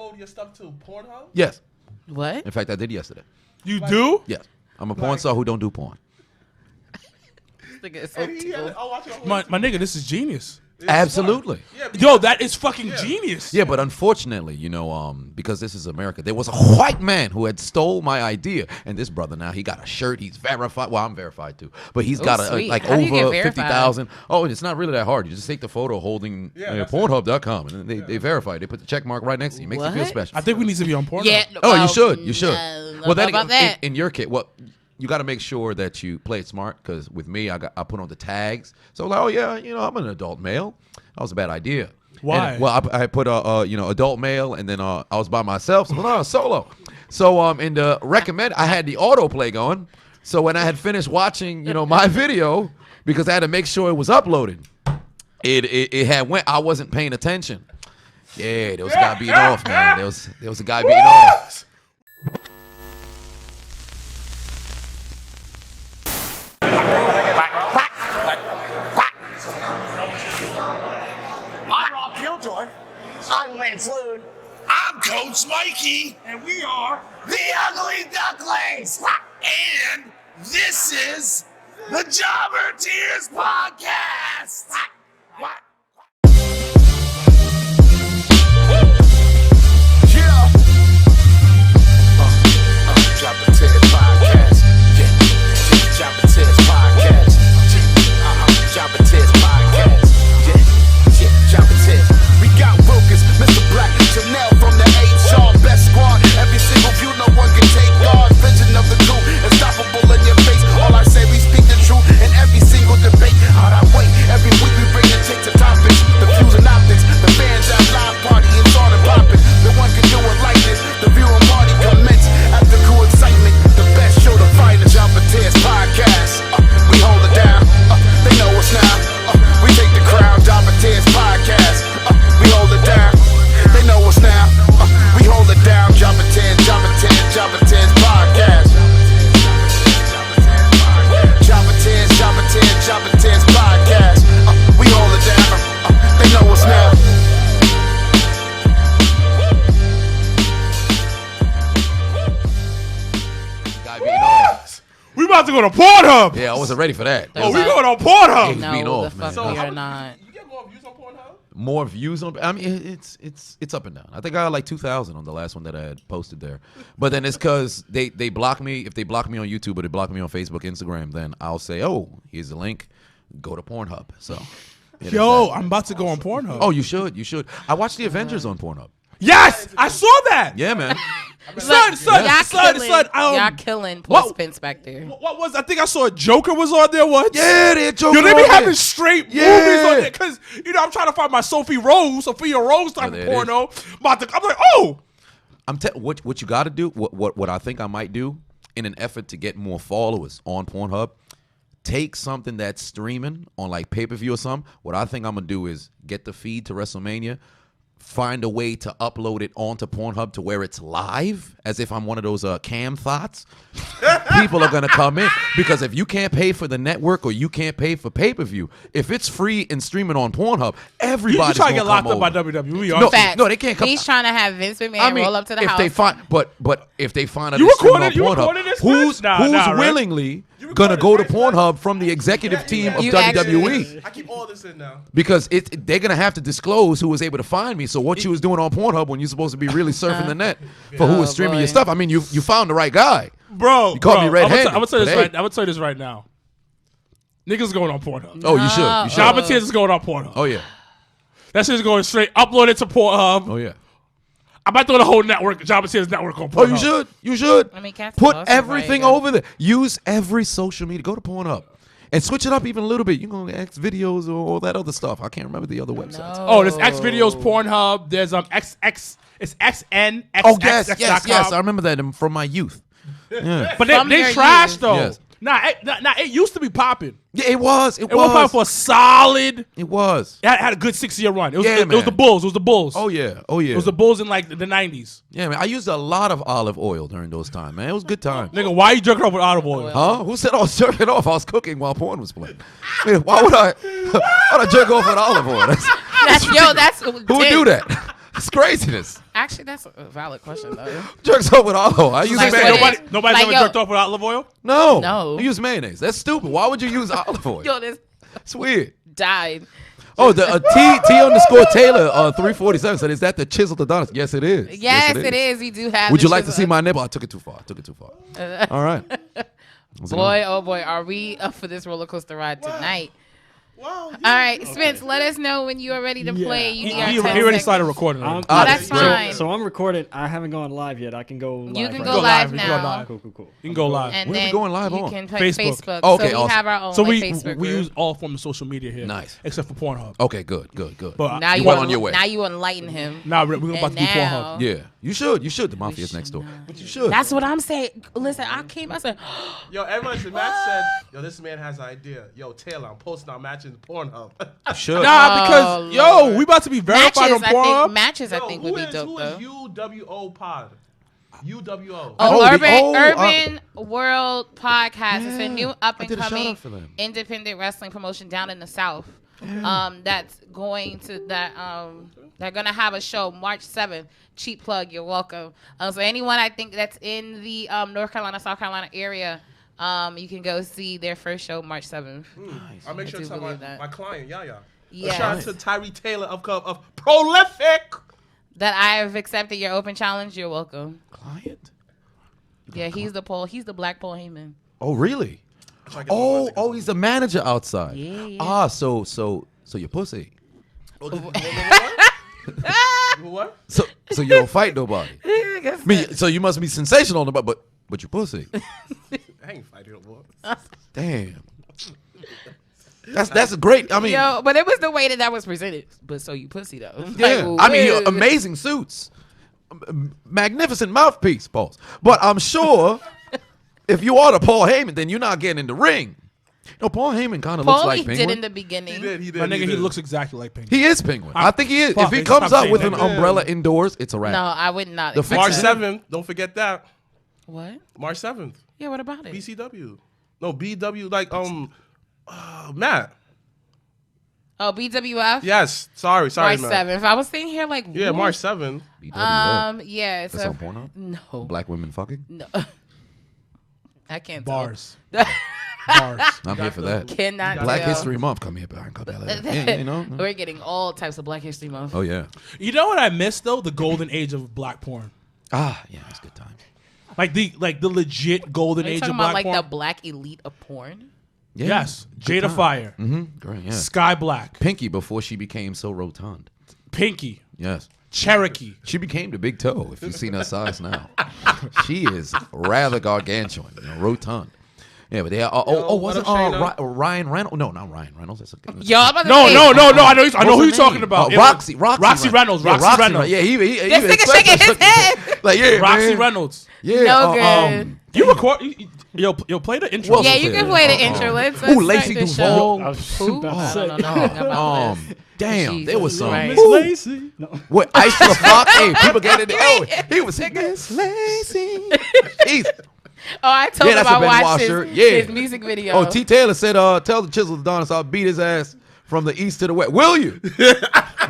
upload your stuff to Pornhub? Yes. What? In fact, I did yesterday. You do? Yes. I'm a porn star who don't do porn. And he had, My nigga, this is genius. Absolutely. Yeah, Yo, that is fucking genius. Yeah, but unfortunately, because this is America, there was a white man who had stole my idea, and this brother now he got a shirt. He's verified. Well, I'm verified too, but he's got How do you get over verified? 50,000. Oh, it's not really that hard. You just take the photo holding Pornhub.com, and then they verify. They put the check mark right next to you. Makes you feel What? special. I think we need to be on Pornhub. Yeah. Oh, well, you should. You should. Well, then about that. in your case, you got to make sure that you play it smart. Because with me, I put on the tags. So like, oh yeah, I'm an adult male. That was a bad idea. Why? And, well, I put adult male, and then I was by myself. So solo. So in the recommend, I had the autoplay going. So when I had finished watching, my video, because I had to make sure it was uploaded, it had went. I wasn't paying attention. Yeah, there was a guy beating off, man. There was a guy beating off. I'm Lance Loon. I'm Coach Mikey. And we are The Ugly Ducklings. And this is the Jobber Tears Podcast. Yeah. Jobber Tears Podcast. Yeah. Jobber Tears Podcast. Jobber Tears Podcast. Yeah. Jobber Tears. We got Wilkins, Mrblacc, Chanel from the HR best squad. Every single view, no one can take guard. Vision of the crew, unstoppable in your face. All I say, we speak the truth in every single debate. Out I wait, every week we bring and take to topics. The views and optics, the fans out live party and start and popping. No one can do it like this. The view and party commence after cool excitement. The best show to find the Jobber Tears Podcast. We hold it down, they know us now. We take the crown, Jobber Tears Podcast. We hold it down, they know us now. We hold it down, Jobber Tears, Jobber Tears, Jobber Tears Podcast. Jobber Tears, Jobber Tears, Jobber Tears Podcast. We hold it down, they know us now. Guy beating off. We about to go to Pornhub. Yeah, I wasn't ready for that. Oh, we going on Pornhub. He's being No, off, the man. fuck we are not. You get more views on Pornhub? More views on. I mean, it's up and down. I think I got like 2,000 on the last one that I had posted there. But then it's because they block me. If they block me on YouTube or they block me on Facebook, Instagram, then I'll say, oh, here's the link. Go to Pornhub. So. Yo, I'm about to go on Pornhub. Oh, you should. You should. I watched the Avengers on Pornhub. Yes, I saw that. Yeah, man. Son, Y'all killing Post Inspector. What was? I think I saw a Joker was on there once. Yeah, they Joker. Yo, they on be there. having straight movies on there because I'm trying to find my Sophia Rose type there of it porno. I'm like, oh, what you got to do. What I think I might do in an effort to get more followers on Pornhub. Take something that's streaming on like pay-per-view or something. What I think I'm gonna do is get the feed to WrestleMania, find a way to upload it onto Pornhub to where it's live, as if I'm one of those cam thoughts. People are gonna come in because if you can't pay for the network or you can't pay for pay-per-view, if it's free and streaming on Pornhub, everybody's trying to get gonna locked come up by over. WWE. No, Facts. no, they can't come. He's trying to have Vince McMahon roll up to the if house. they find, but if they find out You it's streaming recorded- you on Pornhub, recorded this, who's bitch? Nah, right? willingly gonna go to Pornhub from the executive team of You WWE? I keep all this in now. Because they're gonna have to disclose who was able to find me. So what you was doing on Pornhub when you're supposed to be really surfing the net for who was streaming your stuff? I mean, you found the right guy. Bro, You caught me red-handed, I'm gonna tell you this but hey. right. I'm gonna tell you this right now. Niggas going on Pornhub. Oh, you should. You should. Jobber Tears is going on Pornhub. Oh yeah. That shit's going straight. Upload it to Pornhub. Oh yeah. I might throw the whole network, Jobber Tears network on Pornhub. Oh, you should. You should. I mean, cats Put are everything right, over there. Use every social media. Go to Pornhub. And switch it up even a little bit. You can go to X videos or all that other stuff. I can't remember the other websites. Oh, there's X videos, Pornhub. There's XX. It's XN. Oh yes. I remember that from my youth. Yeah. But From they your trash youth. though. Yes. Nah, it used to be popping. Yeah, it was. It was popping for a solid. It was. It had a good 6-year run. It was, Yeah, it was man. the Bulls. It was the Bulls. Oh yeah. Oh yeah. It was the Bulls in like the 90s. Yeah, man. I used a lot of olive oil during those times, man. It was a good time. Nigga, why you jerking off with olive oil? Huh? Who said I was jerking off? I was cooking while porn was playing. Why would I jerk off with olive oil? That's Who would do that? It's craziness. Actually, that's a valid question though. Jerks off with olive oil. I use Like, mayonnaise. Nobody's Like, ever yo- jerked off with olive oil? No. No. You use mayonnaise. That's stupid. Why would you use olive oil? Yo, this It's weird. died. Oh, the T_Taylor 347 said, "Is that the chiseled Adonis?" Yes, it is. Yes, it is. We do have. Would the you like to chisel- see my nipple? I took it too far. All right. Boy, oh boy, are we up for this roller coaster ride tonight? Wow. All right, Spence, let us know when you are ready to play. You need our He 10 already seconds. started recording. I'm- already. Oh, that's so- fine. So I'm recording. I haven't gone live yet. I can go live. You can right go Go live live. You can go now. live. Cool. You can go live. And Where are we then going live you on? can play Facebook. Facebook. Okay, so we awesome. have our own So Facebook we group. use all forms of social media here. Nice. Except for Pornhub. Okay, good. But now you you well on your way. Now you enlighten him. now we're about to do now- Pornhub. Yeah, you should. The mafia's next door. But you should. That's what I'm saying. Listen, I said, Yo, everyone should match said, yo, this man has an idea. Yo, Taylor, I'm posting our matches in Pornhub. You should. Nah, because Lord. we about to be verified on Pornhub. matches I Yo, think who would be is- dope who though. is UWO Pod? UWO. Oh, Oh, Urban World Podcast. It's a new up I and did a shout coming out for them. independent wrestling promotion down in the South. That's going to they're gonna have a show March 7th. Cheap plug, you're welcome. So anyone I think that's in the North Carolina, South Carolina area, you can go see their first show March 7th. I'll make sure I to do tell believe that. my client, Yaya. Yes. Shout out to Tyree Taylor of Prolific. That I have accepted your open challenge. You're welcome. Client. Yeah, he's the Black Paul Heyman. Oh, really? Oh, he's the manager outside. Yeah. Ah, so you're pussy. What? So you don't fight nobody. I mean, so you must be sensational on the but you pussy. I ain't fighting no more. Damn. That's a great. I mean, Yo, but it was the way that was presented. But so you pussy though. yeah. Like, I mean, wait. amazing suits, magnificent mouthpiece, pause. But I'm sure if you are the Paul Heyman, then you're not getting in the ring. You know, Paul Heyman kind of looks Paulie like did Penguin. in the beginning. He did. My nigga, he did. looks exactly like Pink. He is Penguin. I think he is. Fuck If he it, comes stop out with saying an that. umbrella indoors, it's a wrap. No, I would not. The accept March that. 7th. Don't forget that. What? March 7th. Yeah, what about it? BCW. No, BW like Matt. Oh, BWF? Yes. Sorry, March Matt. 7th. I was sitting here like, Yeah, what? March 7th. BWF. Yeah, it's That's a on Pornhub? no. Black women fucking. No. I can't Bars. tell. Bars. I'm here for that. Cannot Black tell. History Month. Come here, Brian. Come here. You know? We're getting all types of Black History Month. Oh yeah. You know what I miss though? The golden age of black porn. Ah, yeah, it's good time. Like the legit golden Are you age talking of about black like porn. the black elite of porn? Yeah. Yes. Good Jada time. Fire. Great. Yeah. Sky Black. Pinky before she became so rotund. Pinky. Yes. Cherokee. She became the big toe. If you've seen her size now, she is rather gargantuan, rotund. Yeah, but they are. Yo, Was it what up, Shayna? Ryan Reynolds? No, not Ryan Reynolds. That's okay. Yo, I'm about to No. say, I know. I know who What's you're her talking name? about. Roxy Reynolds. Yeah, Roxy Reynolds. Yeah, he This nigga shaking his head. Like, yeah, Roxy man. Reynolds. Yeah. No good. You record. Yo, play the intro. Well, Yeah, you can play the intro. Let's Ooh, start Lacey the Duvall. show. I was Who? about to I say. don't know nothing about this. Damn, there was Jesus some. Christ. Ooh, Lacey. No. what Ice the Fox? Hey, people get it. Oh, he was Miss Lacey. Jeez. Oh, I told Yeah, him that's a I Benoit watched shirt. his, Yeah. his music video. Oh, T. Taylor said, tell the Chiseled Adonis I'll beat his ass from the east to the west. Will you?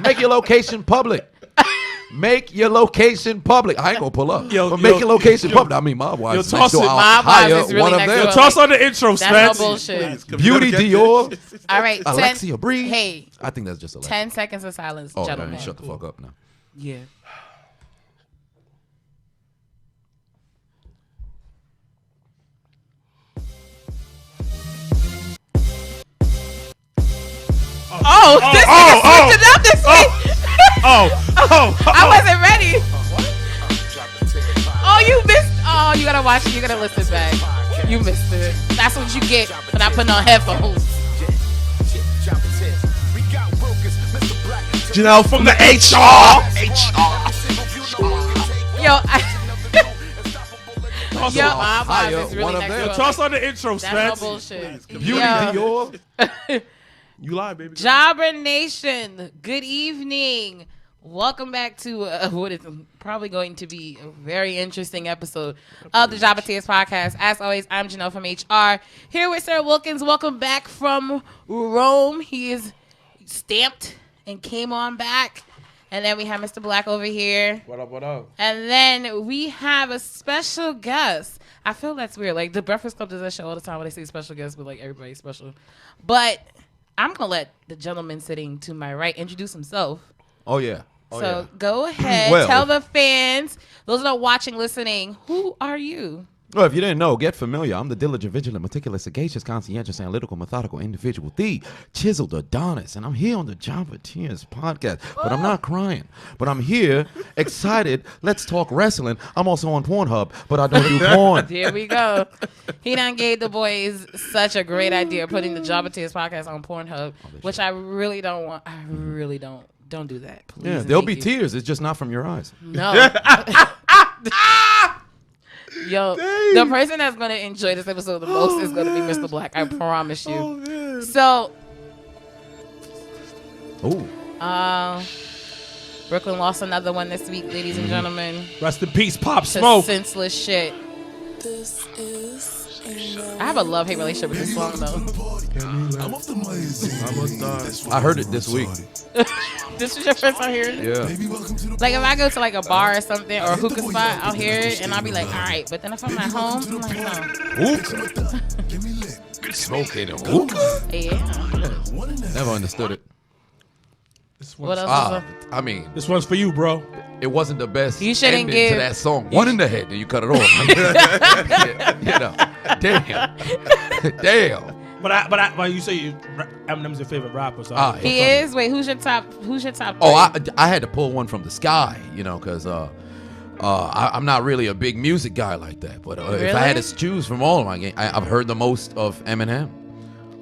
Make your location public. Make your location public. I ain't gonna pull up. Yo, but make yo, your location yo, public. I mean, my wife yo, is toss next door. it. I'll My wife hire is really one of next them. door. Toss on the intro, That's no Spence. bullshit. Beauty Dior. All right, Alexia Bree. Hey, I think that's just Alexia. 10 seconds of silence, Oh, gentlemen. man, shut the fuck up now. Yeah. Oh, this nigga switched it up this week. I wasn't ready. Oh, you missed. Oh, you gotta watch it. You gotta listen back. You missed it. That's what you get for not putting on headphones. Janelle from the HR. Yo, Toss yo, on- my hire vibe is really one of next them. door. Toss on the intro, That's no Spence. bullshit. Beauty Yo. Dior. You lie, baby. Jobber Nation, good evening. Welcome back to what is probably going to be a very interesting episode of the Jobber Tears podcast. As always, I'm Janelle from HR, here with Sir Wilkins. Welcome back from Rome. He is stamped and came on back. And then we have Mr. Black over here. What up? What up? And then we have a special guest. I feel that's weird. Like, the Breakfast Club does that show all the time when they say special guests, but like everybody's special. But I'm going to let the gentleman sitting to my right introduce himself. Oh, yeah. So go ahead. Well, tell the fans, those that are watching, listening, who are you? Well, if you didn't know, get familiar. I'm the diligent, vigilant, meticulous, sagacious, conscientious, analytical, methodical individual, the Chiseled Adonis, and I'm here on the Jabba Tears podcast. But I'm not crying. But I'm here, excited. Let's talk wrestling. I'm also on Pornhub, but I don't do porn. There we go. He done gave the boys such a great idea putting the Jabba Tears podcast on Pornhub, which I really don't want. I really don't. Don't do that, please. Yeah, there'll be tears. It's just not from your eyes. No. Yo, the person that's going to enjoy this episode the most is going to be Mr. Black. I promise you. Oh, man. So, Oh. Brooklyn lost another one this week, ladies and gentlemen. Rest in peace, Pop To Smoke. senseless shit. I have a love-hate relationship with this song, though. I heard it this week. This was your first time hearing it? Yeah. Like, if I go to, like, a bar or something, or a hookah spot, I'll hear it, and I'll be like, all right. But then if I'm at home, I'm like, no. Hookah. Smoking a hookah? Yeah. Never understood it. What else is I mean, This one's for you, bro. it wasn't the best You shouldn't ending give- to that song. One in the head, and you cut it off. You know, damn. Damn. But you say Eminem's your favorite rapper, so He is? Wait, who's your top? Who's your top? Oh, three? I had to pull one from the sky, you know, because I'm not really a big music guy like that. But if I had to choose from all of my game, I've heard the most of Eminem.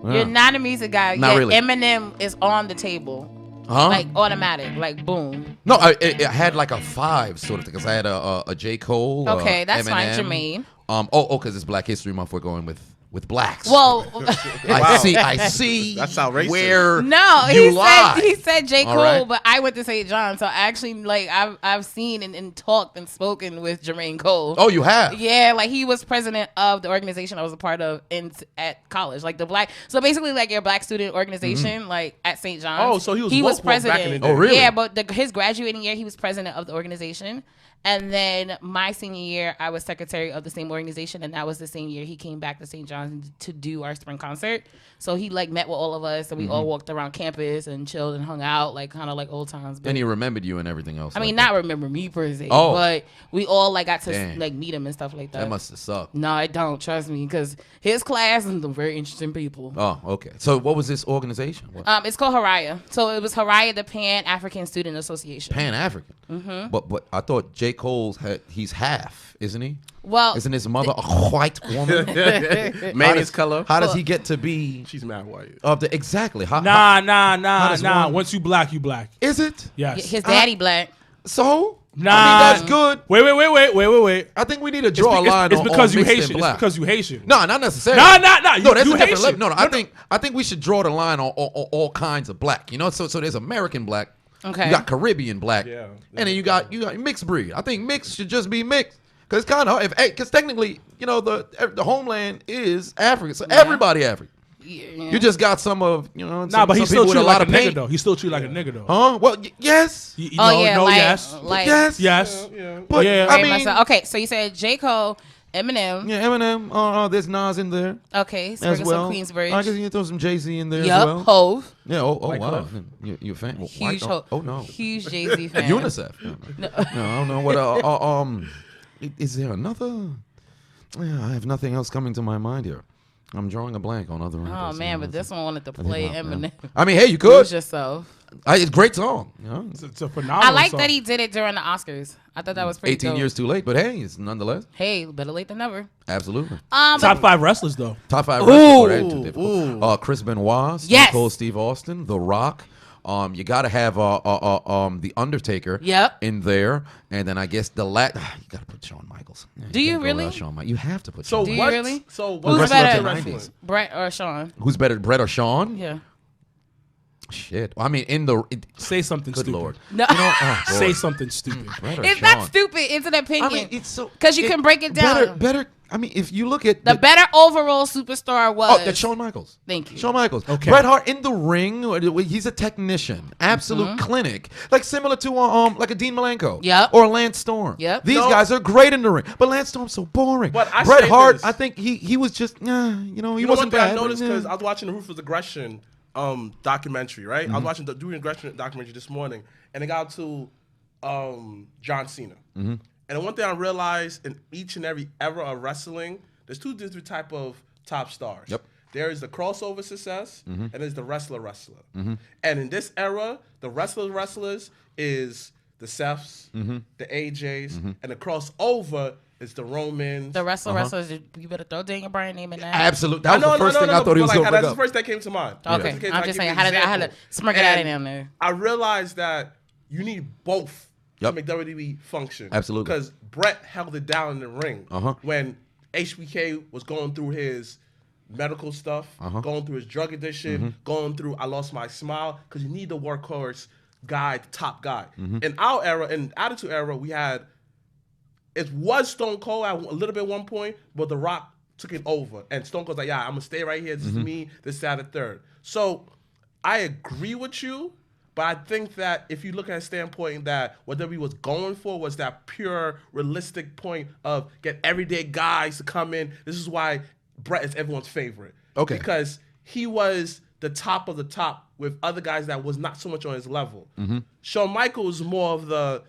Yeah. You're not a music guy. Not Yet really. Eminem is on the table. Huh? Like automatic, like boom. No, it had like a 5 sort of thing. Because I had a J. Cole. Okay, that's fine, Eminem. Jermaine. Because it's Black History Month. We're going with blacks. Well, I see. That's outrageous. Where no, you he lie. said J. Cole, All right. but I went to St. John, so actually, like I've seen and talked and spoken with Jermaine Cole. Oh, you have? Yeah, like he was president of the organization I was a part of at college, like the black. So basically, like your black student organization, like at St. John's. Oh, so he was woke back president. in the day. Oh, really? Yeah, but his graduating year, he was president of the organization. And then my senior year, I was secretary of the same organization, and that was the same year he came back to St. John's to do our spring concert. So he like met with all of us, and we all walked around campus and chilled and hung out, like kind of like old times. But, And he remembered you and everything else. I mean, like not remember me per se, Oh. but we all like got to Dang. like meet him and stuff like that. that must have sucked. No, I don't. Trust me, because his class and some very interesting people. Oh, okay. So what was this organization? What? It's called Haraya. So it was Haraya, the Pan African Student Association. Pan African. Mm-hmm. But I thought J. Cole's he's half, isn't he? Well, Isn't his mother a white woman? Man his color. How does he get to be She's mad white. of the exactly? How, does Nah. one- Once you black, you black. is it? Yes. his daddy black. So Nah. I mean, that's good. Wait. I think we need to draw a line It's on because you mixed and Haitian. It's black. because you Haitian. No, not necessarily. Nah. No, that's you a different Haitian. level. No, I think we should draw the line on all kinds of black. You know, so there's American black. Okay. You got Caribbean black. Yeah. And then you got mixed breed. I think mixed should just be mixed. Because it's kind of because technically, you know, the homeland is Africa, so everybody African. Yeah. You just got some of Nah, some, but some he still people with treat a you lot like a of nigga paint. though. He still treat you like a nigga though. Huh? Well, yes. Yes. Like Yes. Yes. But Yeah. I very mean, much so. Okay, so you said J. Cole, Eminem. yeah, Eminem. There's Nas in there Okay, as sprinkle well. some Queensbridge. I guess you can throw some Jay-Z in there as Yup, well. Hove. Yeah. Oh White wow. Cliff. You a fan? Oh, Huge White- Hove. Oh no. Huge Jay-Z fan. UNICEF. No, I don't know what. Is there another? Yeah, I have nothing else coming to my mind here. I'm drawing a blank on other. Oh man, but this one wanted to play not, Eminem. I mean, hey, you could. Lose yourself. It's a great song. You know? It's a phenomenal. I like song. that he did it during the Oscars. I thought that was pretty 18 dope. years too late, but hey, it's nonetheless Hey, better late than never. absolutely Top 5 wrestlers though. top 5 wrestlers. That ain't too difficult. Chris Benoit, Stone Yes. Cold Steve Austin, The Rock. You got to have the Undertaker. Yep. In there, and then I guess you got to put Shawn Michaels. Yeah, Do you can't go really? without Shawn You have to put. So Shawn Do you what? really? So what Who's wrestler better? to wrestling? Brett or Sean? Who's better, Brett or Shawn? Yeah. Shit. I mean, Say something good stupid. lord. No. You know, oh, boy. Say something stupid. Brett or It's Shawn? not stupid. It's an opinion. I mean, it's so because you can break it down. Better. I mean, if you look at The better overall superstar was. that's Shawn Michaels. Thank you. Shawn Michaels. Okay. Bret Hart in the ring, he's a technician. Absolute clinic. Like similar to like a Dean Malenko. Yep. Or Lance Storm. Yep. These No. guys are great in the ring. But Lance Storm's so boring. But I Bret say Hart, this. I think he was just, he You know one wasn't thing I bad. noticed but, because I was watching the Ruthless Aggression documentary, right? I was watching the Doing Aggression documentary this morning, and it got to John Cena. And the one thing I realized in each and every era of wrestling, there's two different type of top stars. Yep. There is the crossover success, and there's the wrestler. And in this era, the wrestlers is the Seths, the AJs, and the crossover is the Romans. The wrestlers, you better throw Daniel Bryan name in there. Absolutely. That was the first thing I thought he was but going to bring that's up. the first that came to mind. Okay, That's the case I'm I just give you saying, an I had to example. smirk it out And in there. I realized that you need both Yep. to make WWE function. Absolutely. Because Brett held it down in the ring when HBK was going through his medical stuff, going through his drug addiction, going through I lost my smile, because you need the workhorse guy, the top guy. In our era, in Attitude Era, we had, it was Stone Cold at a little bit at one point, but The Rock took it over. And Stone Cold's like, yeah, I'm going to stay right here. This is me. This is that, and third. So I agree with you, but I think that if you look at a standpoint that what WWE was going for was that pure, realistic point of get everyday guys to come in. This is why Brett is everyone's favorite. Okay. Because he was the top of the top with other guys that was not so much on his level. Shawn Michaels was more of the,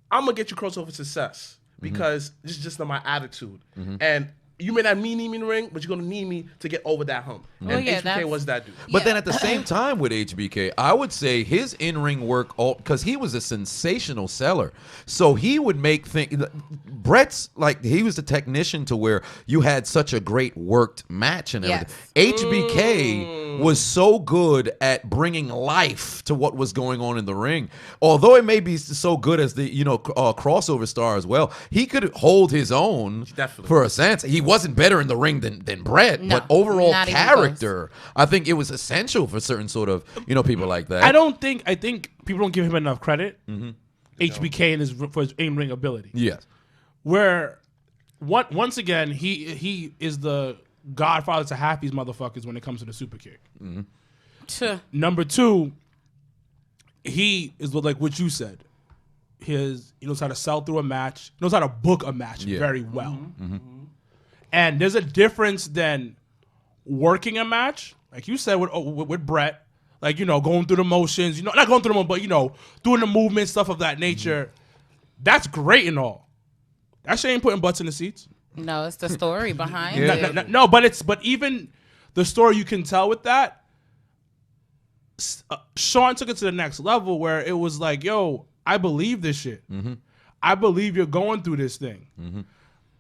I'm going to get you crossover success because this is just not my attitude. And you may not need me in the ring, but you're going to need me to get over that hump. Well, And yeah, HBK that's- was that dude. But then at the same time with HBK, I would say his in-ring work, because he was a sensational seller. So he would make things, Brett's like, he was a technician to where you had such a great worked match and everything. HBK was so good at bringing life to what was going on in the ring. Although it may be so good as the, crossover star as well, he could hold his own Definitely. for a sense. He wasn't better in the ring than Brett, No, but overall not even character, I think it was essential for certain sort of people like that. I think people don't give him enough credit. HBK and for his in-ring ability. Yes. Where once again he is the godfather to half these motherfuckers when it comes to the super kick. Number two, he is like what you said. He knows how to sell through a match. Knows how to book a match very well. And there's a difference than working a match, like you said with Brett, like going through the motions, not going through them, but doing the movement, stuff of that nature. That's great and all. That shit ain't putting butts in the seats. No, it's the story behind it. No, but even the story you can tell with that, Shawn took it to the next level where it was like, yo, I believe this shit. I believe you're going through this thing.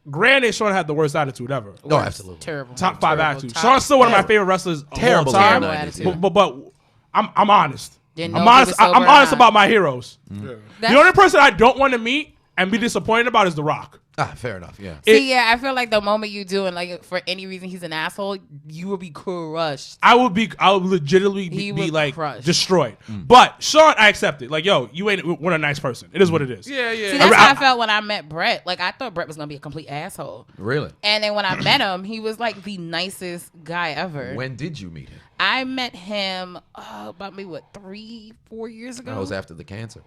Granted, Shawn had the worst attitude ever. No, absolutely. Terrible. Top 5 Terrible. attitude. Top- Shawn's still one of my favorite wrestlers Terrible of all time. in the Terrible 90s, attitude. But I'm honest. Didn't I'm know if he honest. was sober I'm or honest not. about my heroes. Yeah. That's- The only person I don't want to meet and be disappointed about is The Rock. Fair enough. Yeah. See, I feel like the moment you do, and like for any reason he's an asshole, you will be crushed. I would legitimately He be would like crush. destroyed. But Shawn, I accept it. Like, yo, you ain't a nice person. It is what it is. Yeah, yeah. See, that's how I felt when I met Brett. Like, I thought Brett was gonna be a complete asshole, Really? and then when I met him, he was like the nicest guy ever. When did you meet him? I met him about maybe 3-4 years ago. That was after the cancer.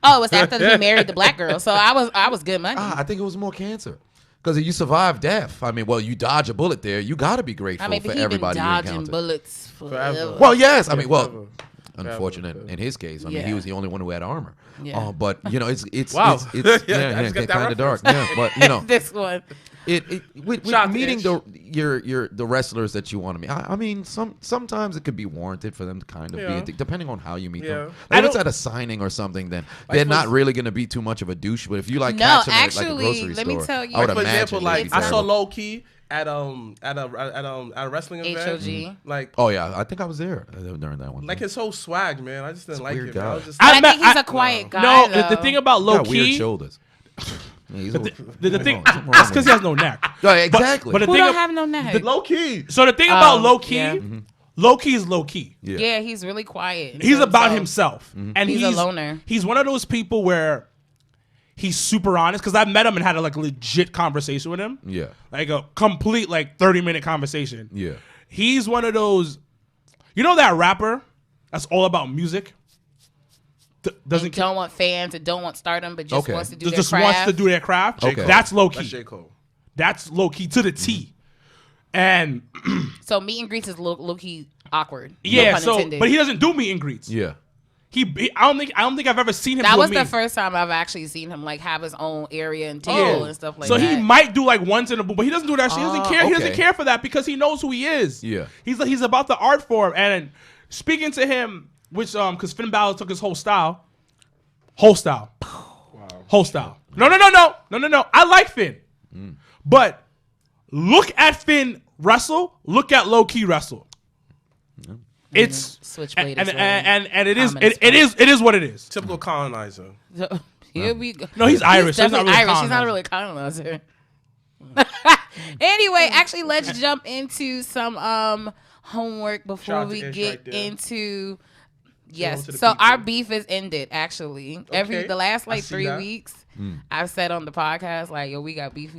Oh, it was after he married the black girl, so I was good money. I think it was more cancer. Because you survived death. I mean, well, you dodge a bullet there. You got to be grateful I mean, for but he been everybody you dodging encounter. bullets forever. Well, yes. I mean, well, Forever. unfortunate in his case. I mean, he Yeah. was the only one who had armor. Yeah. But it's Wow. it's Yeah, I just got that kind of dark. reference. Yeah, but This one. with Shock meeting ish. the wrestlers that you want to meet. I mean, sometimes it could be warranted for them to kind of Yeah. be depending on how you meet Yeah. them. Like if it's at a signing or something, then they're not really going to be too much of a douche. But if you like No, catch them at like a actually, grocery let me store, tell you- I would For imagine example, they'd like be I saw terrible. Low Key at a wrestling event. HOG. Like Oh yeah, I think I was there during that one. like his whole swag, man. I just didn't like weird it. Man. I guy. was just But I met- think he's I- a quiet guy. No, the though. thing about low got weird key, shoulders. Yeah, he's the thing, something wrong that's because with he has no neck. him. Yeah, exactly. But the Who thing, don't have no neck? low key. so the thing about low key, yeah. low key is low key. yeah. Yeah, he's really quiet. He's to about himself. himself, and He's a loner. He's one of those people where he's super honest because I met him and had a like legit conversation with him. Yeah. Like a complete like 30-minute conversation. Yeah. He's one of those, you know that rapper that's all about music? Don't want fans and don't want stardom, but just wants to do their just craft. wants to do their craft. Okay. That's low key. That's J. Cole. That's low key to the T. And So meet and greets is low key awkward. yeah, no pun so intended. but he doesn't do meet and greets. Yeah. I don't think I've ever seen him. That do was a the meet. first time I've actually seen him like have his own area and table and stuff like so that. he might do like once in a blue, but he doesn't do that shit. He doesn't care. He doesn't okay. care for that because he knows who he is. Yeah. He's about the art form. And speaking to him, which because Finn Balor took his whole style. Whole style. No. I like Finn. But look at Finn wrestle. Look at low key wrestle. It's Switchblade and it is what it is. Typical colonizer. Here we go. No, he's Irish. So he's not definitely really Irish. He's not colonizer. really colonizer. Anyway, actually, let's jump into some homework Shout before out to we Ish get right there. into. on Yes, to the so people. our beef is ended. Actually, Okay. the last I like see 3 that. weeks, I've said on the podcast like, "Yo, we got beef.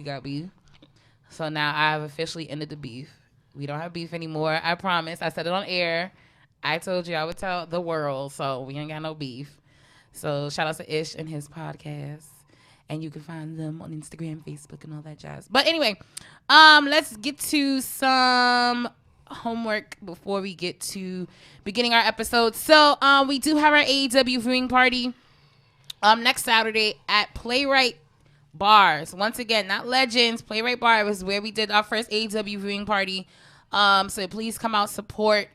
So now I've officially ended the beef. We don't have beef anymore. I promise. I said it on air. I told you I would tell the world. So we ain't got no beef. So shout out to Ish and his podcast. And you can find them on Instagram, Facebook, and all that jazz. But anyway, let's get to some homework before we get to beginning our episode. So we do have our AEW viewing party next Saturday at Playwright Bars. Once again, not Legends. Playwright Bar was where we did our first AEW viewing party. So please come out, support.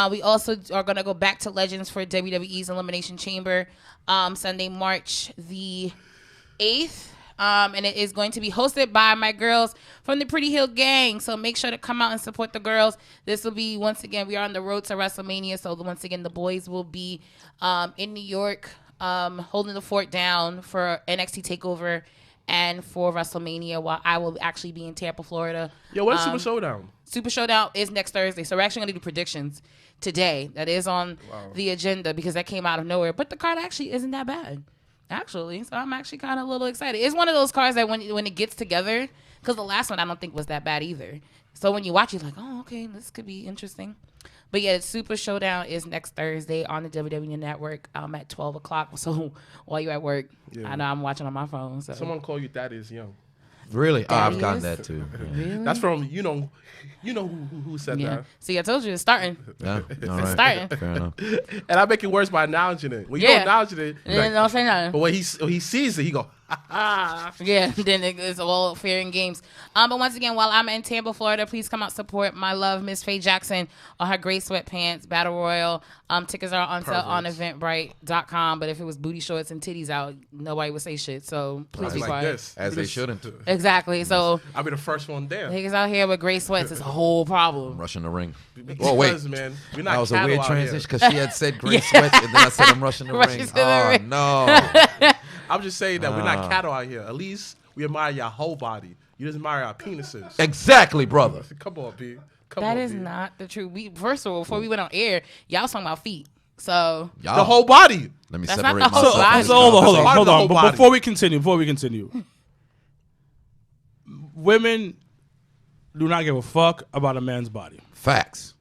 We also are going to go back to Legends for WWE's Elimination Chamber Sunday, March the 8th. And it is going to be hosted by my girls from the Pretty Hill Gang. So make sure to come out and support the girls. This will be, once again, we are on the road to WrestleMania. So once again, the boys will be in New York holding the fort down for NXT TakeOver and for WrestleMania, while I will actually be in Tampa, Florida. Yo, when's Super Showdown? Super Showdown is next Thursday. So we're actually going to do predictions today. That is on the agenda because that came out of nowhere. But the card actually isn't that bad. Actually, so I'm actually kind of a little excited. It's one of those cards that when it gets together, because the last one I don't think was that bad either. So when you watch, you're like, oh, okay, this could be interesting. But yeah, Super Showdown is next Thursday on the WWE Network at 12 o'clock. So while you're at work, I know I'm watching on my phone. So Someone call you Daddy is Young. Really? That I've gotten is? that too. really? That's from who said Yeah. that. See, I told you it's starting. Yeah. All right. starting. Fair enough. And I make it worse by acknowledging it. When you Yeah. don't acknowledge it, And you're like, don't say nothing. but when he sees it, he go, Yeah, then it's all fair and games. But once again, while I'm in Tampa, Florida, please come out support my love, Miss Faye Jackson, on her gray sweatpants, Battle Royal. Tickets are on sale on eventbrite.com. But if it was booty shorts and titties out, nobody would say shit. So please be like quiet. this. As they shouldn't. Exactly. So I'll be the first one there. niggas out here with gray sweats is a whole problem. Rushing the ring. Because, Oh, wait. man, we're That not was a cattle weird out here. transition because she had said gray sweats and then I said I'm rushing the Rushing ring. to the Oh, ring. no. I'm just saying that we're not cattle out here. At least we admire your whole body. You just admire our penises. Exactly, brother. Come on, B. Come That on, is B. not the truth. First of all, before we went on air, y'all was talking about feet. So Y'all, The whole body. let me That's not separate the whole myself. from body. this So hold on. conversation. Part of the whole But body. before we continue, women do not give a fuck about a man's body Facts.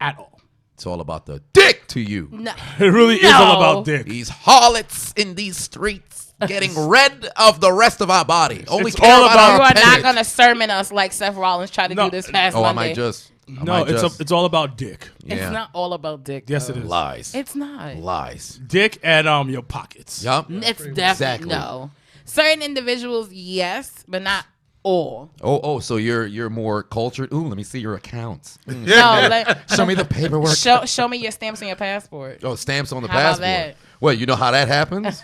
at all. It's all about the dick to you. no. It really is all about dick. These harlots in these streets getting rid of the rest of our body. Only It's care all about about- You our are not appendage. going to sermon us like Seth Rollins tried to No. do this past Oh, I Monday. might just. No, it's all about dick. Yeah. It's not all about dick. Yes, though. it is. Lies. It's not. Lies. Dick and your pockets. Yup. It's definitely Exactly. no. Certain individuals, yes, but not all. Oh, so you're more cultured. Ooh, let me see your accounts. No, like, Show me the paperwork. show me your stamps on your passport. Oh, stamps on the How about passport. that? Well, you know how that happens?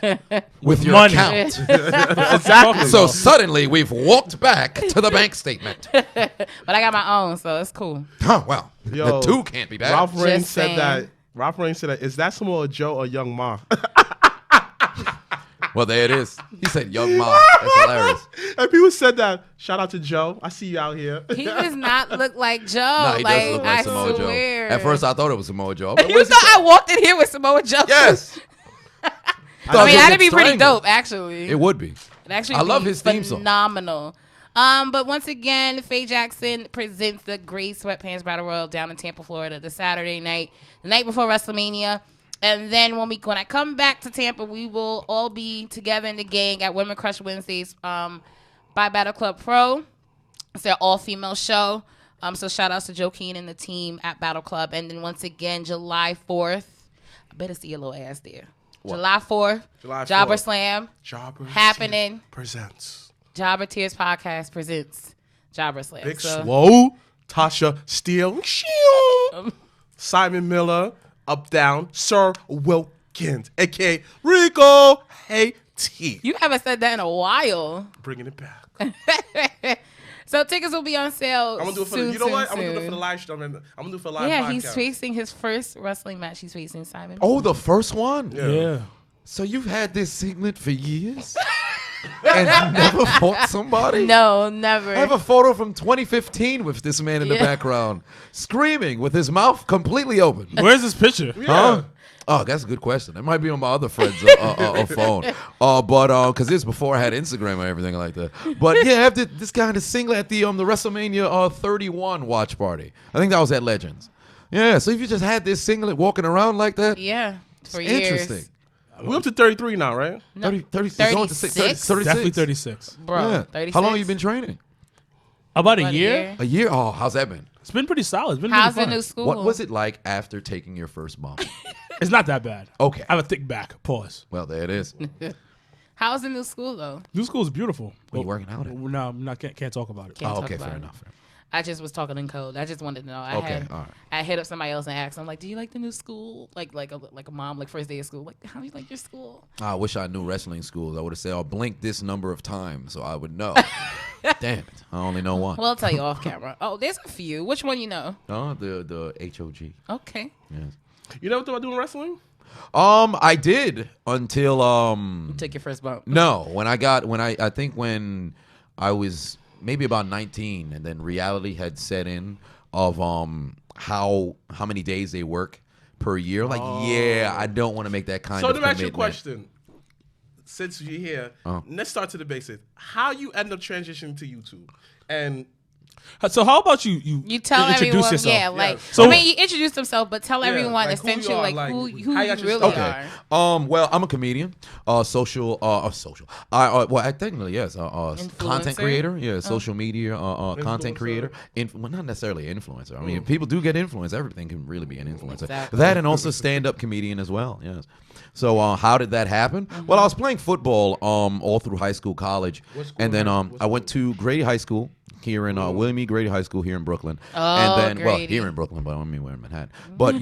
With your money. account. Exactly. So suddenly we've walked back to the bank statement. But I got my own, so it's cool. Oh, well, Yo, the two can't be bad. Ralph Reigns Just said saying. that. Ralph Reigns said that. Is that Samoa Joe or Young Ma? Well, there it is. He said young ma. That's hilarious. And people said that. Shout out to Joe. I see you out here. He does not look like Joe. No, he does look like I Samoa Joe. swear. At first, I thought it was Samoa Joe. I'm like, You what is thought he I walked in here with Samoa Joe? Yes. I mean, that'd be pretty dope, actually. It would be. I love his theme song. Phenomenal. But once again, Faye Jackson presents the Gray Sweatpants Battle Royal down in Tampa, Florida, the Saturday night, the night before WrestleMania. And then when I come back to Tampa, we will all be together in the gang at Women Crush Wednesdays by Battle Club Pro. It's their all-female show. So shout outs to Joe Keen and the team at Battle Club. And then once again, July 4th, I better see your little ass there. What? July 4th, Jobber Slam happening. Presents. Jobber Tears Podcast presents Jobber Slam. Big Swow, Tasha Steele, Simon Miller, Up Down, Sir Wilkins, a.k.a. Rico Haiti. You haven't said that in a while. Bringing it back. So tickets will be on sale. I'm gonna do it for the, you know what? I'm gonna do it for the live stream. I'm gonna do it for the live podcast. He's facing his first wrestling match. He's facing Simon. Oh, the first one? Yeah. So you've had this singlet for years? And never fought somebody? No, never. I have a photo from 2015 with this man in the background, screaming with his mouth completely open. Where's this picture? Huh? Oh, that's a good question. It might be on my other friend's phone. But because this before I had Instagram or everything like that. But yeah, I have this guy in a singlet at the WrestleMania 31 watch party. I think that was at Legends. Yeah, so if you just had this singlet walking around like that, for years. Interesting. We're up to 33 now, right? No, 36. Definitely 36. Bro, Yeah. 36. How long have you been training? About a year? A year? Oh, how's that been? It's been pretty solid. It's been How's really the fun. new school? What was it like after taking your first bump? It's not that bad. Okay. I have a thick back. Pause. Well, there it is. How's the new school though? New school is beautiful. What are you working out at? No, I'm not. Can't talk about it. Can't talk Okay, about fair it. enough. I just was talking in code. I just wanted to know. All right. I hit up somebody else and asked. I'm like, do you like the new school? Like a mom, like first day of school. Like, how do you like your school? I wish I knew wrestling schools. I would have said, I'll blink this number of times so I would know. Damn it. I only know one. Well, I'll tell you off camera. Oh, there's a few. Which one you know? The HOG. Okay. Yes. You never thought about doing wrestling? I did until You took your first bump. No, I think when I was maybe about 19, and then reality had set in of how many days they work per year. Like, I don't want to make that kind of commitment. So to ask you a question, since you're here, let's start to the basics. How you end up transitioning to YouTube? And so how about you tell introduce everyone, yourself? yeah, like So, I mean, you introduce himself, but tell everyone like essentially who you are, like who you how you got your really start. are. Well, I'm a comedian, social. I technically yes, content creator, social media, content creator. Well, not necessarily influencer. I mean, people do get influence. Everything can really be an influencer. Exactly. That and also stand-up comedian as well. Yes. So how did that happen? Well, I was playing football all through high school, college, and then I went to Grady High School here in William E. Grady High School here in Brooklyn. And then, well, here in Brooklyn, but I mean, we're in Manhattan. But,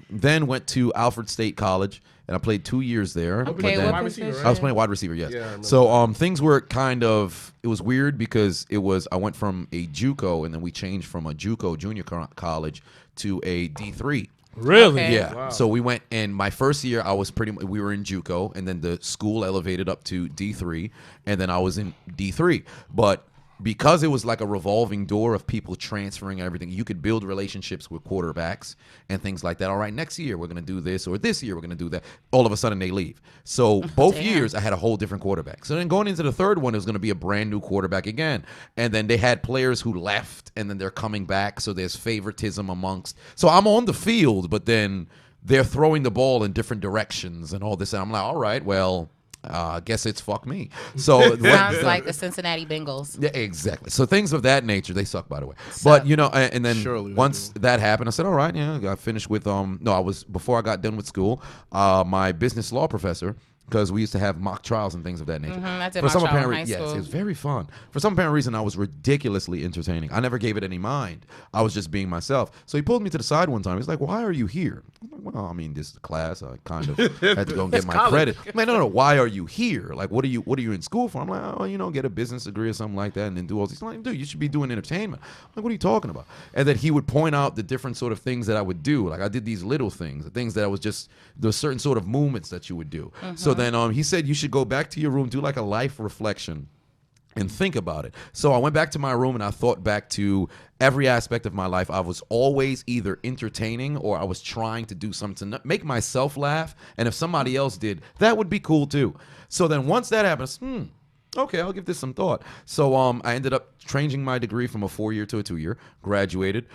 then went to Alfred State College, and I played 2 years there. Okay, then, wide receiver, right? I was playing wide receiver, yes. Yeah, I remember so things were it was weird because I went from a JUCO, and then we changed from a JUCO junior college to a D3. Really? Okay. Yeah. Wow. So we went, and my first year I was we were in JUCO, and then the school elevated up to D3, and then I was in D3. But because it was like a revolving door of people transferring and everything, you could build relationships with quarterbacks and things like that. All right, next year we're going to do this, or this year we're going to do that. All of a sudden they leave. So both years I had a whole different quarterback. So then going into the third one, it was going to be a brand new quarterback again. And then they had players who left, and then they're coming back. So there's favoritism amongst. So I'm on the field, but then they're throwing the ball in different directions and all this. And I'm like, all right, well, I guess it's fuck me. So Sounds like the Cincinnati Bengals. yeah, exactly. So things of that nature, they suck, by the way. But and then Surely they once that happened, I said, all right, I finished with before I got done with school, my business law professor, because we used to have mock trials and things of that nature. I did mock trial in high yes, school. it was very fun. For some apparent reason, I was ridiculously entertaining. I never gave it any mind. I was just being myself. So he pulled me to the side one time. He's like, "Why are you here?" I'm like, "Well, I mean, this is class. I kind of had to go and get my credit." I'm like, no. Why are you here? Like, what are you in school for? I'm like, "Oh, get a business degree or something like that, and then do all these." He's like, "Dude, you should be doing entertainment." I'm like, "What are you talking about?" And then he would point out the different sort of things that I would do. Like I did these little things, the things that I was just the certain sort of movements that you would do. So then he said, "You should go back to your room, do like a life reflection and think about it. So I went back to my room and I thought back to every aspect of my life. I was always either entertaining or I was trying to do something to make myself laugh. And if somebody else did, that would be cool too. So then once that happens, okay, I'll give this some thought. So I ended up changing my degree from a 4-year to a 2-year, graduated,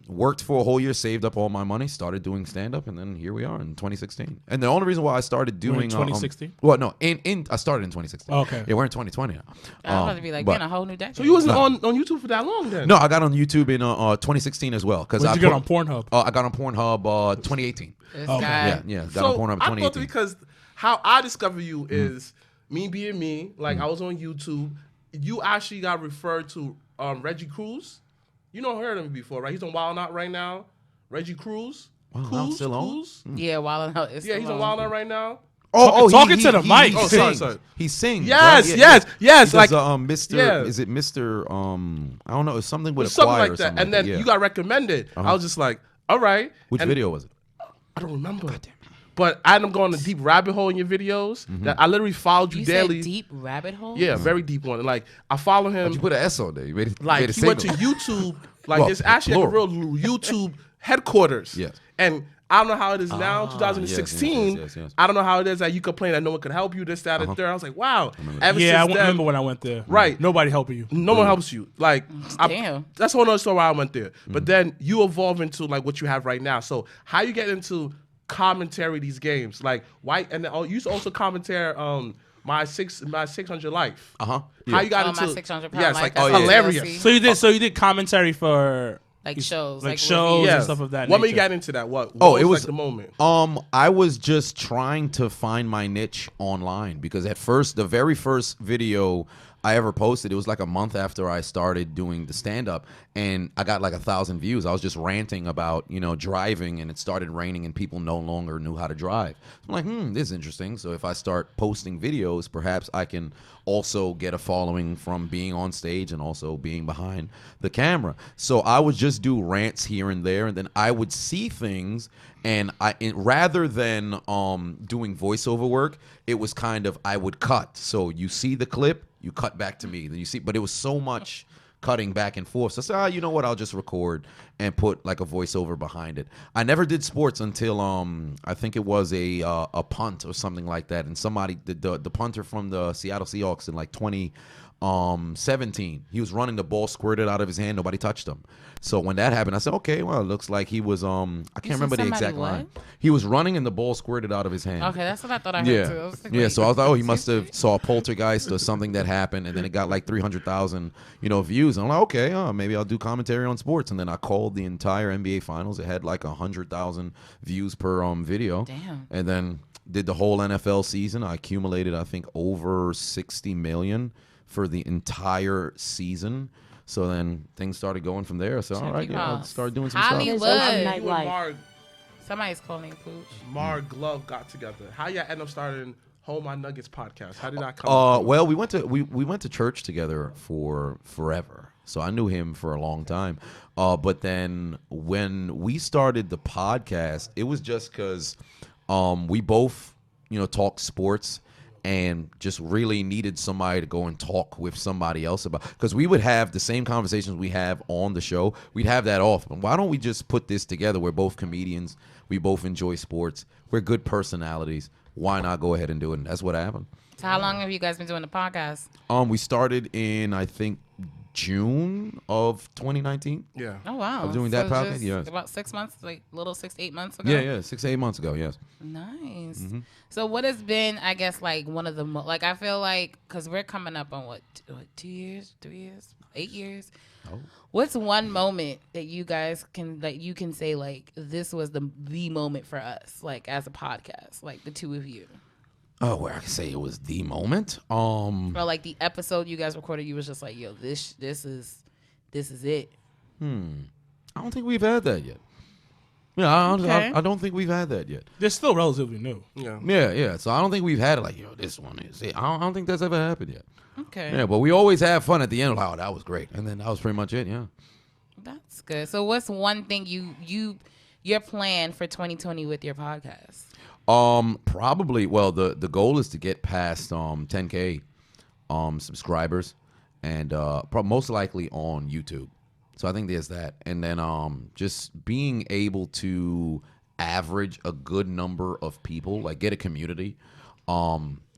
worked for a whole year, saved up all my money, started doing stand-up, and then here we are in 2016. And the only reason why I started doing... 2016? Well, no, I started in 2016. Okay. Yeah, we're in 2020 now. I was about to be like, in a whole new decade. So you wasn't on YouTube for that long then? No, I got on YouTube in 2016 as well. Where'd you get on Pornhub? I got on Pornhub 2018. This Okay. guy. Yeah, got So on Pornhub I thought 2018. because how I discovered you is me being me. Like I was on YouTube. You actually got referred to Reggie Cruz. You know, heard of him before, right? He's on Wild Out right now. Reggie Cruz. Wild Out still on? Yeah, Wild Out. Yeah, he's on Wild Out right now. Talking to the mic. He sorry, sings. sorry. He sings. Yes, right? yes. He Like does, Mr. yeah. Is it Mr. I don't know. It's something with a something choir like or that. something. And then yeah. you got recommended. I was just like, all right. Which And video was it? I don't remember. But I ended up going a deep rabbit hole in your videos. That I literally followed you You daily. said deep rabbit hole? Yeah, very deep one. Like I follow him. But you put an S on there. You made it. Like made it he went to single. YouTube. Like Well, it's actually like a real plural. YouTube headquarters. Yes. And I don't know how it is now, 2016. yes. I don't know how it is that you complain that no one could help you, this, that, and third. I was like, wow. Ever Yeah, I since then, remember when I went there. Right. Nobody helping you. no one helps you. Like, Damn. that's a whole nother story why I went there. But then you evolve into like what you have right now. So how you get into commentary these games? Like why? And then, you used to also commentary my 600 life. Uh-huh. How you got Oh, into my 600 Yes, life. like That's hilarious. So you did commentary for Like shows. like shows Yeah. and stuff of that What made nature. you get into that? What It was like the moment. I was just trying to find my niche online because at first, the very first video I ever posted, it was like a month after I started doing the stand-up, and I got like 1,000 views. I was just ranting about, driving, and it started raining, and people no longer knew how to drive. I'm like, this is interesting. So if I start posting videos, perhaps I can also get a following from being on stage and also being behind the camera. So I would just do rants here and there, and then I would see things, and rather than doing voiceover work, it was kind of I would cut. So you see the clip, you cut back to me, then you see, but it was so much cutting back and forth. So I said, you know what? I'll just record and put like a voiceover behind it. I never did sports until I think it was a punt or something like that, and somebody the punter from the Seattle Seahawks in like 2017, he was running, the ball squirted out of his hand, nobody touched him. So when that happened, I said, okay, well, it looks like he was I can't remember the exact line. He was running and the ball squirted out of his hand. Okay, that's what I thought I heard too. I was like, Yeah, wait. so I was like, oh, he must have saw a poltergeist or something that happened, and then it got like 300,000, views. And I'm like, okay, maybe I'll do commentary on sports. And then I called the entire NBA Finals. It had like 100,000 views per video. Damn. And then did the whole NFL season. I accumulated, I think, over 60 million for the entire season. So then things started going from there. So all right, I'll start doing some Hollywood. stuff. You and Mark Somebody's calling Pooch. Mark Glove got together. How y'all end up starting Hold My Nuggets podcast? How did that come? Well, we went to church together for forever. So I knew him for a long time. But then when we started the podcast, it was just because we both, talk sports and just really needed somebody to go and talk with somebody else about, because we would have the same conversations we have on the show. We'd have that often. Why don't we just put this together? We're both comedians. We both enjoy sports. We're good personalities. Why not go ahead and do it? And that's what happened. So how long have you guys been doing the podcast? We started in, I think, June of 2019. Yeah. Oh wow. I'm doing that So podcast? just Yes. About 6 months, like little 6 to 8 months ago. Yeah, 6 to 8 months ago, yes. Nice. So what has been, I guess, like one of the like I feel like, because we're coming up on what 2 years, 3 years, 8 years. Oh. What's one moment that you guys can say like this was the moment for us, like as a podcast, like the two of you? Oh, where I can say it was the moment. Or like the episode you guys recorded, you was just like, yo, this is it. I don't think we've had that yet. Yeah, Okay. I don't think we've had that yet. They're still relatively new. Yeah. Yeah. So I don't think we've had it like, yo, this one is it. I don't think that's ever happened yet. Okay. Yeah, but we always have fun at the end. Like, oh, that was great. And then that was pretty much it, yeah. That's good. So what's one thing your plan for 2020 with your podcast? Probably, well, the goal is to get past 10K subscribers. and most likely on YouTube. So I think there's that, and then just being able to average a good number of people, like get a community,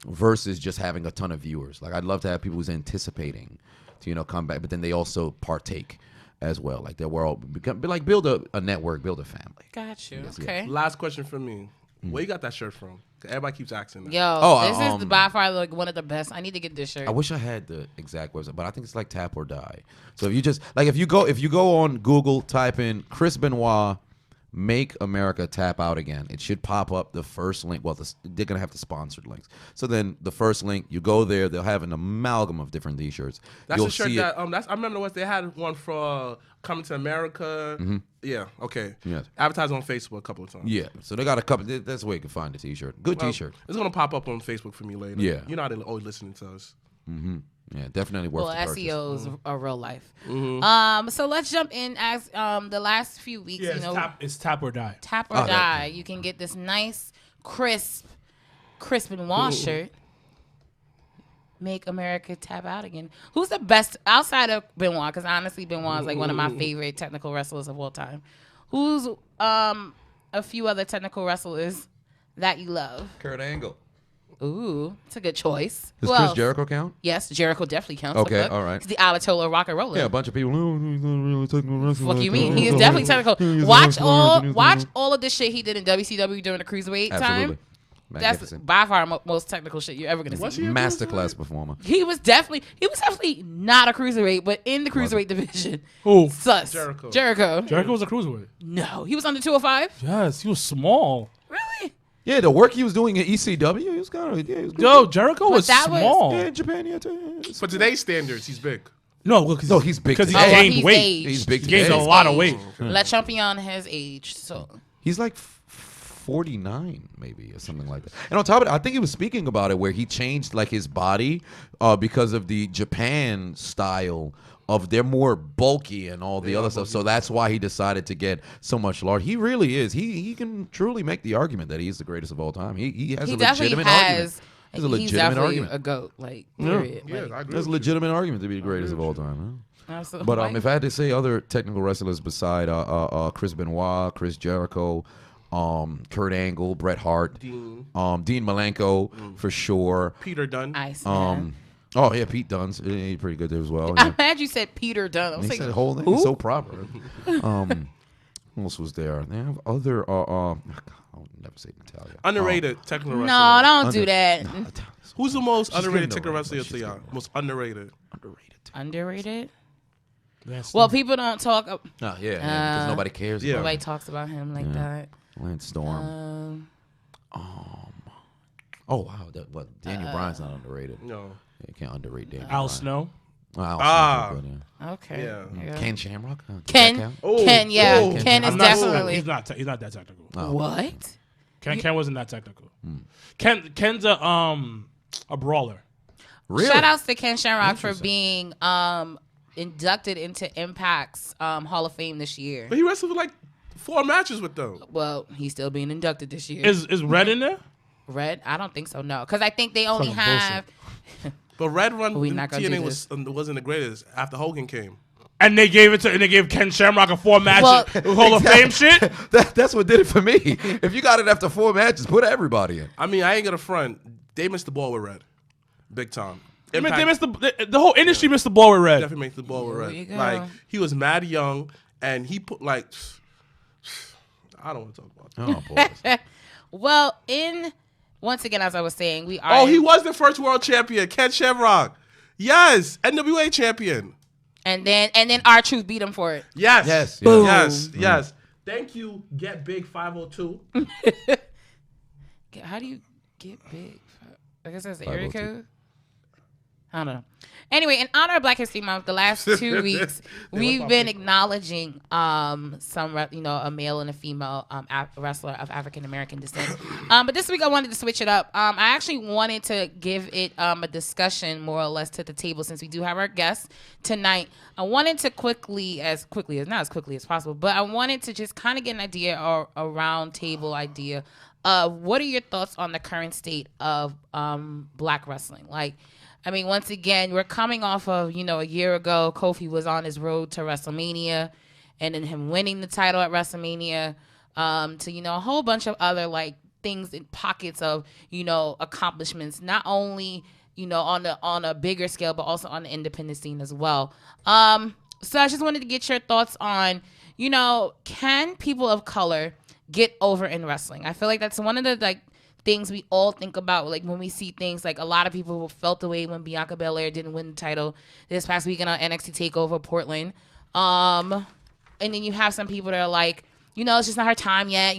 versus just having a ton of viewers. Like I'd love to have people who's anticipating to come back, but then they also partake as well. Like that we're all build a network, build a family. Got you. Yes, Okay. Last question for me. Where you got that shirt from? 'Cause everybody keeps asking that. Yo, this is by far like one of the best. I need to get this shirt. I wish I had the exact website, but I think it's like Tap or Die. So if you just if you go on Google, type in Chris Benoit, Make America Tap Out Again, it should pop up the first link. Well, they're gonna have the sponsored links. So then the first link, you go there, they'll have an amalgam of different T-shirts. That's You'll a shirt see that I remember what they had one for Coming to America. Mm-hmm. Yeah, okay. Yes. Advertised on Facebook a couple of times. Yeah, so they got a couple. That's where you can find the T-shirt. Good T-shirt. It's gonna pop up on Facebook for me later. Yeah. You're not always listening to us. Yeah, definitely worth the purchase. SEO's a real life. So let's jump in as the last few weeks. Yeah, it's tap or die. Tap or die. You can get this nice, crisp Benoit shirt. Make America Tap Out Again. Who's the best outside of Benoit? Because honestly, Benoit is like one of my favorite technical wrestlers of all time. Who's a few other technical wrestlers that you love? Kurt Angle. Ooh, it's a good choice. Does Who Chris else? Jericho count? Yes, Jericho definitely counts. Okay, Look, all right. He's the Ayatollah rock and roller. Yeah, a bunch of people. Oh, he's not really technical wrestler. What do you mean? He is definitely technical. Watch all of this shit he did in WCW during the cruiserweight Absolutely. time. That's Magnificent. by far most technical shit you're ever gonna see. Masterclass performer. He was definitely not a cruiserweight, but in the cruiserweight division. Who? Sus. Jericho. Jericho was a cruiserweight. No, he was under 205. Yes, he was small. Really? Yeah, the work he was doing at ECW, he was kind of Yo, Jericho was that was- small. Yeah, in Japan, yeah. Too. For today's standards, he's big. No, he's big because he today. gained he's weight. aged. He's big He gained today. a lot of weight. Le Champion has aged, so He's like 49 maybe or something like that. And on top of it, I think he was speaking about it where he changed like his body because of the Japan style of they're more bulky and all the other stuff. So that's why he decided to get so much large. He really is. He can truly make the argument that he's the greatest of all time. He has he a definitely legitimate has. argument. There's a He's legitimate definitely argument. a goat. Like period. Yeah, Like, I agree. There's a legitimate argument to be the greatest of all time. Huh? absolutely. But Like, if I had to say other technical wrestlers beside Chris Benoit, Chris Jericho, Kurt Angle, Bret Hart, Dean Malenko for sure. Peter Dunne. Iceman. Oh yeah, Pete Dunne's he's pretty good there as well. I'm Yeah. mad you said Peter Dunne. I was He like, said the whole thing who? is so proper. Who else was there? They have other. I'll never say Natalia. Underrated technical wrestler. No, don't do that. Who's the most underrated getting technical the wrestler right, to y'all? Most underrated. Underrated? Yes. Well, people don't talk. Oh yeah, because nobody cares. yeah. about Nobody talks about him like that. Lance Storm. Oh wow, Daniel Bryan's not underrated. No. Yeah, you can't underrate Daniel. Al Bryan. Snow. Al Ah. Snow's good, yeah. Okay. Yeah. Yeah. Ken Shamrock. Does that Ken, count? Ken, yeah, Oh. Ken is I'm not- definitely. He's not that technical. What? Ken wasn't that technical. Ken's a brawler. Really? Shout outs to Ken Shamrock for being inducted into Impact's Hall of Fame this year. But he wrestled for like 4 matches with them. Well, he's still being inducted this year. Is Red in there? Red? I don't think so. No, because I think they only Fucking have. But Red Run We in not gonna do TNA wasn't the greatest after Hogan came. And they gave Ken Shamrock a 4-match Well- Hall of Fame shit. That's what did it for me. If you got it after 4 matches, put everybody in. I mean, I ain't gonna front. They missed the ball with Red. Big time. They Impact missed the whole industry missed the ball with Red. definitely makes the ball with you Red. go. Like, he was mad young, and he put like... I don't want to talk about that. Oh boy. Well, once again, as I was saying, we are. Oh, he was the first world champion, Ken Shamrock. Yes, NWA champion. And then R-Truth beat him for it. Yes. Yes, Boom. Yes. Yes. Thank you, Get Big 502. How do you get big? I guess that's the area 502. code. I don't know. Anyway, in honor of Black History Month, the last 2 weeks we've been acknowledging a male and a female wrestler of African American descent. But this week I wanted to switch it up. I actually wanted to give it a discussion more or less to the table since we do have our guests tonight. I wanted to not as quickly as possible, but I wanted to just kind of get an idea or a round table idea of what are your thoughts on the current state of Black wrestling? Like, I mean, once again, we're coming off of, a year ago, Kofi was on his road to WrestleMania, and then him winning the title at WrestleMania, to, a whole bunch of other, like, things in pockets of, accomplishments, not only, on a bigger scale, but also on the independent scene as well. So I just wanted to get your thoughts on, can people of color get over in wrestling? I feel like that's one of the, like, things we all think about, like when we see things, like a lot of people felt the way when Bianca Belair didn't win the title this past weekend on NXT TakeOver Portland. And then you have some people that are like, it's just not her time yet.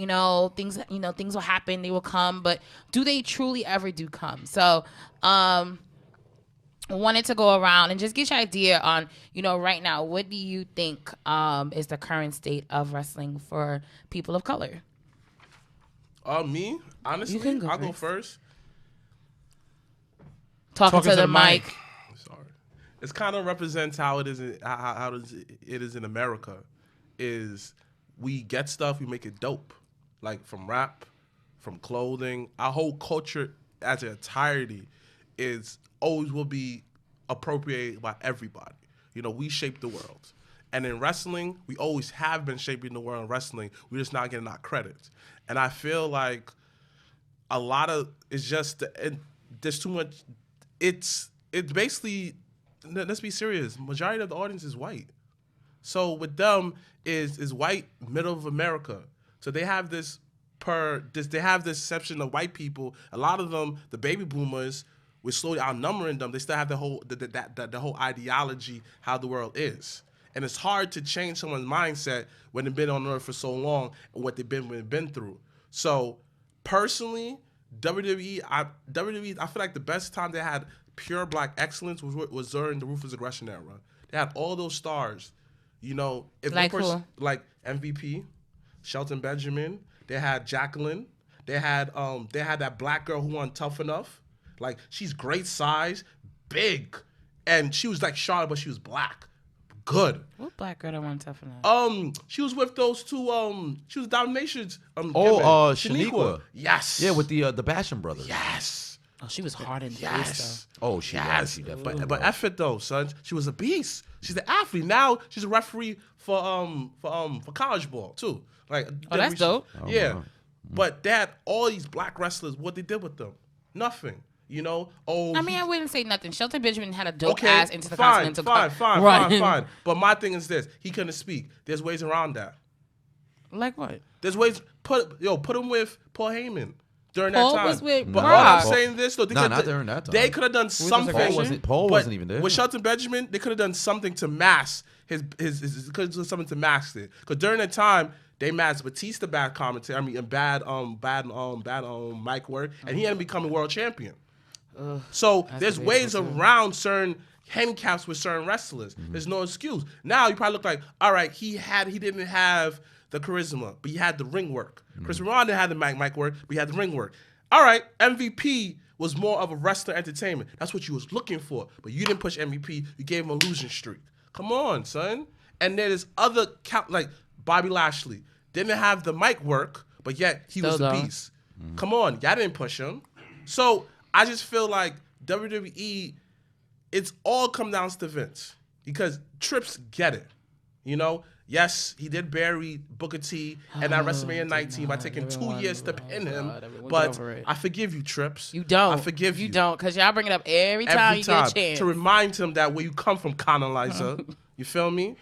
Things will happen, they will come, but do they truly ever do come? So, wanted to go around and just get your idea on, right now, what do you think is the current state of wrestling for people of color? Me, honestly, I'll go first. Talking to the mic. Sorry, it kind of represents how it is. How it is in America. Is we get stuff, we make it dope, like from rap, from clothing. Our whole culture as an entirety is always will be appropriated by everybody. We shape the world. And in wrestling, we always have been shaping the world in wrestling. We're just not getting our credit. And I feel like a lot of it's just there's too much. It's basically, let's be serious. Majority of the audience is white. So with them is white middle of America. So they have this section of white people. A lot of them, the baby boomers, we're slowly outnumbering them. They still have the whole ideology how the world is. And it's hard to change someone's mindset when they've been on Earth for so long and what they've been through. So, personally, WWE, I feel like the best time they had pure black excellence was during the Ruthless Aggression era. They had all those stars. If like who? Like MVP, Shelton Benjamin. They had Jacqueline. They had that black girl who won Tough Enough. Like, she's great size, big, and she was like Charlotte, but she was black. Good. What black girl that won Tough Enough? She was with those two. She was Dominations. Shaniqua. Yes. Yeah, with the Basham brothers. Yes. Oh, she was hard in the Yes. face, Oh, she was. She definitely. But F it though, son. She was a beast. She's an athlete. Now she's a referee for college ball too. Like, oh, that's dope. Yeah. Wow. But they had all these black wrestlers. What they did with them? Nothing. I mean, I wouldn't say nothing. Shelton Benjamin had a dope ass into the Continental Cup. Fine. But my thing is this: he couldn't speak. There's ways around that. Like what? There's ways. Put him with Paul Heyman during Paul that time. Was with but all I'm saying this though, not during that time. They could have done something. Paul wasn't even there. With Shelton Benjamin, they could have done something to mask his something to mask it. Because during that time, they masked Batista bad commentary. I mean, bad mic work, and he ended up becoming world champion. So there's ways around certain handicaps with certain wrestlers. Mm-hmm. There's no excuse. Now you probably look like, all right, he didn't have the charisma, but he had the ring work. Mm-hmm. Chris Ron didn't have the mic work, but he had the ring work. All right, MVP was more of a wrestler entertainment. That's what you was looking for, but you didn't push MVP. You gave him a losing streak. Come on, son. And there's other like Bobby Lashley didn't have the mic work, but yet he was a beast. Mm-hmm. Come on, y'all didn't push him. So I just feel like WWE, it's all come down to Vince because Trips get it. Yes, he did bury Booker T and at WrestleMania 19 by taking 2 years to pin him, but I forgive you, Trips. You don't. I forgive you. You don't, because y'all bring it up every time you get a chance. To remind him that where you come from, colonizer. You feel me?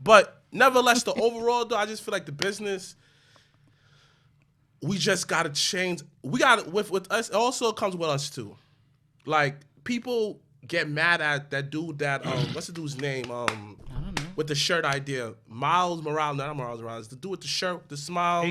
But nevertheless, the overall, though, I just feel like the business, we just got to change. We got to, with us, it also comes with us, too. Like, people get mad at that dude that, what's the dude's name? I don't know. With the shirt idea. Miles Morales, not Miles Morales. The dude with the shirt, the smile.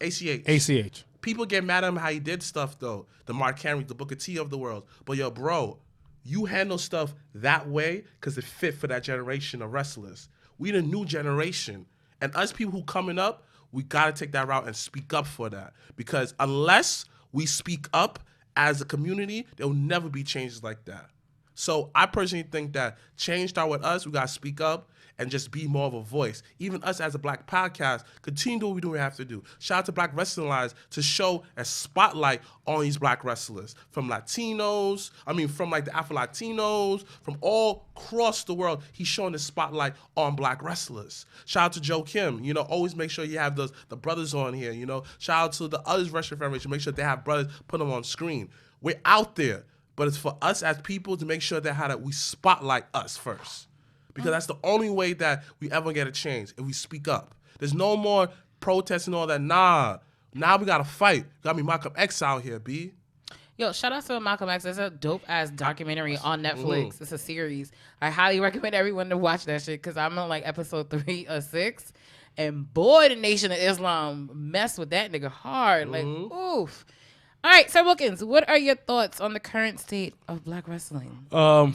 ACH. People get mad at him how he did stuff, though. The Mark Henry, the Booker T of the world. But, yo, bro, you handle stuff that way because it fit for that generation of wrestlers. We the new generation. And us people who coming up, we got to take that route and speak up for that. Because unless we speak up as a community, there will never be changes like that. So I personally think that change start with us. We got to speak up and just be more of a voice. Even us as a black podcast, continue to do what we have to do. Shout out to Black Wrestling Lines to show a spotlight on these black wrestlers. From like the Afro-Latinos, from all across the world, he's showing the spotlight on black wrestlers. Shout out to Joe Kim. Always make sure you have the brothers on here. Shout out to the others Wrestling Federation. Make sure they have brothers, put them on screen. We're out there, but it's for us as people to make sure that we spotlight us first. Because that's the only way that we ever get a change, if we speak up. There's no more protesting and all that. Nah. Now we got to fight. Got me Malcolm X out here, B. Yo, shout out to Malcolm X. It's a dope-ass documentary on Netflix. It's a series. I highly recommend everyone to watch that shit because I'm on like episode 3 or 6. And boy, the Nation of Islam messed with that nigga hard. Like, oof. All right, Sir Wilkins, what are your thoughts on the current state of black wrestling?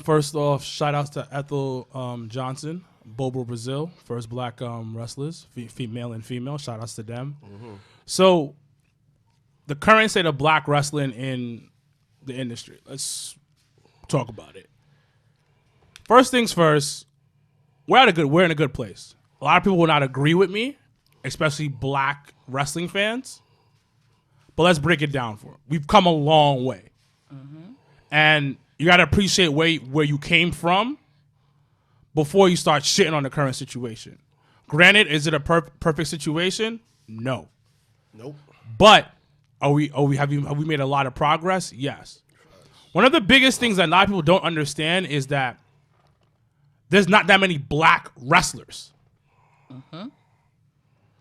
First off, shout outs to Ethel Johnson, Bobo Brazil, first black wrestlers, male and female. Shout outs to them. So, the current state of black wrestling in the industry. Let's talk about it. First things first, we're in a good place. A lot of people will not agree with me, especially black wrestling fans. But let's break it down for them. We've come a long way. And you got to appreciate where you came from before you start shitting on the current situation. Granted, is it a perfect situation? No. Nope. But have we made a lot of progress? Yes. One of the biggest things that a lot of people don't understand is that there's not that many black wrestlers.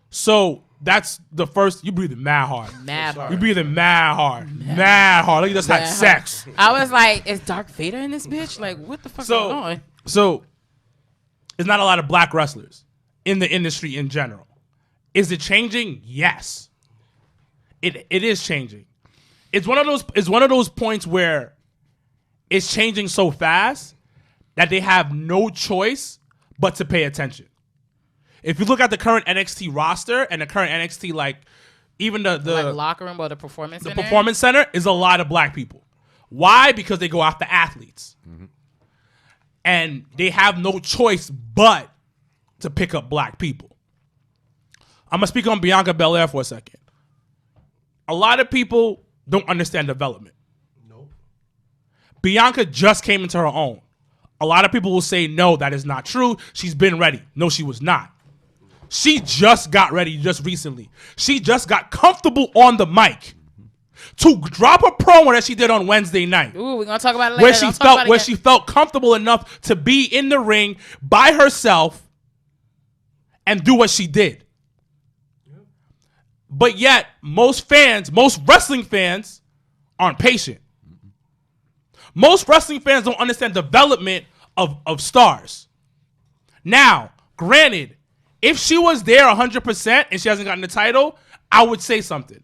So that's the first. You breathing mad hard. You breathing mad hard. Mad hard. Like you just had sex. I was like, is Darth Vader in this bitch? Like, what the fuck going on? So, there's not a lot of black wrestlers in the industry in general. Is it changing? Yes. It is changing. It's one of those points where it's changing so fast that they have no choice but to pay attention. If you look at the current NXT roster and the current NXT, like even the like locker room or the performance center? The performance center is a lot of black people. Why? Because they go after athletes. And they have no choice but to pick up black people. I'm going to speak on Bianca Belair for a second. A lot of people don't understand development. Nope. Bianca just came into her own. A lot of people will say, no, that is not true. She's been ready. No, she was not. She just got ready just recently. She just got comfortable on the mic to drop a promo that she did on Wednesday night. Ooh, we're going to talk about it later. Where she felt comfortable enough to be in the ring by herself and do what she did. But yet, most wrestling fans aren't patient. Most wrestling fans don't understand development of stars. Now, granted, if she was there 100% and she hasn't gotten the title, I would say something.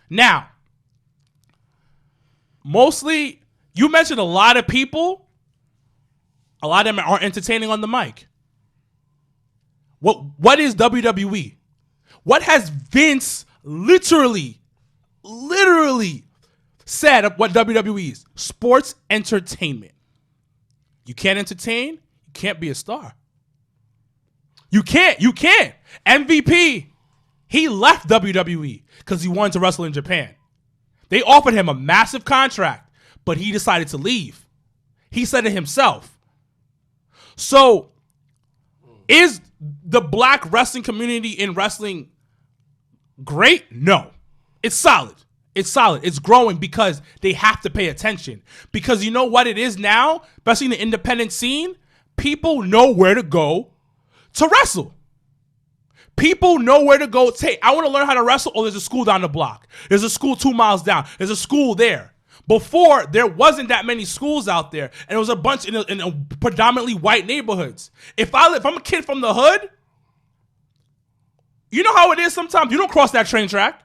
Now, mostly, you mentioned a lot of people. A lot of them aren't entertaining on the mic. What is WWE? What has Vince literally said of what WWE is? Sports entertainment. You can't entertain, you can't be a star. You can't. MVP, he left WWE because he wanted to wrestle in Japan. They offered him a massive contract, but he decided to leave. He said it himself. So, is the black wrestling community in wrestling great? No. It's solid. It's growing because they have to pay attention. Because you know what it is now, especially in the independent scene, people know where to go to wrestle. People know where to go. Say, I want to learn how to wrestle. Oh, there's a school down the block. There's a school 2 miles down. There's a school there. Before, there wasn't that many schools out there, and it was a bunch in a predominantly white neighborhoods. If I'm a kid from the hood, you know how it is sometimes. You don't cross that train track.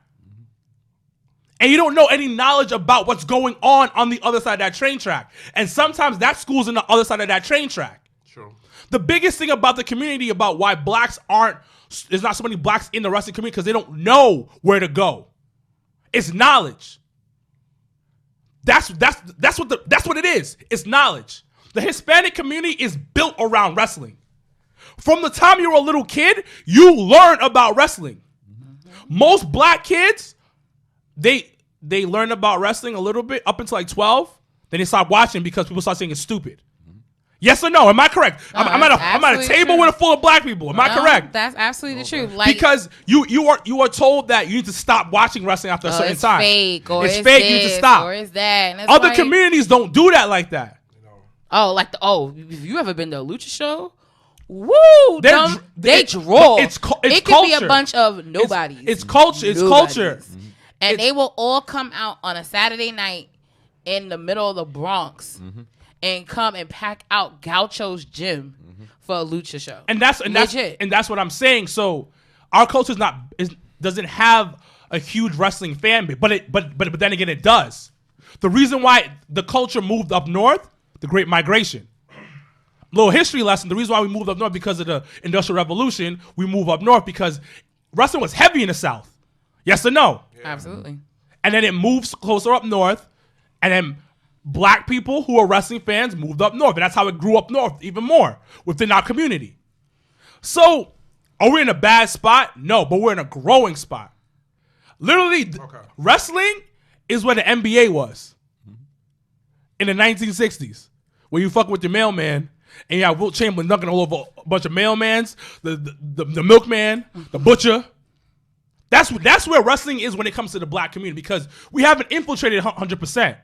And you don't know any knowledge about what's going on the other side of that train track. And sometimes that school's on the other side of that train track. True. The biggest thing about the community, about why there's not so many blacks in the wrestling community, because they don't know where to go. It's knowledge. That's what it is. It's knowledge. The Hispanic community is built around wrestling. From the time you were a little kid, you learn about wrestling. Most black kids, they learn about wrestling a little bit up until like 12. Then they stop watching because people start saying it's stupid. Yes or no? Am I correct? No, I'm at a table with a full of black people. Am I correct? That's absolutely the truth. Like, because you are told that you need to stop watching wrestling after a certain time. Fake, or it's fake. You need to stop. Or it's that. And Other communities don't do that like that. Oh, like have you ever been to a lucha show? Woo! They draw. It's it could culture. be a bunch of nobodies. It's culture. It's culture. And they will all come out on a Saturday night in the middle of the Bronx and come and pack out Gaucho's gym for a lucha show. And that's what I'm saying. So our culture doesn't have a huge wrestling fan base, but then again it does. The reason why the culture moved up north, the Great Migration. Little history lesson. The reason why we moved up north because of the Industrial Revolution, we moved up north because wrestling was heavy in the South. Yes or no? Yeah. Absolutely. And then it moves closer up north, and then black people who are wrestling fans moved up north, and that's how it grew up north even more within our community. So, are we in a bad spot? No, but we're in a growing spot. Literally, wrestling is where the NBA was in the 1960s, where you fuck with your mailman, and you have Wilt Chamberlain dunking all over a bunch of mailmans, the milkman, the butcher. That's where wrestling is when it comes to the black community, because we haven't infiltrated 100%.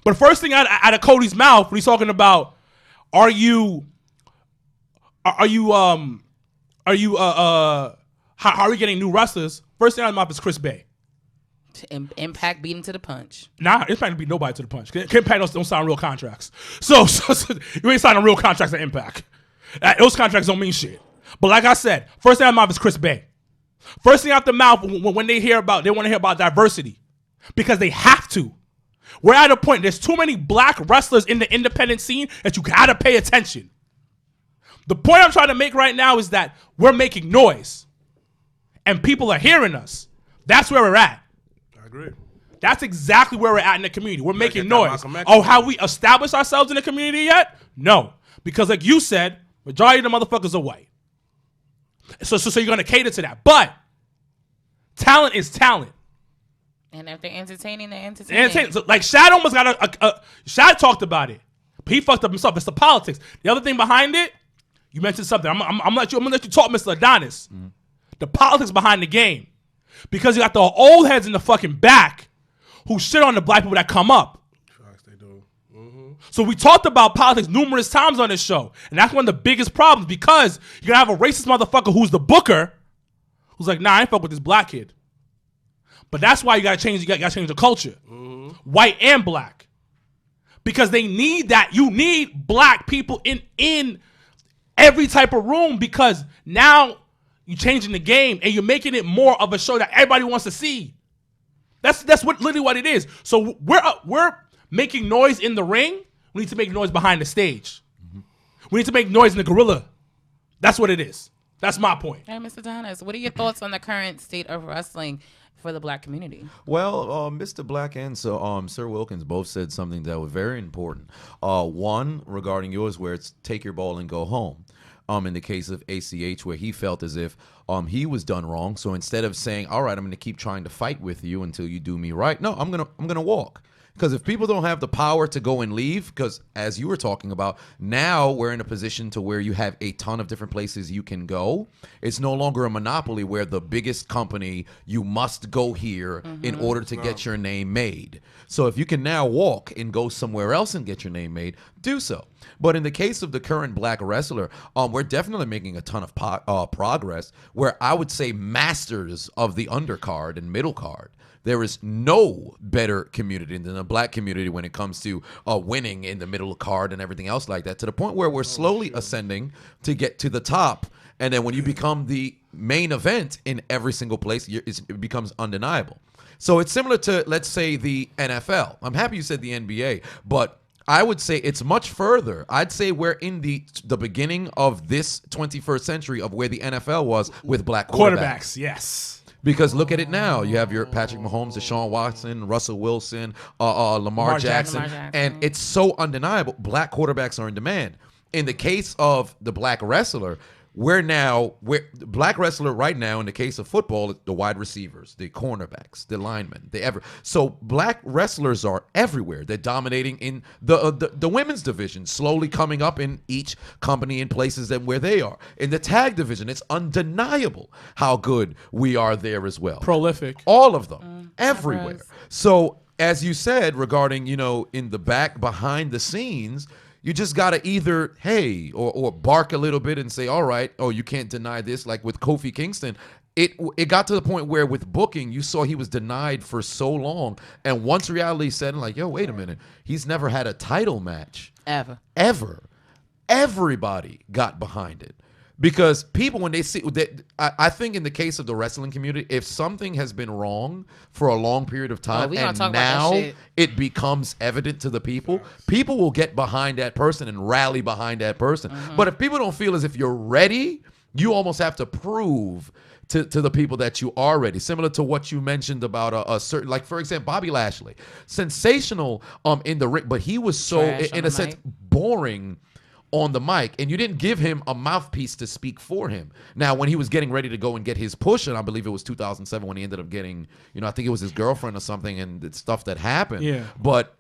But first thing out of Cody's mouth when he's talking about, how are we getting new wrestlers? First thing out of his mouth is Chris Bay. Impact beat him to the punch. Nah, Impact didn't beat nobody to the punch. Impact don't sign real contracts. So you ain't signing real contracts at Impact. Those contracts don't mean shit. But like I said, first thing out of my mouth is Chris Bay. First thing out the mouth when they want to hear about diversity, because they have to. We're at a point, there's too many black wrestlers in the independent scene that you gotta pay attention. The point I'm trying to make right now is that we're making noise and people are hearing us. That's where we're at. I agree. That's exactly where we're at in the community. We're making noise. Oh, have we established ourselves in the community yet? No. Because like you said, majority of the motherfuckers are white. So you're going to cater to that. But talent is talent. And if they're entertaining, they're entertaining. So, like Shad almost got Shad talked about it, but he fucked up himself. It's the politics. The other thing behind it, you mentioned something. I'm gonna let you talk, Mr. Adonis. The politics behind the game, because you got the old heads in the fucking back who shit on the black people that come up. They do. So we talked about politics numerous times on this show, and that's one of the biggest problems, because you're gonna have a racist motherfucker who's the booker, who's like, nah, I ain't fuck with this black kid. But that's why you gotta change. You gotta change the culture, white and black, because they need that. You need black people in every type of room, because now you're changing the game and you're making it more of a show that everybody wants to see. That's literally what it is. So we're making noise in the ring. We need to make noise behind the stage. We need to make noise in the gorilla. That's what it is. That's my point. Hey, Mr. Adonis, what are your thoughts on the current state of wrestling for the black community? Well, Mr. Black and Sir Wilkins both said something that was very important. One, regarding yours, where it's take your ball and go home. In the case of ACH, where he felt as if he was done wrong. So instead of saying, all right, I'm going to keep trying to fight with you until you do me right. No, I'm gonna walk. Because if people don't have the power to go and leave, because as you were talking about, now we're in a position to where you have a ton of different places you can go. It's no longer a monopoly where the biggest company, you must go here in order to get your name made. So if you can now walk and go somewhere else and get your name made, do so. But in the case of the current black wrestler, we're definitely making a ton of progress, where I would say masters of the undercard and middle card. There is no better community than the black community when it comes to winning in the middle card and everything else like that, to the point where we're slowly ascending to get to the top. And then when you become the main event in every single place, it becomes undeniable. So it's similar to, let's say, the NFL. I'm happy you said the NBA, but I would say it's much further. I'd say we're in the beginning of this 21st century of where the NFL was with black quarterbacks. Yes. Because look at it now. You have your Patrick Mahomes, Deshaun Watson, Russell Wilson, Lamar Jackson. And it's so undeniable. Black quarterbacks are in demand. In the case of the black wrestler, the black wrestler right now, in the case of football, the wide receivers, the cornerbacks, the linemen, so black wrestlers are everywhere. They're dominating in the women's division, slowly coming up in each company in places where they are. In the tag division, it's undeniable how good we are there as well. Prolific. All of them, everywhere. So as you said, regarding, in the back, behind the scenes, you just got to either, hey, or bark a little bit and say, all right, you can't deny this. Like with Kofi Kingston, it got to the point where with booking, you saw he was denied for so long. And once reality set in, like, yo, wait a minute. He's never had a title match. Ever. Everybody got behind it. Because people, when they see that, I think in the case of the wrestling community, if something has been wrong for a long period of time, and now it becomes evident to the people will get behind that person and rally behind that person. But if people don't feel as if you're ready, you almost have to prove to the people that you are ready. Similar to what you mentioned about a certain, like for example, Bobby Lashley, sensational in the ring, but he was so in a sense boring on the mic, and you didn't give him a mouthpiece to speak for him. Now, when he was getting ready to go and get his push, and I believe it was 2007 when he ended up getting, I think it was his girlfriend or something, and it's stuff that happened. Yeah. But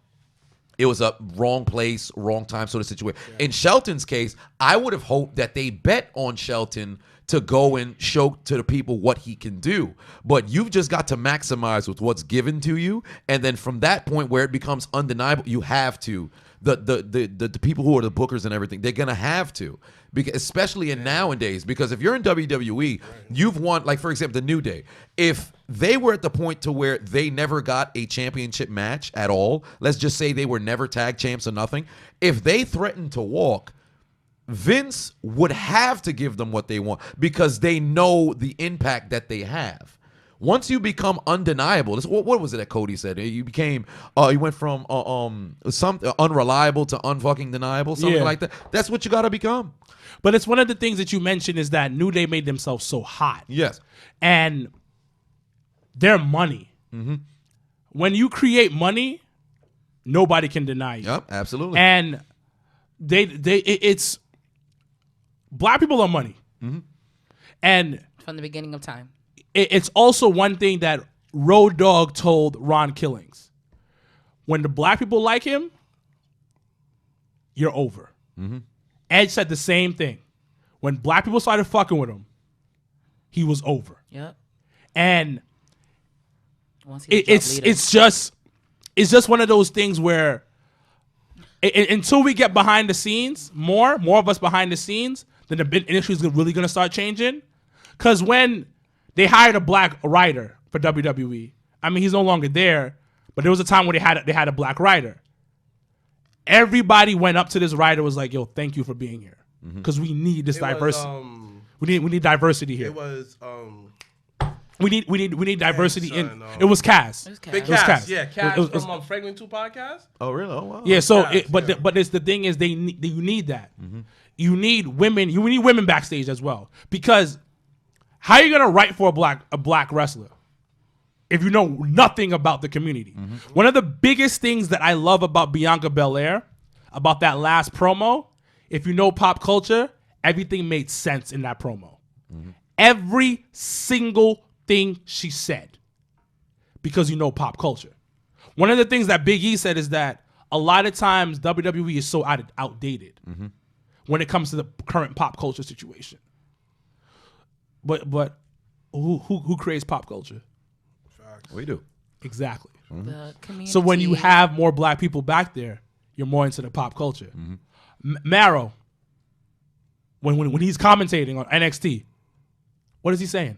it was a wrong place, wrong time sort of situation. Yeah. In Shelton's case, I would have hoped that they bet on Shelton to go and show to the people what he can do. But you've just got to maximize with what's given to you, and then from that point where it becomes undeniable, you have to. The people who are the bookers and everything, they're gonna have to, because especially in nowadays. Because if you're in WWE, you've won. Like for example, the New Day. If they were at the point to where they never got a championship match at all, let's just say they were never tag champs or nothing. If they threatened to walk, Vince would have to give them what they want because they know the impact that they have. Once you become undeniable, what was it that Cody said? You became, you went from something unreliable to unfucking deniable, something like that. That's what you got to become. But it's one of the things that you mentioned is that New Day made themselves so hot. Yes. And their money. Mm-hmm. When you create money, nobody can deny you. Yep, absolutely. And it's black people are money. Mm-hmm. And from the beginning of time. It's also one thing that Road Dogg told Ron Killings. When the black people like him, you're over. Mm-hmm. Edge said the same thing. When black people started fucking with him, he was over. Yep. And it's just one of those things where until we get behind the scenes, more of us behind the scenes, then the industry is really going to start changing. Because when they hired a black writer for WWE. I mean, he's no longer there, but there was a time when they had a black writer. Everybody went up to this writer, was like, "Yo, thank you for being here, because we need this diversity. We need diversity here. It was we need diversity in." It was Cass. Big Cass. Yeah, Cass from Fragment 2 podcast. Oh, really? Oh, wow. Yeah. So, but it's the thing is, you need that. Mm-hmm. You need women. You need women backstage as well, because. How are you gonna write for a black wrestler if you know nothing about the community? Mm-hmm. One of the biggest things that I love about Bianca Belair, about that last promo, if you know pop culture, everything made sense in that promo. Mm-hmm. Every single thing she said, because you know pop culture. One of the things that Big E said is that a lot of times WWE is so outdated when it comes to the current pop culture situation. But who creates pop culture? Facts. We do. Exactly. The community. So when you have more black people back there, you're more into the pop culture. Mm-hmm. Marrow, when he's commentating on NXT, what is he saying?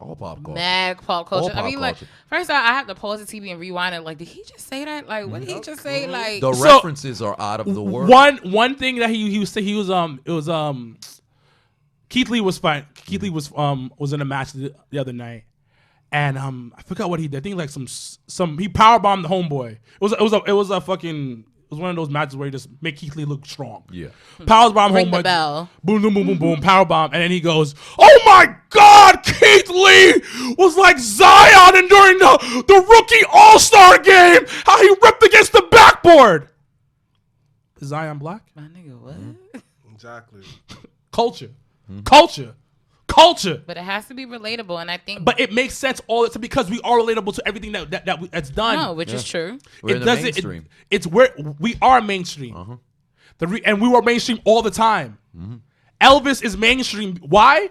All pop culture. Mad pop culture. All I mean, pop like, culture. first I have to pause the TV and rewind it. Like, did he just say that? Like, what did he just say? Like, the references are out of the world. One thing that he was Keith Lee was fine. Keith Lee was in a match the other night, and I forgot what he did. I think like some he powerbombed the homeboy. It was a fucking was one of those matches where he just make Keith Lee look strong. Yeah. Power bomb Ring home the run. bell. Boom, boom, boom, boom, boom. Power bomb, and then he goes, "Oh my God, Keith Lee was like Zion and during the rookie All-Star game, how he ripped against the backboard." Is Zion black? My nigga, what? Exactly. Culture. Culture. But it has to be relatable, and I think. But it makes sense all the time because we are relatable to everything that's done. No, which is true. We're in the mainstream. It's where we are mainstream. And we were mainstream all the time. Elvis is mainstream. Why?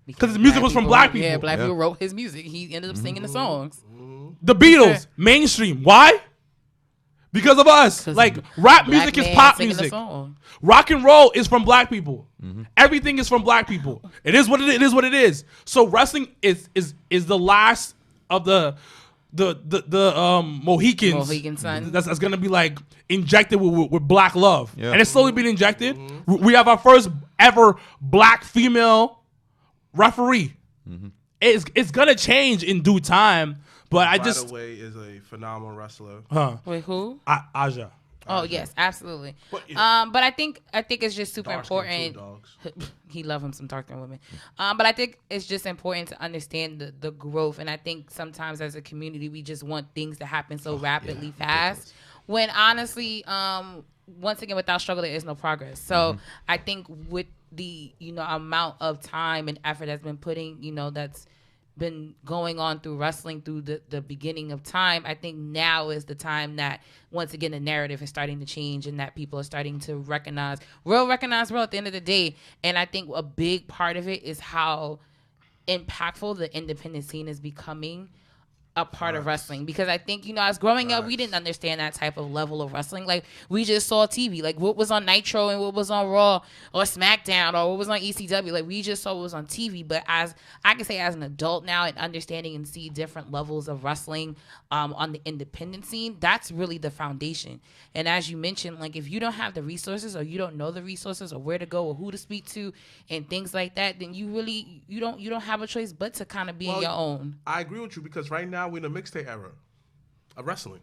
Because his music was from black people. Yeah, black people wrote his music. He ended up singing the songs. The Beatles, mainstream. Why? Because of us. Like, rap music is pop music. Rock and roll is from black people. Everything is from black people. It is what it is. What it is. So wrestling is the last of the Mohicans. Mohican son. That's gonna be like injected with black love, Yeah. and it's slowly being injected. We have our first ever black female referee. It's gonna change in due time. But I just. By the way, is a phenomenal wrestler. Wait, who? Aja. Oh yes, absolutely. But I think it's just super important. He love him some dark skinned women. But I think it's just important to understand the growth. And I think sometimes as a community we just want things to happen so rapidly fast. When honestly, once again, without struggle there is no progress. So I think with the amount of time and effort that's been that's been going on through wrestling through the beginning of time, I think now is the time that once again the narrative is starting to change and that people are starting to recognize real at the end of the day. And I think a big part of it is how impactful the independent scene is becoming a part of wrestling, because I think as growing up we didn't understand that type of level of wrestling. Like we just saw TV, like what was on Nitro and what was on Raw or SmackDown or what was on ECW, like we just saw what was on TV. But as I can say, as an adult now and understanding and see different levels of wrestling on the independent scene, that's really the foundation. And as you mentioned, like if you don't have the resources or you don't know the resources or where to go or who to speak to and things like that, then you really you don't have a choice but to kind of be in your own. I agree with you, because right now we're in the mixtape era of wrestling.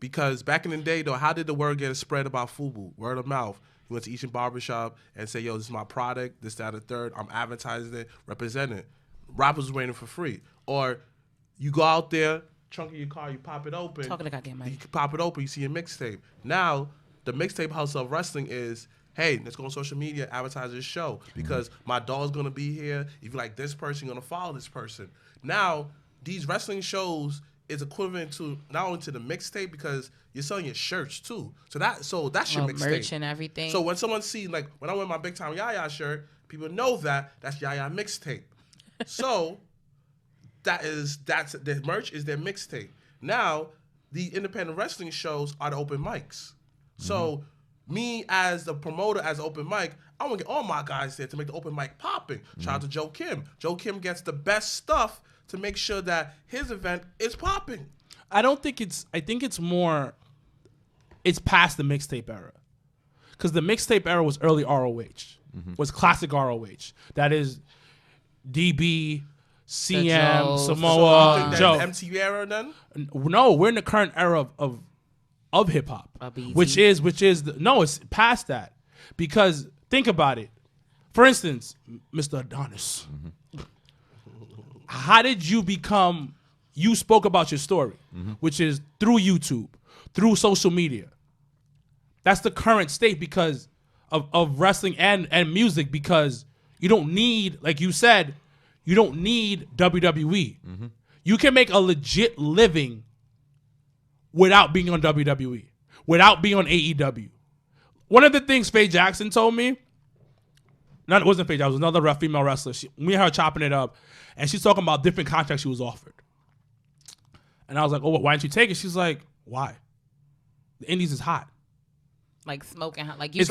Because back in the day, though, how did the word get spread about FUBU? Word of mouth. You went to each barbershop and say, "Yo, this is my product, this, that, the third. I'm advertising it, representing it." Rappers was waiting for free. Or you go out there, trunk of your car, you pop it open. Talking to goddamn mic. You pop it open, you see a mixtape. Now, the mixtape house of wrestling is, hey, let's go on social media, advertise this show, because my dog's going to be here. If you like this person, you're going to follow this person. Now, these wrestling shows is equivalent to not only to the mixtape, because you're selling your shirts too. So that's your mixtape. Merch and everything. So when someone sees, like when I wear my Big Time Yaya shirt, people know that's Yaya mixtape. So that's the merch is their mixtape. Now the independent wrestling shows are the open mics. So me as the promoter, as open mic, I want to get all my guys there to make the open mic popping. Shout out to Joe Kim. Joe Kim gets the best stuff to make sure that his event is popping. I think it's past the mixtape era. Because the mixtape era was early ROH. Was classic ROH. That is DB, CM, Samoa, Joe. The MTV era then? No, we're in the current era of hip hop. Which is it's past that. Because think about it. For instance, Mr. Adonis. How did you spoke about your story, which is through YouTube, through social media. That's the current state because of wrestling and music, because you don't need, like you said, you don't need WWE. You can make a legit living without being on WWE, without being on AEW. One of the things Faye Jackson told me, it wasn't Faye Jackson, it was another female wrestler. Me and her chopping it up, and she's talking about different contracts she was offered. And I was like, "Oh, why didn't you take it?" She's like, "Why? The Indies is hot, like smoking hot. Like it's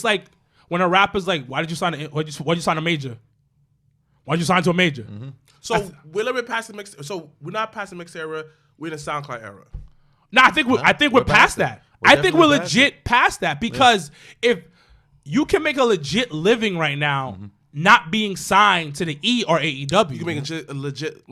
like when a rapper's like, why did you sign a major? Why'd you sign to a major?" So we're a little bit past the mix. So we're not past the mix era. We're in the SoundCloud era. No, I think we're past that. I think we're legit past that, because if you can make a legit living right now, not being signed to the E or AEW, You can make a legit.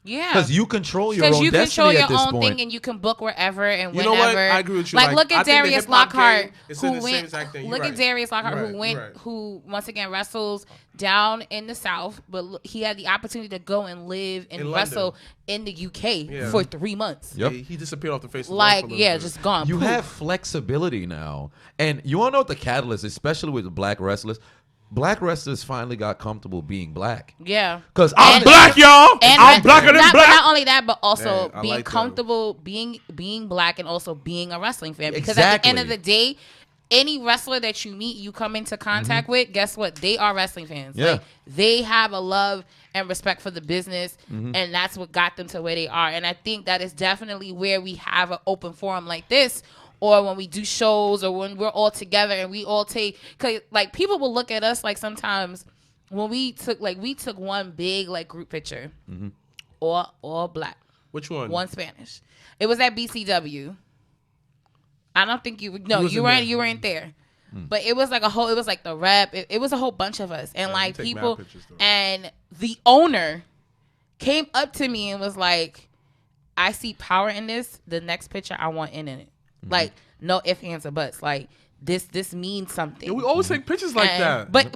Yeah, because you control your own you destiny control your at this own point. thing, and you can book wherever and You whenever. know what? I agree with you. Like, look I at think the Darius hip-hop Lockhart, game is who in the same went. exact thing. Look You're at right. Darius Lockhart, You're who right. went, You're right. who once again wrestles down in the South, but he had the opportunity to go and live and In wrestle London. in the UK for 3 months. Yep. He disappeared off the face of the Like, earth. yeah, just gone. You Poof. have flexibility now, and you want to know what the catalyst, especially with the black wrestlers. Black wrestlers finally got comfortable being black. Yeah. Because I'm black, y'all. I'm blacker than not, black. Not only that, but also Man, I being like that. comfortable being black and also being a wrestling fan. Because at the end of the day, any wrestler that you meet, you come into contact with, guess what? They are wrestling fans. Yeah. Like, they have a love and respect for the business, and that's what got them to where they are. And I think that is definitely where we have an open forum like this, or when we do shows, or when we're all together and we all take, cause like people will look at us like sometimes when we took one big like group picture, all black, Which one? one Spanish. It was at BCW. I don't think you weren't there. But it was like it was like the rep. It was a whole bunch of us, and like take mad people, pictures, though. and the owner came up to me and was like, "I see power in this. The next picture I want in it." Like, no ifs, ands, or buts. Like, this means something. Yeah, we always take pictures like that. But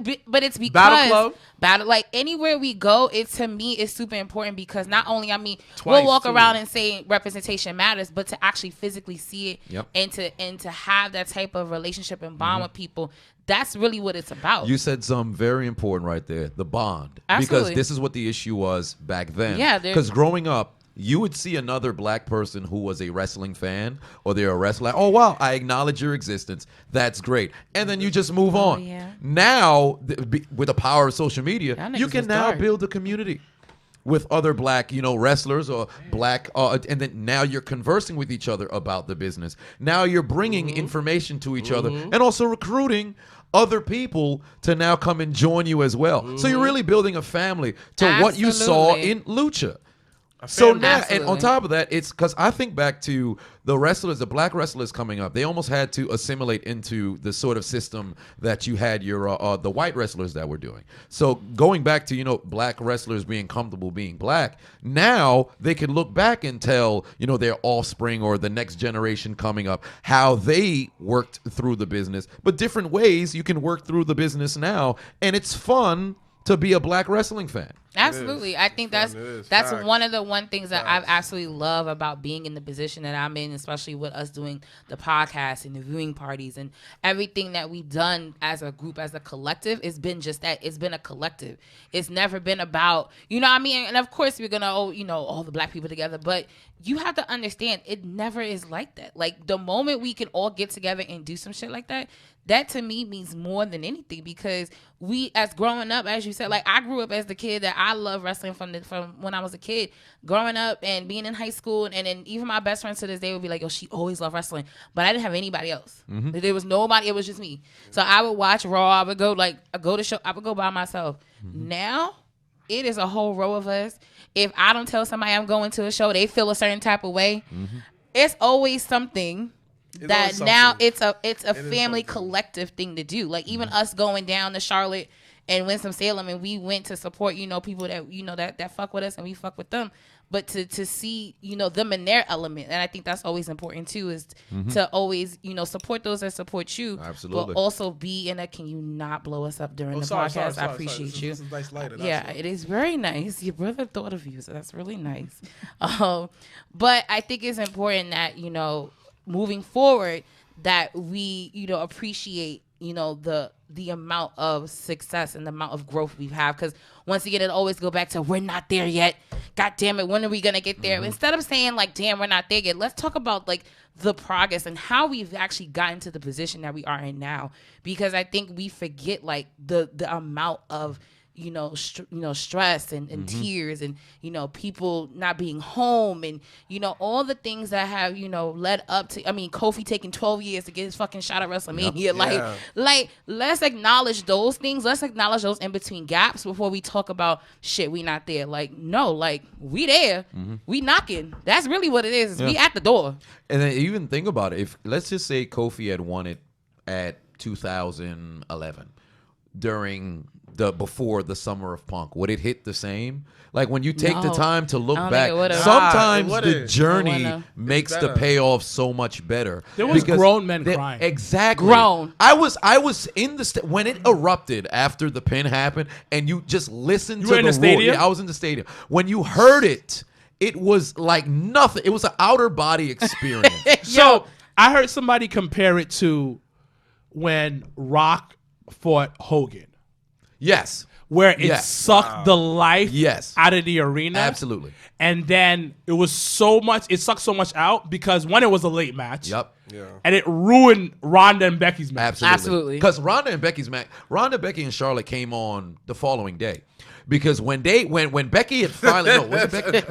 it's because Battle Club? like anywhere we go, to me is super important, because not only we'll Twice, walk too. around and say representation matters, but to actually physically see it Yep. and to have that type of relationship and bond with people, that's really what it's about. You said something very important right there, the bond. Absolutely. Because this is what the issue was back then. Yeah, because growing up, you would see another black person who was a wrestling fan, or they're a wrestler. Oh, wow, I acknowledge your existence. That's great. And then you just move on. yeah. Now, with the power of social media, Y'all you niggas can was now dark. build a community with other black, wrestlers or black, and then now you're conversing with each other about the business. Now you're bringing information to each other, and also recruiting other people to now come and join you as well. So you're really building a family to what you saw Absolutely. in Lucha. So now, and Absolutely. on top of that, it's because I think back to the wrestlers, the black wrestlers coming up. They almost had to assimilate into the sort of system that you had your the white wrestlers that were doing. So going back to black wrestlers being comfortable being black, now they can look back and tell their offspring or the next generation coming up how they worked through the business, but different ways you can work through the business now, and it's fun to be a black wrestling fan. Absolutely. I think that's Facts. one of the things that I've absolutely love about being in the position that I'm in, especially with us doing the podcast and the viewing parties and everything that we've done as a group, as a collective. It's been just that. It's been a collective. It's never been about, what I mean? And of course we're going to, all the black people together, but you have to understand it never is like that. Like, the moment we can all get together and do some shit like that, that to me means more than anything, because we, as growing up, as you said, like, I grew up as the kid that I love wrestling from when I was a kid, growing up and being in high school, and then even my best friends to this day would be like, "Yo, she always loved wrestling," but I didn't have anybody else. There was nobody. It was just me. So I would watch Raw. I would go to show. I would go by myself. Now, it is a whole row of us. If I don't tell somebody I'm going to a show, they feel a certain type of way. It's always something. That now it's a family collective thing to do. Like, even us going down to Charlotte and Winston-Salem, and we went to support people that that fuck with us, and we fuck with them. But to see them in their element, and I think that's always important too, is to always support those that support you. Absolutely. But also be in a, can you not blow us up during the podcast? I appreciate you. This is nice lighter. Yeah, it is very nice. Your brother thought of you, so that's really nice. But I think it's important that moving forward, that we appreciate the amount of success and the amount of growth we have, because once again it always go back to, we're not there yet. God damn it, when are we gonna get there? Instead of saying like, damn, we're not there yet, let's talk about like the progress and how we've actually gotten to the position that we are in now, because I think we forget like the amount of stress and tears and people not being home and all the things that have led up to. I mean, Kofi taking 12 years to get his fucking shot at WrestleMania. Yep. Like let's acknowledge those things. Let's acknowledge those in between gaps before we talk about shit. We not there. Like, no, like we there. We knocking. That's really what it is. We at the door. And then even think about it. If let's just say Kofi had won it at 2011. during before the Summer of Punk? Would it hit the same? Like when you take the No. time to look I don't back, think it would've. sometimes Nah, it the wouldn't. journey makes the better. payoff so much better. There was Because grown men crying. Exactly. Grown. I was in the when it erupted after the pin happened, and you just listened You to were in the the roar. stadium? Yeah, I was in the stadium. When you heard it, it was like nothing. It was an outer body experience. So I heard somebody compare it to when Rock fought Hogan, Yes. where it Yes. sucked the life Yes. out of the arena. Absolutely. And then it was it sucked so much out because one, it was a late match. Yep. And it ruined Ronda and Becky's match. Absolutely. Because Ronda, Becky, and Charlotte came on the following day. Because when Becky had finally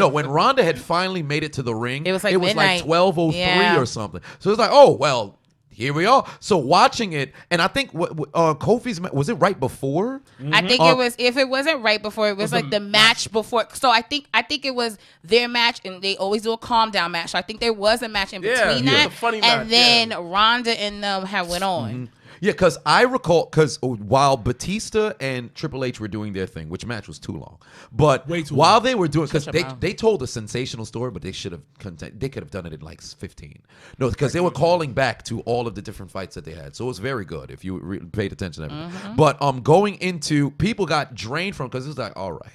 when Ronda had finally made it to the ring, It was like midnight. 12:03 Yeah. or something. So it's like, oh well, here we are. So watching it, and I think Kofi's was it right before? I think it was. If it wasn't right before, it was like the match before. So I think it was their match, and they always do a calm down match. So I think there was a match in between Yeah, that, a funny and match, then Ronda and them had went on. Yeah, because I recall, while Batista and Triple H were doing their thing, which match was too long, but Way too while long. they were doing, because Such a mouth. they told a sensational story, but they could have done it in like 15. No, because they were calling back to all of the different fights that they had, so it was very good if you paid attention to everything. But going into, people got drained from, because it was like, all right.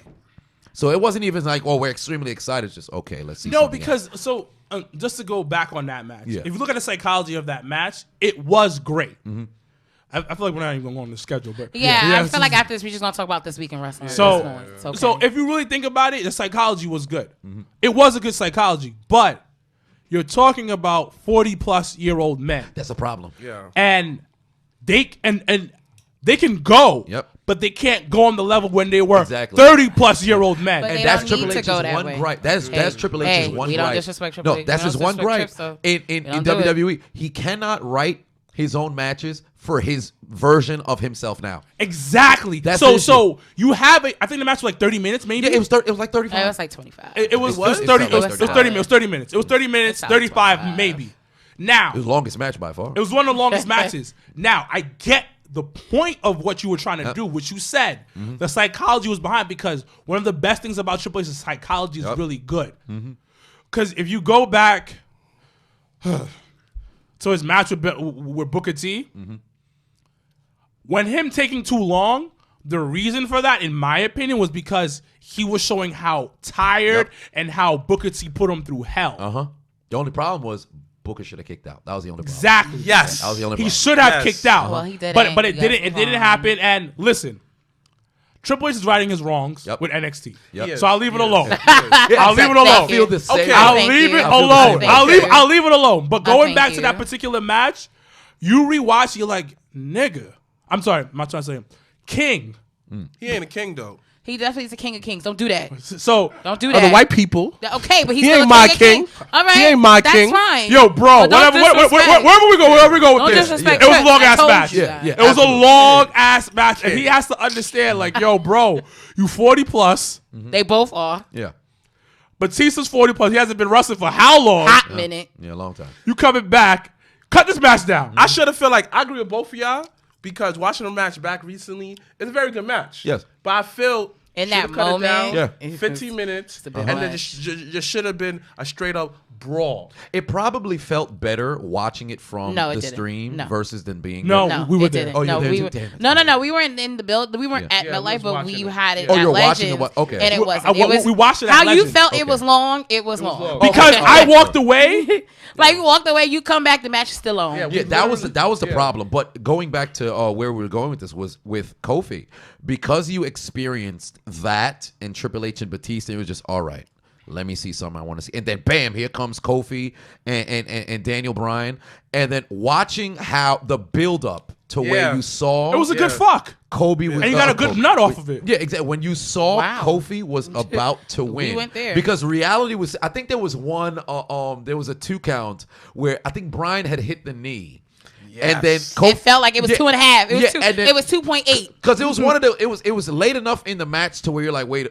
So it wasn't even like, oh, we're extremely excited. It's just, okay, let's see. No, something because else. just to go back on that match, Yeah. if you look at the psychology of that match, it was great. I feel like we're not even going to go on the schedule, but Yeah, I feel like after this, we're just gonna talk about this week in wrestling. So, It's okay. so if you really think about it, the psychology was good. It was a good psychology, but you're talking about 40-plus-year-old men, that's a problem. Yeah. and they can go, Yep. but they can't go on the level when they were Exactly. 30-plus-year-old men. But And they that's don't need Triple to H's go that one way. gripe. That's Triple H's Hey, one we gripe. don't disrespect Triple No, H. that's We his don't one disrespect gripe. Trips, so In we don't do it. WWE, he cannot write his own matches for his version of himself now. Exactly. That's the issue. So you have I think the match was like 30 minutes, maybe. Yeah, it was like 35. It was like 25. It was was? 30. It It was felt 30 like minutes. It was 30 minutes. It was 30 minutes. It sounds 35 25. maybe. Now It was the longest match by far. it was one of the longest matches. Now I get the point of what you were trying to do, which you said. The psychology was behind, because one of the best things about Triple H's psychology is really good. Because if you go back to his match with Booker T, when him taking too long, the reason for that, in my opinion, was because he was showing how tired and how Booker T put him through hell. The only problem was Booker should have kicked out. That was the only problem. Exactly. Yes. That was the only He problem. should have Yes. kicked out. Well, he didn't. But it You didn't. guys It move didn't on. happen. And listen, Triple H is righting his wrongs Yep. with NXT. Yep. So I'll leave it alone. Yeah, I'll leave it exactly. alone. I feel the same. Okay. I'll Thank leave you. it I feel the alone. same. I'll leave it alone. But going thank back to you. that particular match, you rewatch, you're like, nigga. I'm sorry, I'm not trying to say him. King. He ain't a king though. He definitely is the king of kings. Don't do that. So Don't do Other that. white people. Okay, but he's He still ain't a my king. king. All right, He ain't my that's king. fine. Yo, bro, But don't whatever, disrespect. wherever we go with Don't this. disrespect It was a Trips. long I ass told match. you Yeah, that. yeah. It was a Absolutely. long ass match, and he has to understand, like, yo, bro, you 40 plus. They both are. Yeah. Batista's 40 plus. He hasn't been wrestling for how long? Hot minute. Yeah, a long time. You coming back? Cut this match down. I should have felt like I agree with both of y'all, because watching the match back recently, it's a very good match. Yes. But I feel In that should've cut it moment, down, Yeah. 15 minutes, a bit and then much. just should have been a straight up brawl. It probably felt better watching it from No, it the didn't. stream No. versus than being No. there. No, we were it there. didn't. Oh, you no, were there we too? were. Damn it. No. We weren't in the build. We weren't Yeah. at Yeah, the we life, was but watching we it. had it. Oh, at you were watching Legends, it. Okay. And it wasn't. we It was watched it at how you Legends. felt. Okay. It was long. It was long. long. Because Okay. I walked away. Like you walked away, you come back, the match is still on. Yeah, Yeah, that was the Yeah. problem. But going back to where we were going with this was with Kofi, because you experienced that and Triple H and Batista. It was just all right. Let me see something I want to see, and then bam, here comes Kofi and Daniel Bryan, and then watching how the build up to where Yeah. you saw It was a good Yeah. fuck. Kobe was, And you got a good nut off of it. Yeah, exactly. When you saw Wow. Kofi was about to win, went there. because reality was. I think there was one. There was a 2 count where I think Bryan had hit the knee. And then it felt like it was 2.5. It was it was 2.8. Because it was one of the it was late enough in the match to where you're like, wait,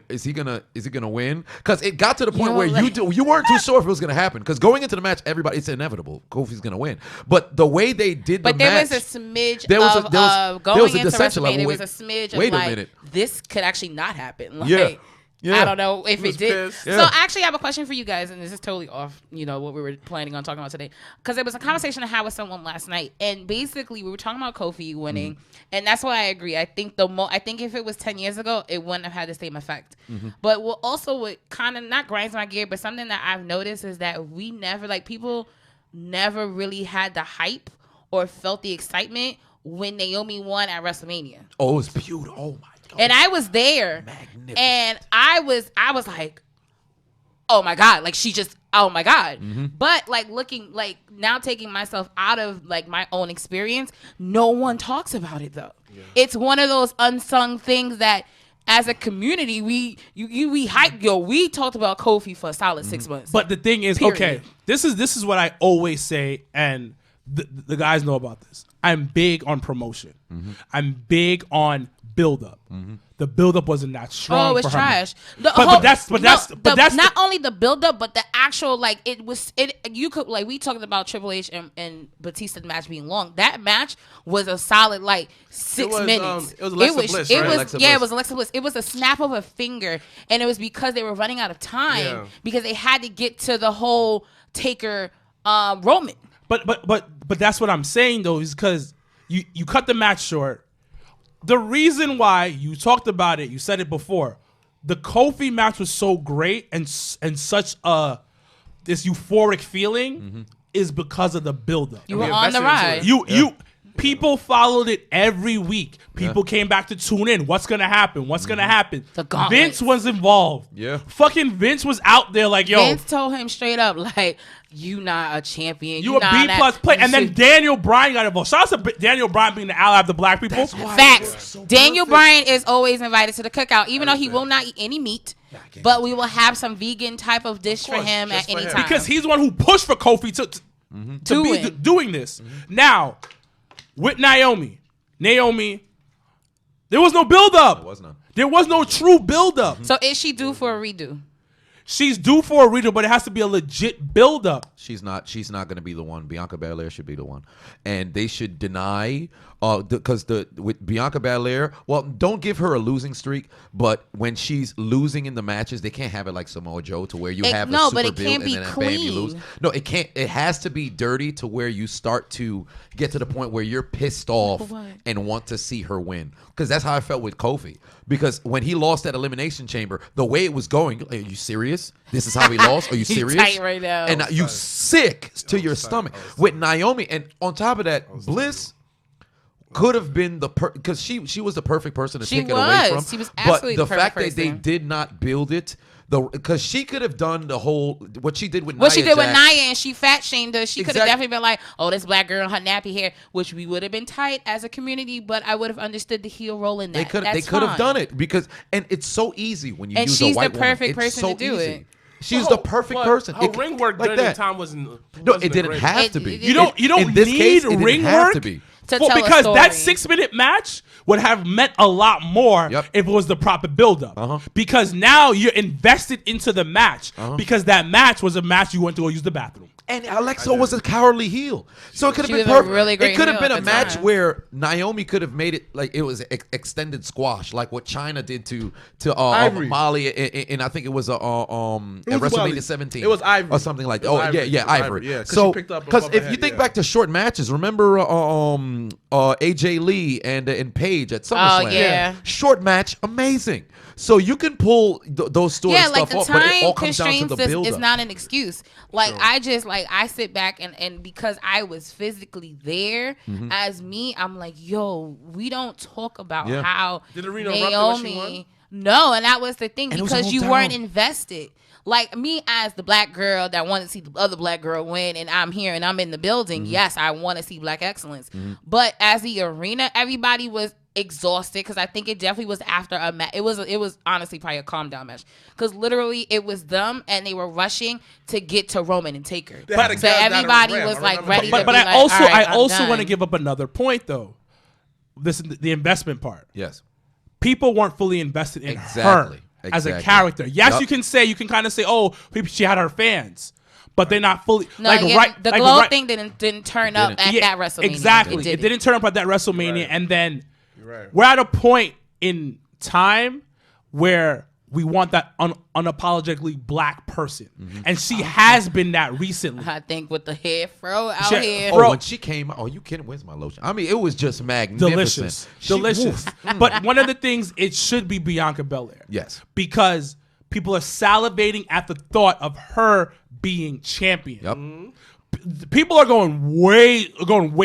is he gonna win? Because it got to the point where you weren't too sure if it was gonna happen. Because going into the match, it's inevitable. Kofi's gonna win. But the way they did the match, there was a smidge of going into WrestleMania. There was a smidge of like, this could actually not happen. Like, yeah. I don't know if it did. Yeah. So actually, I have a question for you guys, and this is totally off, what we were planning on talking about today. Because there was a conversation I had with someone last night, and basically we were talking about Kofi winning, and that's why I agree. I think I think if it was 10 years ago, it wouldn't have had the same effect. But what kind of not grinds my gear, but something that I've noticed is that we never people never really had the hype or felt the excitement when Naomi won at WrestleMania. Oh, it was beautiful. Oh my. And I was there, and I was like, oh my God, like she just, oh my God. But looking, now taking myself out of my own experience, no one talks about it though. Yeah. It's one of those unsung things that as a community, we hype, we talked about Kofi for a solid 6 months. But the thing is, okay, this is what I always say, and the guys know about this. I'm big on promotion. I'm big on build-up. The build-up wasn't that strong. Oh, it's trash. But that's not only the build-up, but the actual you could we talked about Triple H and Batista match being long. That match was a solid 6 minutes. It was Alexa Bliss, right? It was Alexa Bliss. It was a snap of a finger, and it was because they were running out of time because they had to get to the whole Taker Roman. But that's what I'm saying though, is because you cut the match short. The reason why you talked about it, you said it before, the Kofi match was so great and such this euphoric feeling is because of the buildup. You were on the ride. People followed it every week. People came back to tune in. What's gonna happen? What's gonna happen? The gauntlets. Vince was involved. Yeah. Fucking Vince was out there yo. Vince told him straight up you not a champion. You a B+ player. And then Daniel Bryan got involved. Shout out to Daniel Bryan being the ally of the black people. Facts. So Daniel Bryan is always invited to the cookout, even though he will not eat any meat. But we will have some vegan type of dish for him at any time. Because he's the one who pushed for Kofi to be doing this. Now, with Naomi, there was no build-up. There was none. There was no true build-up. So is she due for a redo? She's due for a redo, but it has to be a legit build-up. She's not going to be the one. Bianca Belair should be the one, and they should deny because with Bianca Belair, well, don't give her a losing streak, but when she's losing in the matches, they can't have it like Samoa Joe to where you have a super build and then bam, you lose. No, it can't. It has to be dirty to where you start to get to the point where you're pissed off and want to see her win. Because that's how I felt with Kofi. Because when he lost at Elimination Chamber, the way it was going, are you serious? This is how he lost? Are you serious? Tight right now. And you sick to your stomach. With Naomi, and on top of that, Bliss could have been because she was the perfect person to take it away from. She was absolutely the fact person. that they did not build it, because she could have done the whole what she did with Nia and she fat shamed her. She could have definitely been like, oh, this black girl, her nappy hair, which we would have been tight as a community, but I would have understood the heel role in that. They could have done it and it's so easy when you use a white woman. And she's the perfect person to do it. She's the perfect person. Her ring work during that time wasn't. No, it didn't have to be. You don't need ring work because that 6-minute match would have meant a lot more if it was the proper build-up. Because now you're invested into the match because that match was a match you went to go use the bathroom. And Alexa was a cowardly heel, so it could have been perfect. Really great. It could have been a match where Naomi could have made it like it was extended squash, like what China did to Molly, and I think it was at WrestleMania 17. It was Ivory or something like that. Oh yeah, Ivory. Yeah, so because if you think back to short matches, remember AJ Lee and Paige at SummerSlam. Oh yeah, short match, amazing. So you can pull those stories stuff off, but it all comes down to the build-up. Is not an excuse. I sit back and because I was physically there as me, I'm like, yo, we don't talk about how did Arena Naomi. No, and that was the thing because you weren't invested. Like me as the black girl that wanted to see the other black girl win, and I'm here and I'm in the building. Yes, I want to see black excellence. But as the arena, everybody was exhausted because I think it definitely was after a match. It was honestly probably a calm down match because literally it was them and they were rushing to get to Roman and Taker. So everybody was like ready. But I also want to give up another point though. This is the investment part. Yes. People weren't fully invested in her as a character. Yes, you can kind of say, oh, she had her fans. But they're not fully the glow thing didn't turn up at that WrestleMania. Exactly, it didn't turn up at that WrestleMania, and then we're at a point in time where we want that unapologetically black person, and she has been that recently. I think with the hair fro out here. Oh, when she came out, you kidding? Where's my lotion? I mean, it was just magnificent. Delicious. But one of the things, it should be Bianca Belair. Yes, because people are salivating at the thought of her being champion. Yep. People are going way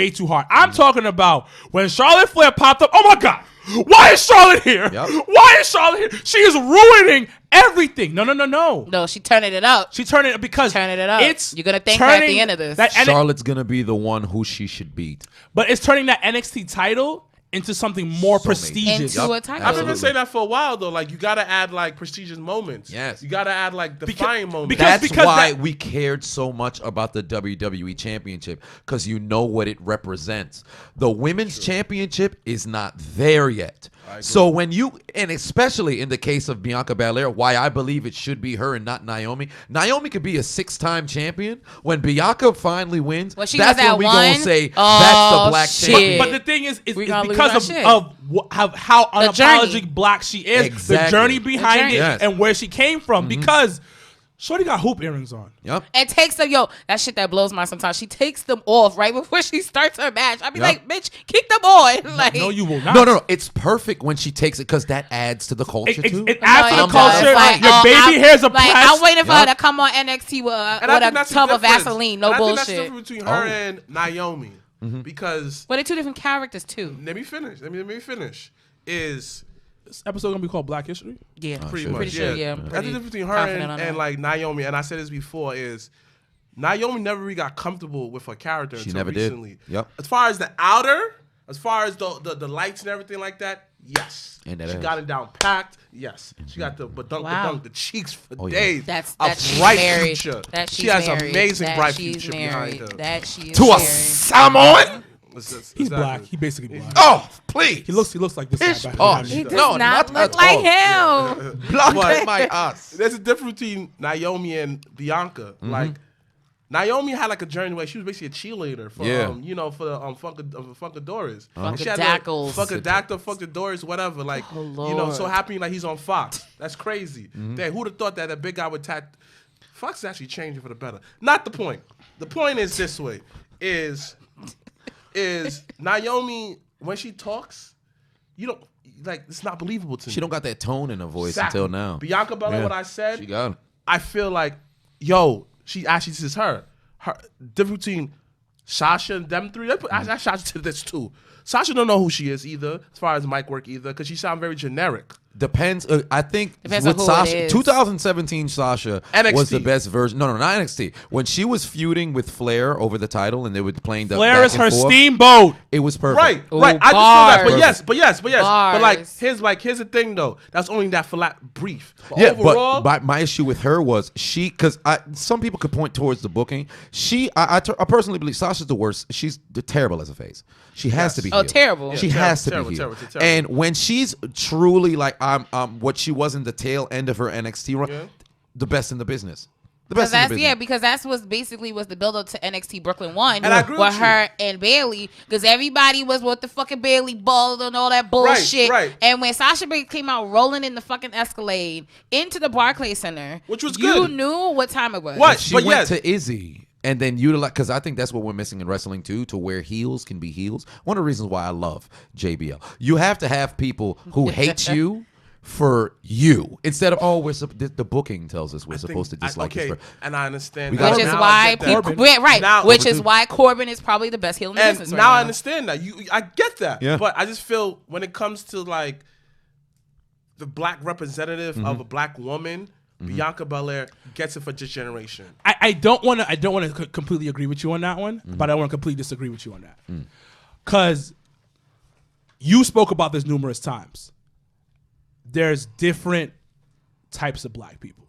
too hard. I'm talking about when Charlotte Flair popped up. Oh my God. Why is Charlotte here? Yep. Why is Charlotte here? She is ruining everything. No. No, she turning it up. She turning it because turning it up. You're gonna thank her at the end of this. Charlotte's gonna be the one who she should beat. But it's turning that NXT title into something more prestigious. Into a title. I've been saying that for a while though. Like you gotta add like prestigious moments. Yes. You gotta add like defining moments. That's why we cared so much about the WWE Championship, because you know what it represents. The Women's Championship is not there yet. So when and especially in the case of Bianca Belair, why I believe it should be her and not Naomi. Naomi could be a 6-time champion. When Bianca finally wins, that's when we gonna say that's the black champion. But the thing is because of how unapologetic black she is, exactly. the journey behind it, and where she came from. Because Shorty got hoop earrings on. Yep. And takes them, that shit that blows my sometimes. She takes them off right before she starts her match. I be like, bitch, keep them on. Like, no, you will not. No. It's perfect when she takes it because that adds to the culture too. It adds to the culture. Like, your baby hair's a press. I'm waiting for her to come on NXT with a tub of Vaseline. No bullshit. I think that's the difference between her and Naomi. Because they're two different characters too. Let me finish. Is this episode gonna be called Black History? Yeah, pretty much. Pretty sure, yeah. That's the difference between her and like Naomi. And I said this before: is Naomi never really got comfortable with her character until recently. Yep. As far as the outer, as far as the lights and everything like that, yes. And she got it down packed. Yes. She got the the cheeks for days. That's bright married. future. She has married. amazing bright future behind her. That she is to a Samoan. He's black. He basically black. Oh, please. He looks like this guy. Oh, he does not look like him. Block my ass. There's a difference between Naomi and Bianca. Like Naomi had like a journey where she was basically a cheerleader for for the Funkadores. Funkadactyl, whatever. Like so happy like he's on Fox. That's crazy. Who'd have thought that big guy would Fox is actually changing for the better. Not the point. The point is this way: is Naomi, when she talks, you don't like, it's not believable to me. She don't got that tone in her voice until now. Bianca Belair, what I said, she got it. I feel like, she actually, this is her difference between Sasha and them three. I Sasha to this too. Sasha don't know who she is either, as far as mic work either, because she sounds very generic. Depends. I think depends with on who Sasha, it is. 2017 Sasha NXT. was the best version. No, not NXT. When she was feuding with Flair over the title and they were playing the Flair is her forth, steamboat. It was perfect. Right. Ooh, I just feel that. But yes. Bars. But here's the thing though. That's only that for brief. But Yeah, overall, but my issue with her was because some people could point towards the booking. I personally believe Sasha's the worst. She's terrible as a face. She has to be. Oh, heel. terrible. She has to be. Heel. Terrible. And when she's truly like what she was in the tail end of her NXT run, the best in the business. The best in the business. Because that's what basically was the build up to NXT Brooklyn 1 and I agree with her and Bayley, because everybody was with the fucking Bayley ball and all that bullshit. Right. And when Sasha Banks came out rolling in the fucking Escalade into the Barclays Center, which was you good. knew what time it was. What? She went to Izzy. And then utilize, because I think that's what we're missing in wrestling too, to where heels can be heels. One of the reasons why I love JBL. You have to have people who hate you for you, instead of the booking tells us we're supposed to dislike this person. And I understand Which is why is why Corbin is probably the best heel in the business right now. I understand that. I get that. Yeah. But I just feel when it comes to like the black representative of a black woman, Bianca Belair gets it for this generation. I don't want to completely agree with you on that one, but I want to completely disagree with you on that. Because you spoke about this numerous times. There's different types of black people.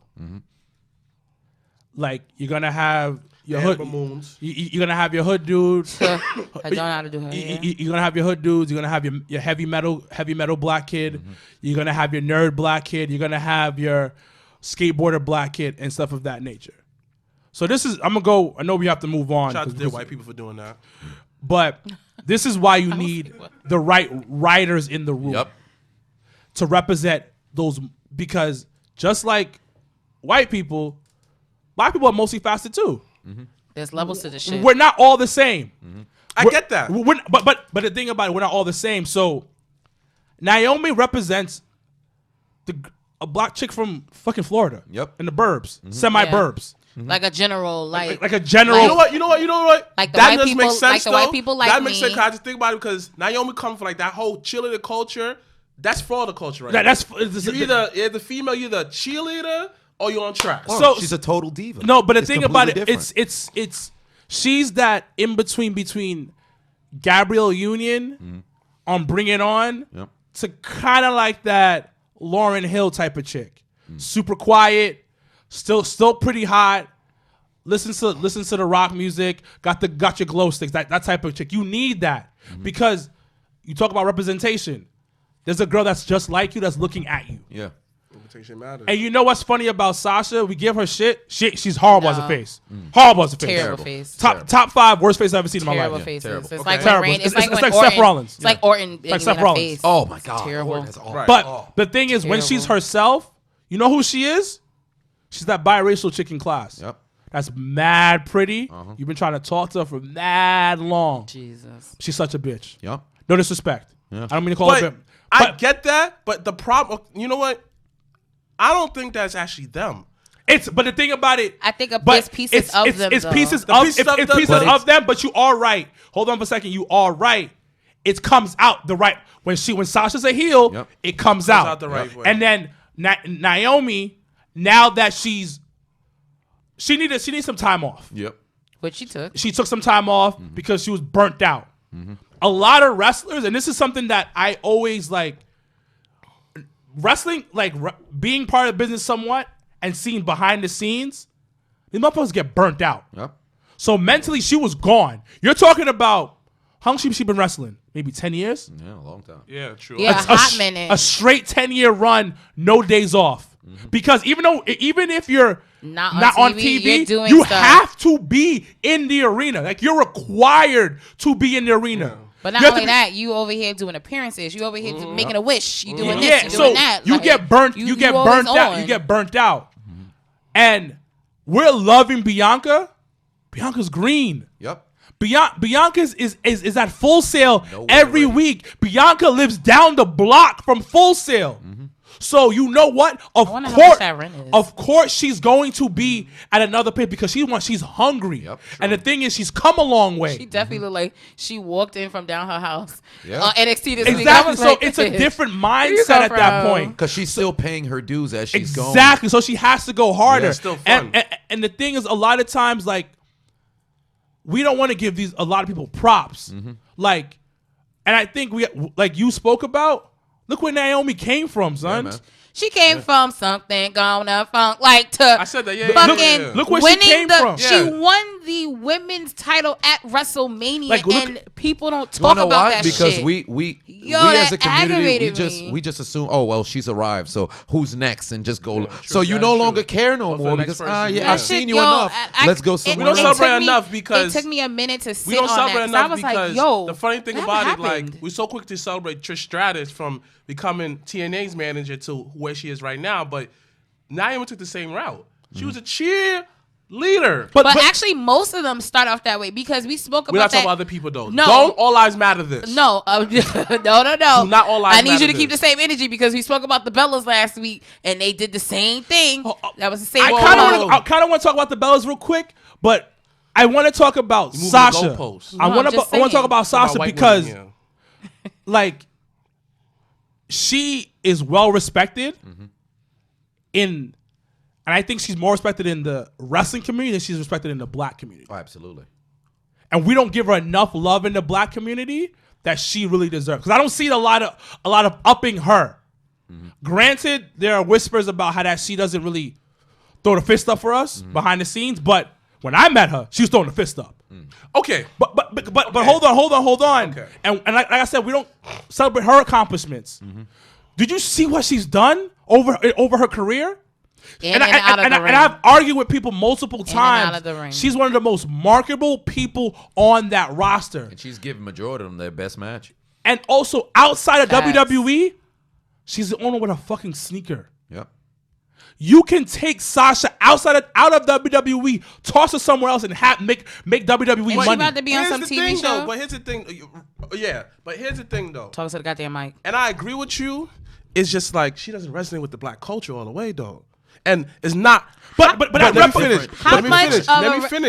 Like you're gonna have your hood. You're gonna have your hood dudes. I don't know how to do her. You're gonna have your hood dudes. You're gonna have your heavy metal black kid. You're gonna have your nerd black kid. You're gonna have your skateboarder black kid and stuff of that nature. So this is. I'm gonna go. I know we have to move on. Shout out to the white people for doing that. But this is why you need the right writers in the room to represent those, because just like white people, black people are multifaceted too. There's levels to the shit. We're not all the same. I get that. But the thing about it, we're not all the same. So Naomi represents a black chick from fucking Florida. In the burbs, semi-burbs. Like a general, like a general. You know what? Like the that white does people, make sense, like the though. white people like that makes me. sense. Cause I just think about it because Naomi comes from like that whole cheerleader culture. That's Florida culture, right? That's you're the female. You're the cheerleader or you're on track. So she's a total diva. No, but the thing about it, it's she's that in between Gabrielle Union on Bring It On to kind of like that Lauryn Hill type of chick. Super quiet, still pretty hot. Listen to the rock music. Got your glow sticks. That type of chick. You need that because you talk about representation. There's a girl that's just like you that's looking at you. Yeah. Representation matters. And you know what's funny about Sasha? We give her shit. She's horrible as a face. Horrible as a face. Terrible face. Top 5 worst face I've ever seen in my Terrible life. faces. Terrible. It's like terrible. when It's like like Orton, Seth Rollins. It's like Orton being Like Seth in a Rollins. face. Oh my God. Terrible. But the thing is, when she's herself, you know who she is? She's that biracial chick in class. Yep. That's mad pretty. You've been trying to talk to her for mad long. Jesus. She's such a bitch. Yep. No disrespect. Yeah. I don't mean to call her a bitch. I get that, but the problem, you know what? I don't think that's actually them. But the thing about it, I think it's pieces of them. It's though. pieces of them. But you are right. Hold on for a second. You are right. It comes out the right when Sasha's a heel. It comes out the right way. And then Naomi, now that she needs some time off. Yep. Which she took. She took some time off because she was burnt out. A lot of wrestlers, and this is something that I always like, wrestling, like being part of the business somewhat and seeing behind the scenes, these motherfuckers get burnt out. Yep. So mentally, she was gone. You're talking about how long she been wrestling? Maybe 10 years? Yeah, a long time. Yeah, true. Yeah, a hot minute. A straight 10-year run, no days off. Because even if you're not on TV, you have to be in the arena. Like you're required to be in the arena. Yeah. But not only that, you over here doing appearances. You over here making a wish. You doing this. You doing that. You get burnt. You get burnt out. You get burnt out. And we're loving Bianca. Bianca's green. Yep. Bianca is at Full Sail every week. Bianca lives down the block from Full Sail. So you know what? Of course, she's going to be at another pit because she's hungry. Yep, sure. And the thing is, she's come a long way. She definitely looked like she walked in from down her house. Yeah. NXT this week. Exactly. So it's a different mindset at that point because she's still paying her dues as she's going. Exactly. So she has to go harder. Yeah, it's still fun. And the thing is, a lot of times, like, we don't want to give a lot of people props. Like, and I think like you spoke about. Look where Naomi came from, son. Yeah, she came from something gonna funk like to. I said that. Yeah. Fucking look where she came from. She won the women's title at WrestleMania, Like, and people don't talk about that because shit. we as a community we just assume, oh well, she's arrived, so who's next, and just go. So you no longer care no more because I've seen you enough. Let's go somewhere. We don't celebrate enough because it took me a minute to sit we don't on celebrate that. enough I was because like, yo, the funny thing what about it, happened? like we're so quick to celebrate Trish Stratus from becoming TNA's manager to where she is right now, but Naomi took the same route. She was a cheerleader. But actually, most of them start off that way because we spoke about We're not that. talking about other people though. No. Don't all lives matter this. No, no. Do not all lives I need you to matter keep the this. same energy because we spoke about the Bellas last week and they did the same thing. That was the same. I kind of want to talk about the Bellas real quick, but I want to talk about Moving Sasha. the goalposts. I want to talk about Sasha About white because, women, like, she is well respected and I think she's more respected in the wrestling community than she's respected in the black community. Oh, absolutely. And we don't give her enough love in the black community that she really deserves. Because I don't see a lot of upping her. Granted, there are whispers about how that she doesn't really throw the fist up for us behind the scenes, but when I met her, she was throwing the fist up. Okay, But hold on. Okay. And like I said, we don't celebrate her accomplishments. Did you see what she's done over her career? In and out of the ring. And I've argued with people multiple times. out of the ring. She's one of the most marketable people on that roster. And she's giving majority of them their best match. And also outside of Facts. WWE, she's the owner with a fucking sneaker. Yep. You can take Sasha out of WWE, toss her somewhere else, and make WWE And she money. about to be on some the TV thing, show. though. But here's the thing. Yeah, but here's the thing, though. Talk to the goddamn mic. And I agree with you. It's just like she doesn't resonate with the black culture all the way, though. And it's not. But let me finish. How Let me much finish.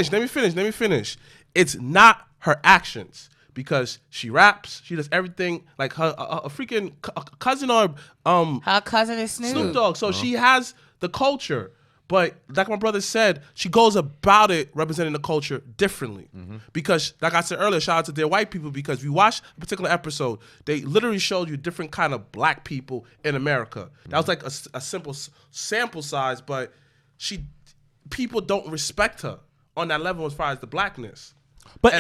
of Let me finish. It's not her actions. Because she raps, she does everything like her a freaking cousin or Her cousin is Snoop Dogg. So she has the culture, but like my brother said, she goes about it representing the culture differently. Because, like I said earlier, shout out to their white people. Because if you watch a particular episode, they literally showed you different kind of black people in America. That was like a simple sample size, but people don't respect her on that level as far as the blackness. But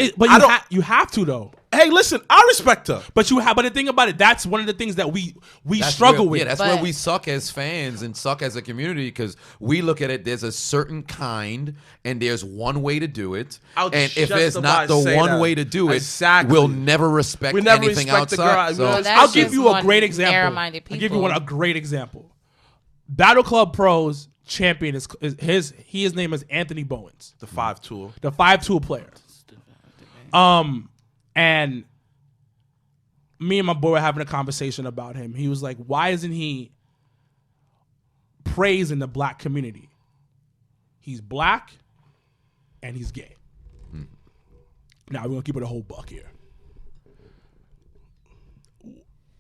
you have to though. Hey, listen, I respect her. But the thing about it, that's one of the things that we That's struggle where, with. Yeah, that's But- where we suck as fans and suck as a community because we look at it. There's a certain kind, and there's one way to do it. I was And if just there's about not to the say one that. way to do it, Exactly. we'll never respect We never anything respect the girl. outside. We never- So That's I'll give just you a one great example. narrow-minded I'll give you people. a great example. Battle Club Pros champion his name is Anthony Bowens, The 5 tool. the 5-tool player. And me and my boy were having a conversation about him. He was like, why isn't he praising the black community? He's black and he's gay. Now we're gonna keep it a whole buck here.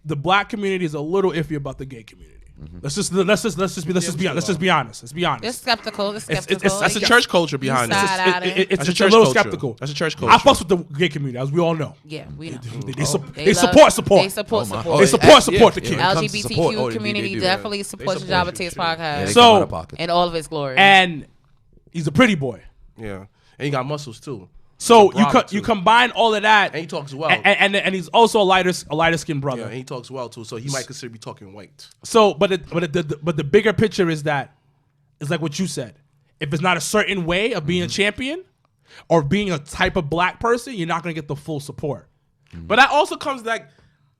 The black community is a little iffy about the gay community. Let's just be honest. Let's be honest. It's skeptical. It's It's- skeptical. That's a church culture behind side it. at it. It's That's a a church little culture. skeptical. That's a church I culture. fucks with the gay community, as we all know. Yeah, we know. They support They support. support. They support. support the kid. when it comes to LGBTQ support, oh, they community do that. definitely supports the Jabba Tears Yeah, podcast they So- come out of pocket. in all of its glory. And he's a pretty boy. Yeah. And he got muscles too. So He's a brother, you too. combine all of that, And he talks well. and he's also a lighter skinned brother. Yeah, and he talks well too. So he might consider me talking white. So, but the bigger picture is that it's like what you said. If it's not a certain way of being a champion or being a type of black person, you're not gonna get the full support. But that also comes like,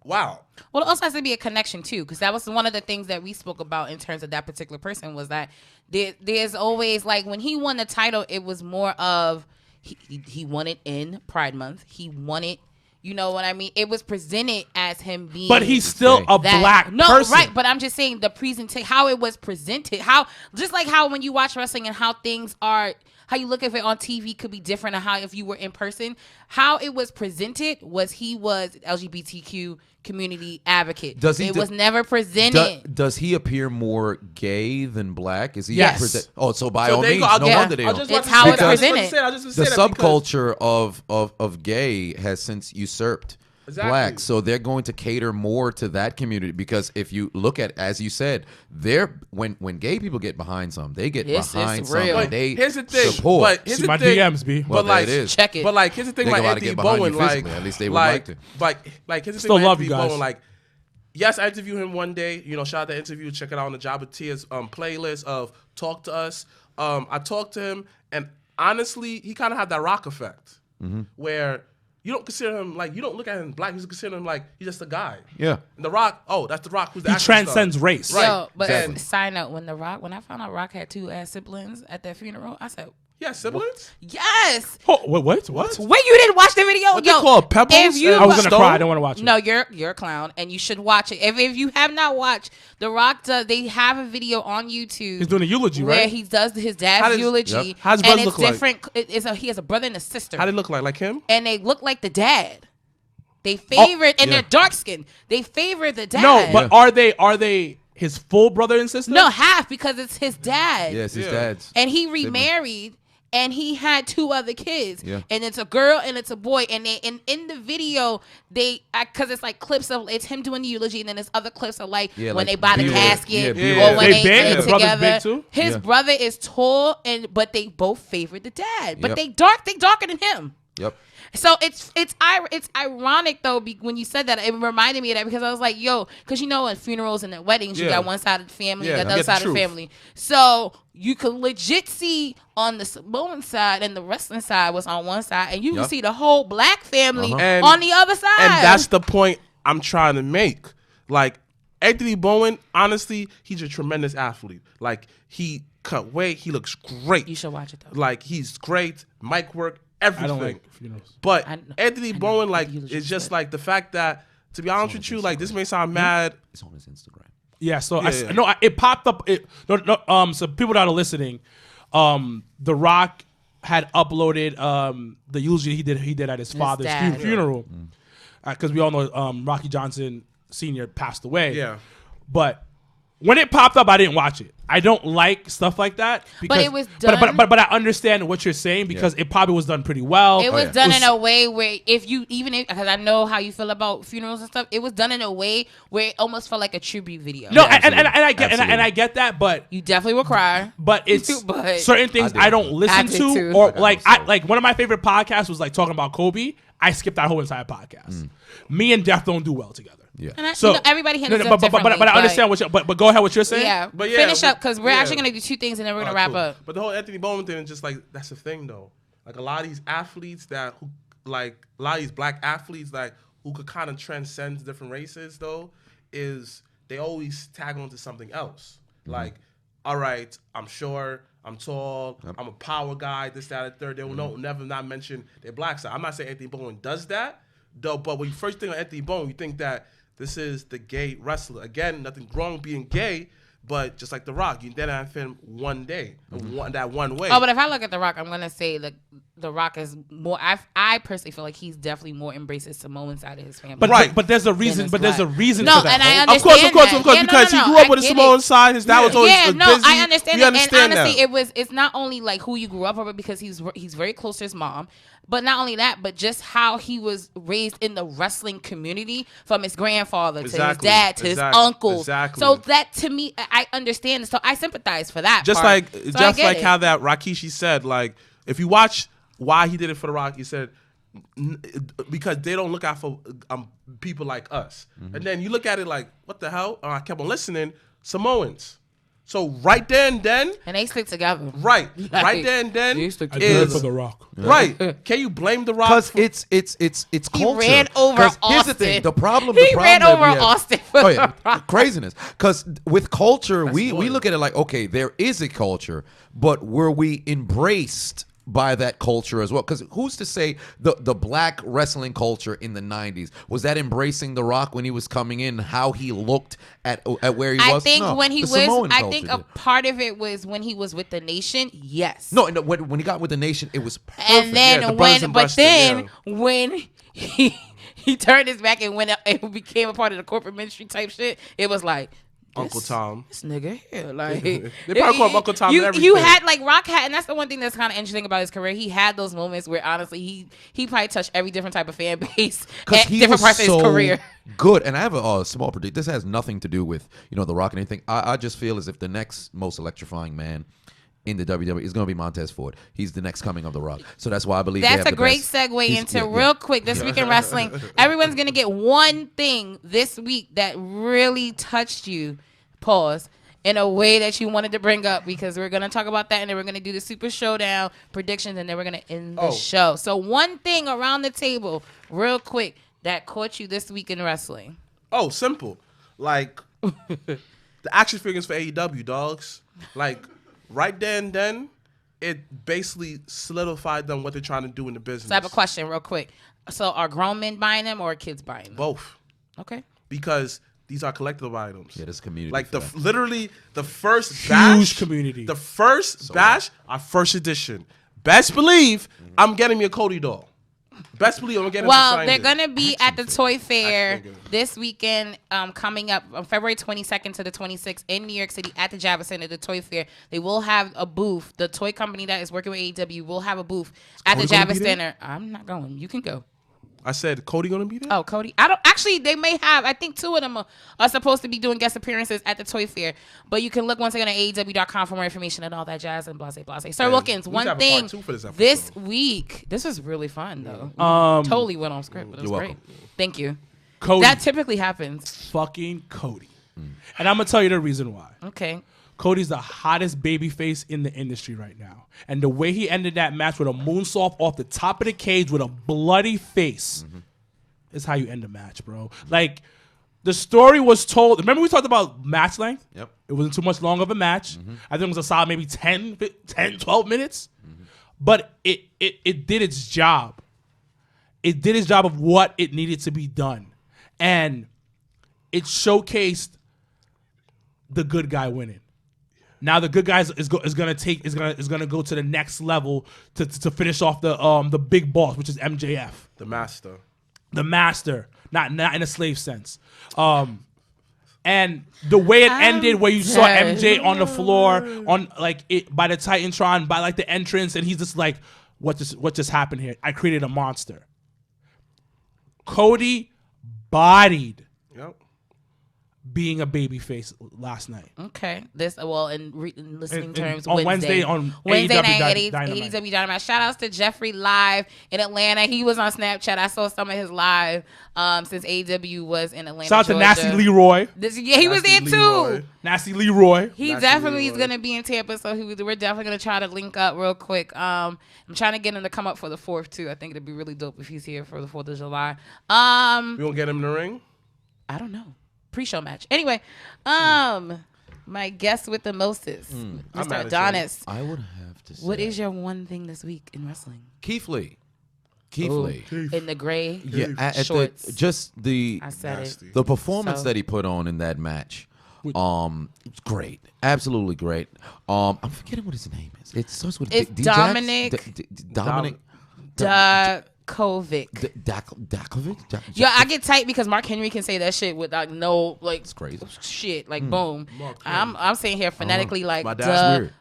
wow. Well, it also has to be a connection too, because that was one of the things that we spoke about in terms of that particular person was that there's always like when he won the title, it was more of he won it in Pride Month. He won it, you know what I mean? It was presented as him being, But he's still a black person. right? But I'm just saying the presentation, how it was presented, how just like how when you watch wrestling and how things are. How you look at it on TV could be different than how if you were in person. How it was presented was he was LGBTQ community advocate. It was never presented. Does he appear more gay than black? Is he? Yes. So by So all there you means, go. no Yeah. wonder they I'll don't. just It's about to how say it's that. I was presented. just gonna say- I was just The gonna say that because- subculture of gay has since usurped Exactly. black, so they're going to cater more to that community because if you look at, as you said, when gay people get behind something, they get It's behind something. real. But They here's the thing. support. But here's See the my thing. DMs, B. Well, But like, there it is. Check it. But like, here's the thing. They Like gotta Anthony get behind you Bowen, like, physically. At least they would like, like to. like here's the Still thing. With love you Anthony guys. Bowen, like, yes, I interviewed him one day. You know, shout out the interview. Check it out on the Jabba Tears playlist of Talk to Us. I talked to him, and honestly, he kind of had that Rock effect, where you don't consider him like you don't look at him black. You consider him like he's just a guy. Yeah. And the Rock, oh, that's the Rock. Who's the He action star. transcends race. Right. Yo, but exactly. side note, when I found out Rock had 2 ass siblings at their funeral, I said, Yeah, siblings. yes. Oh, wait, what? Wait, you didn't watch the video? What they call Pebbles? If you, I was gonna Stone? cry. I don't want to watch it. No, you're a clown, and you should watch it. If you have not watched The Rock, they have a video on YouTube. He's doing a eulogy, where right? he does his How dad's does- eulogy. Yep. How does and brothers it's look like? different. He has a brother and a sister, How they look like him? and they look like the dad. They favored, and they're dark skinned. They favor the dad. No, but are they his full brother and sister? no half because it's his dad. Yes, his Yeah. dad's. And he remarried, and he had 2 other kids, Yeah. and it's a girl and it's a boy, and in the video because it's like clips of it's him doing the eulogy, and then there's other clips of like when like they buy the B-roll. casket Yeah, or when They they big? get His brother's together. big too? His Yeah. brother is tall, but they both favored the dad, but Yep. they darker than him. Yep. So it's ironic though when you said that. It reminded me of that because I was like, yo, because in funerals and at weddings you Yeah. got one side of the family, Yeah, you got the I other get the side of the truth. family. So you could legit see on the Samoan side and the wrestling side was on one side, and you can Yep. see the whole black family And- on the other side. And that's the point I'm trying to make. Like, Anthony Bowen, honestly, he's a tremendous athlete. Like, he cut weight. He looks great. you should watch it though. Like, he's great. Mic work, I everything. don't like funerals. But I Anthony know. Bowen, like, The eulogy is is just good. like the fact that, to be honest with you, like, this may sound mad. It's on his Instagram. Yeah, so Yeah. it popped up. So people that are listening, The Rock had uploaded the eulogy he did at his father's dad. funeral, because we all know Rocky Johnson Sr. passed away. Yeah. But when it popped up, I didn't watch it. I don't like stuff like that. Because, it was done- But I understand what you're saying because it probably was done pretty well. It was yeah. done in a way where because I know how you feel about funerals and stuff, it was done in a way where it almost felt like a tribute video. No, Yeah, and I absolutely. get and Absolutely. I get that, but You definitely will cry. But it's But- certain things I I, did. don't listen I did to, too. or I got like no soul. like one of my favorite podcasts was like talking about Kobe. I skipped that whole entire podcast. Me and Death don't do well together. Yeah. And So everybody handles but stuff differently. I understand what you but go ahead what you're saying. Yeah, But yeah, finish we- up because we're yeah. actually gonna do 2 things and then we're gonna wrap Cool. up. But the whole Anthony Bowen thing is just like, that's the thing though. Like, a lot of these athletes a lot of these black athletes who could kind of transcend different races though, is they always tag on to something else. Like, all right, I'm short, I'm tall, I'm a power guy, this, that, and third. They will never not mention their black side. I'm not saying Anthony Bowen does that, though, but when you first think of Anthony Bowen, you think that this is the gay wrestler. Again, nothing wrong with being gay, but just like The Rock, you then have him one day, that one way. Oh, but if I look at The Rock, I'm gonna say that The Rock is more. I personally feel like he's definitely more embraces Samoan side of his family. But Right. but there's a reason. his But there's a black. reason No, for that. and I Of understand course, that. Yeah, because he no, grew I up with a get Samoan it. side. His dad was always Yeah, no, busy. I understand We that. understand and honestly, that. it's not only like who you grew up with because he's very close to his mom, but not only that, but just how he was raised in the wrestling community from his grandfather to his Exactly. dad to his Exactly. uncles. Exactly. So that to me, I understand. So I sympathize for that. Just part. like So I get it. how that Rikishi said, like, if you watch why he did it for The Rock, he said because they don't look out for people like us. And then you look at it like, what the hell? I kept on listening. Samoans. So right there and then, and they stick together. right Like, there and then they stick I do it is for The Rock. right. Can you blame The Rock? Because for- it's culture. ran over 'Cause Austin. Here's the thing. The problem. He ran that over we have- Austin for Oh yeah, The Rock. craziness. Because with culture, we loyal. look at it like, okay, there is a culture, but were we embraced by that culture as well? Because who's to say the black wrestling culture in the 90s was that embracing The Rock when he was coming in, how he looked at where he was? I think No, when he the was, Samoan I culture think a did. part of it was when he was with the Nation. Yes. No, when he got with the Nation, it was perfect. And then Yeah, the brothers and breasted, when he turned his back and went up and became a part of the corporate ministry type shit, it was like Uncle Tom. this nigga here, like They probably call him Uncle Tom and You everything. had like Rock had, and that's the one thing that's kind of interesting about his career. He had those moments where honestly he probably touched every different type of fan base at he different was parts of his so career. good. And I have a small prediction. This has nothing to do with The Rock and anything. I just feel as if the next most electrifying man in the WWE is going to be Montez Ford. He's the next coming of The Rock. So that's why I believe they That's have a the great best. segue He's- into yeah, yeah. real quick this week in wrestling. Everyone's gonna get one thing this week that really touched you. Pause. In a way that you wanted to bring up because we're gonna talk about that and then we're gonna do the Super Showdown predictions and then we're gonna end the show. So one thing around the table, real quick, that caught you this week in wrestling. Oh, simple. Like the action figures for AEW, dogs. Like right there and then, it basically solidified them what they're trying to do in the business. So I have a question real quick. So are grown men buying them or are kids buying them? Both. Okay. Because these are collectible items. Yeah, there's a community Like for the that. literally the first batch, Huge community. The first batch are first edition. Best believe I'm getting me a Cody doll. Best believe I'm getting. Well, they're gonna be at the Toy Fair this weekend, coming up on February 22nd to the 26th in New York City at the Javits Center. The Toy Fair. They will have a booth. The toy company that is working with AEW will have a booth at the Javits Center. I'm not going. You can go. I said Cody gonna be there. Oh, Cody. I don't actually. They may have. I think 2 of them are supposed to be doing guest appearances at the Toy Fair. But you can look once again at AEW.com for more information and all that jazz and blase blase. Sir Wilkins, one thing this week. This was really fun though. Totally went off script, but it was great. Thank you. Cody. That typically happens. Fucking Cody. And I'm gonna tell you the reason why. Okay. Cody's the hottest babyface in the industry right now. And the way he ended that match with a moonsault off the top of the cage with a bloody face is how you end a match, bro. Like, the story was told. Remember we talked about match length? Yep. It wasn't too much long of a match. I think it was a solid maybe 10, 12 minutes. But it did its job. It did its job of what it needed to be done. And it showcased the good guy winning. Now the good guys is gonna go to the next level to finish off the big boss, which is MJF, the master, not in a slave sense. And the way it ended, where you saw MJ on the floor on like it by the Titantron, by like the entrance, and he's just like, what just happened here? I created a monster. Cody bodied. Yep. Being a babyface last night. Okay. This in listening terms, on Wednesday night AEW AEW Dynamite. Shout outs to Jeffrey live in Atlanta. He was on Snapchat. I saw some of his live since AEW was in Atlanta. Shout out to Nasty Leroy. He was there too. Nasty Leroy. He definitely is gonna be in Tampa, so we're definitely gonna try to link up real quick. I'm trying to get him to come up for the 4th too. I think it'd be really dope if he's here for the 4th of July. We gonna get him in the ring? I don't know. Pre-show match. Anyway, my guest with the mostest, Mr. Adonis. I would have to say. What is your one thing this week in wrestling? Keith Lee. In the gray shorts. I said it. The performance that he put on in that match. It's great. Absolutely great. I'm forgetting what his name is. It starts with Dominic. Dominic. Dakovic. Dakovic? Yeah, I get tight because Mark Henry can say that shit without no like it's crazy shit. Like boom. I'm saying here phonetically like Dakovic.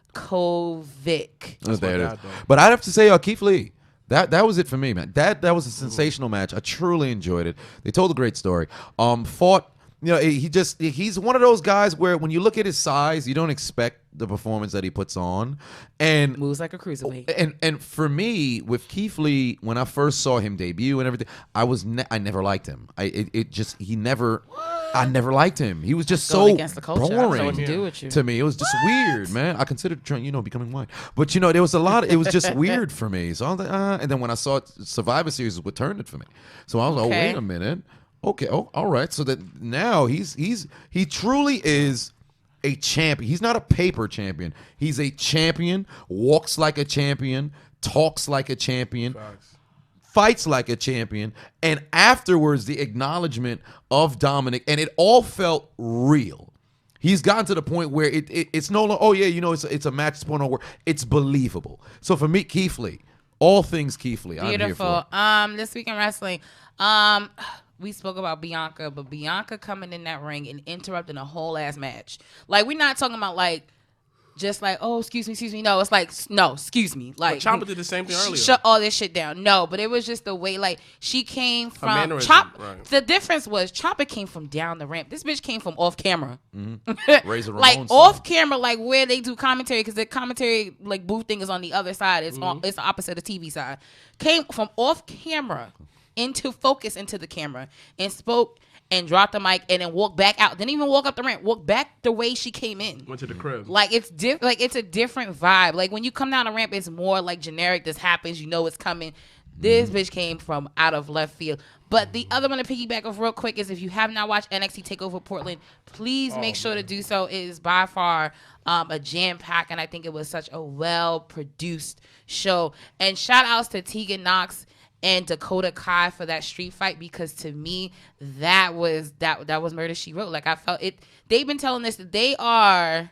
There it is. But I'd have to say Keith Lee. That was it for me, man. That was a sensational match. I truly enjoyed it. They told a great story. Fought. You know, he's one of those guys where when you look at his size, you don't expect the performance that he puts on, and moves like a cruiserweight. And for me, with Keith Lee, when I first saw him debut and everything, I never liked him. I never liked him. He was just so against the culture. boring I don't know what to do with you. to me. It was just weird, man. I considered trying, becoming white, but there was a lot. It was just weird for me. So I was like, and then when I saw Survivor Series, it what turned it for me. So I was like, oh, wait a minute. Okay. Oh, all right. So that now he truly is a champion. He's not a paper champion. He's a champion. Walks like a champion. Talks like a champion. Fights like a champion. And afterwards, the acknowledgement of Dominic, and it all felt real. He's gotten to the point where it's no longer, oh yeah, it's a match point on work. It's believable. So for me, Keith Lee, all things Keith Lee. Beautiful. I'm here for. This week in wrestling, we spoke about Bianca, but Bianca coming in that ring and interrupting a whole ass match. Like, we're not talking about like just like, oh, excuse me. No, it's like, no, excuse me. Like, Ciampa did the same thing earlier. Shut all this shit down. No, but it was just the way, like, she came from right. The difference was Ciampa came from down the ramp. This bitch came from off camera. Razor like Ramon off style. camera, like where they do commentary, because the commentary like booth thing is on the other side. It's it's the opposite of TV side. Came from off camera into focus into the camera and spoke and dropped the mic and then walked back out. Didn't even walk up the ramp. Walked back the way she came in. Went to the crib. Like it's it's a different vibe. Like when you come down the ramp, it's more like generic. This happens. You know it's coming. This bitch came from out of left field. But the other one to piggyback off real quick is if you have not watched NXT TakeOver Portland, please make sure to do so. It is by far a jam pack, and I think it was such a well produced show. And shout outs to Tegan Knox and Dakota Kai for that street fight, because to me that was Murder She Wrote. Like I felt it. They've been telling us that they are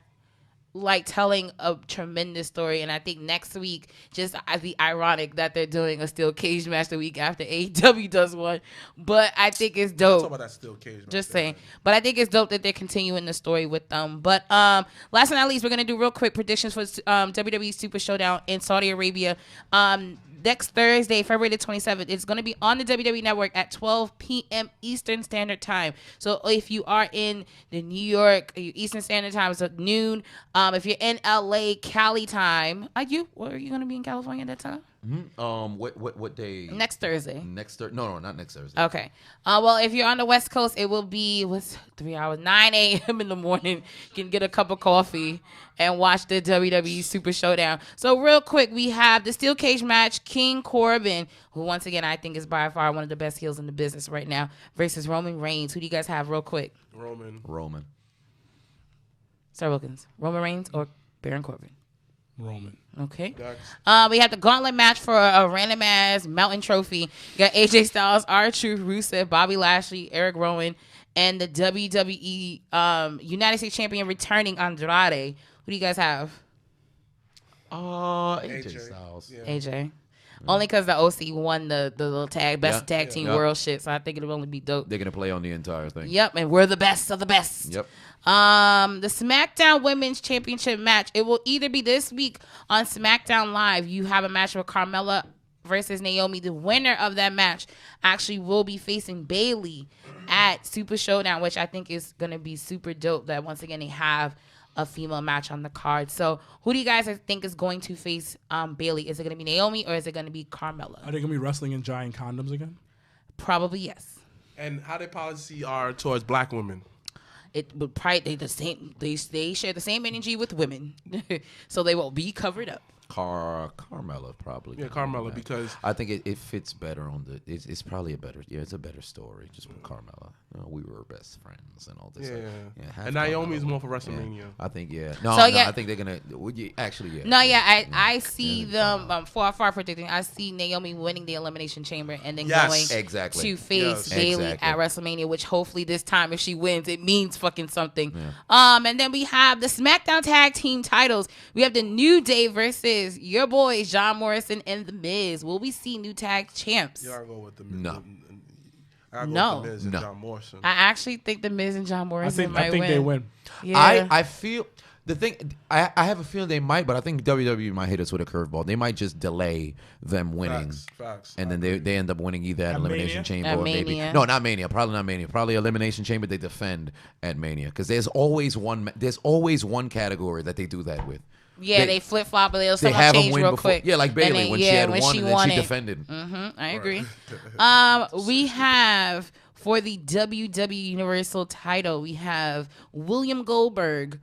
like telling a tremendous story, and I think next week, just as the ironic that they're doing a steel cage match the week after AEW does one, but I think it's dope. Talk about that steel cage match. Just saying, but I think it's dope that they're continuing the story with them. But last but not least, we're gonna do real quick predictions for WWE Super Showdown in Saudi Arabia. Next Thursday, February the 27th, it's going to be on the WWE Network at 12 p.m. Eastern Standard Time. So if you are in the New York Eastern Standard Time, it's at noon. If you're in LA, Cali time, are you going to be in California at that time? Mm-hmm. What day? Next Thursday. No, not next Thursday. Okay. Well, if you're on the West Coast, it will be 3 hours, 9 a.m. in the morning. You can get a cup of coffee and watch the WWE Super Showdown. So real quick, we have the steel cage match, King Corbin, who once again I think is by far one of the best heels in the business right now, versus Roman Reigns. Who do you guys have real quick? Roman. Sir Wilkins. Roman Reigns or Baron Corbin? Roman. Okay. We have the gauntlet match for a random ass mountain trophy. You got AJ Styles, R-Truth, Rusev, Bobby Lashley, Eric Rowan, and the WWE United States Champion returning Andrade. Who do you guys have? AJ Styles. Yeah. AJ. Only because the OC won the little tag team world shit, so I think it'll only be dope. They're gonna play on the entire thing. Yep, and we're the best of the best. Yep. The SmackDown Women's Championship match. It will either be this week on SmackDown Live. You have a match with Carmella versus Naomi. The winner of that match actually will be facing Bayley at Super Showdown, which I think is gonna be super dope. That once again they have a female match on the card. So who do you guys think is going to face Bayley? Is it going to be Naomi or is it going to be Carmella? Are they going to be wrestling in giant condoms again? Probably yes. And how their policy are towards black women? It would probably they share the same energy with women, so they will be covered up. Carmella probably. Yeah, Carmella, because I think it fits better on the. It's probably a better. Yeah, it's a better story just with Carmella. You know, we were best friends and all this. Yeah. And Naomi is more for WrestleMania. Yeah, I think No, I think they're gonna. Actually, yeah. No, yeah, I see them far predicting. I see Naomi winning the Elimination Chamber and then going to face Bayley at WrestleMania, which hopefully this time, if she wins, it means fucking something. Yeah. And then we have the SmackDown Tag Team titles. We have the New Day versus your boys John Morrison and The Miz. Will we see new tag champs? Yeah, I'll go with The Miz. No. I'll go with The Miz and John Morrison. I actually think The Miz and John Morrison might win. I think they win. Yeah. I feel the thing. I have a feeling they might, but I think WWE might hit us with a curveball. They might just delay them winning, Facts. and then they end up winning either at Elimination Chamber or maybe Mania. no, not Mania. Probably not Mania. Probably Elimination Chamber. They defend at Mania because there's always one category that they do that with. Yeah, they flip flop, but they'll They somehow have them change win real before. quick. Yeah, like Bayley when she had won and then she defended. I agree. We have for the WWE Universal title, we have William Goldberg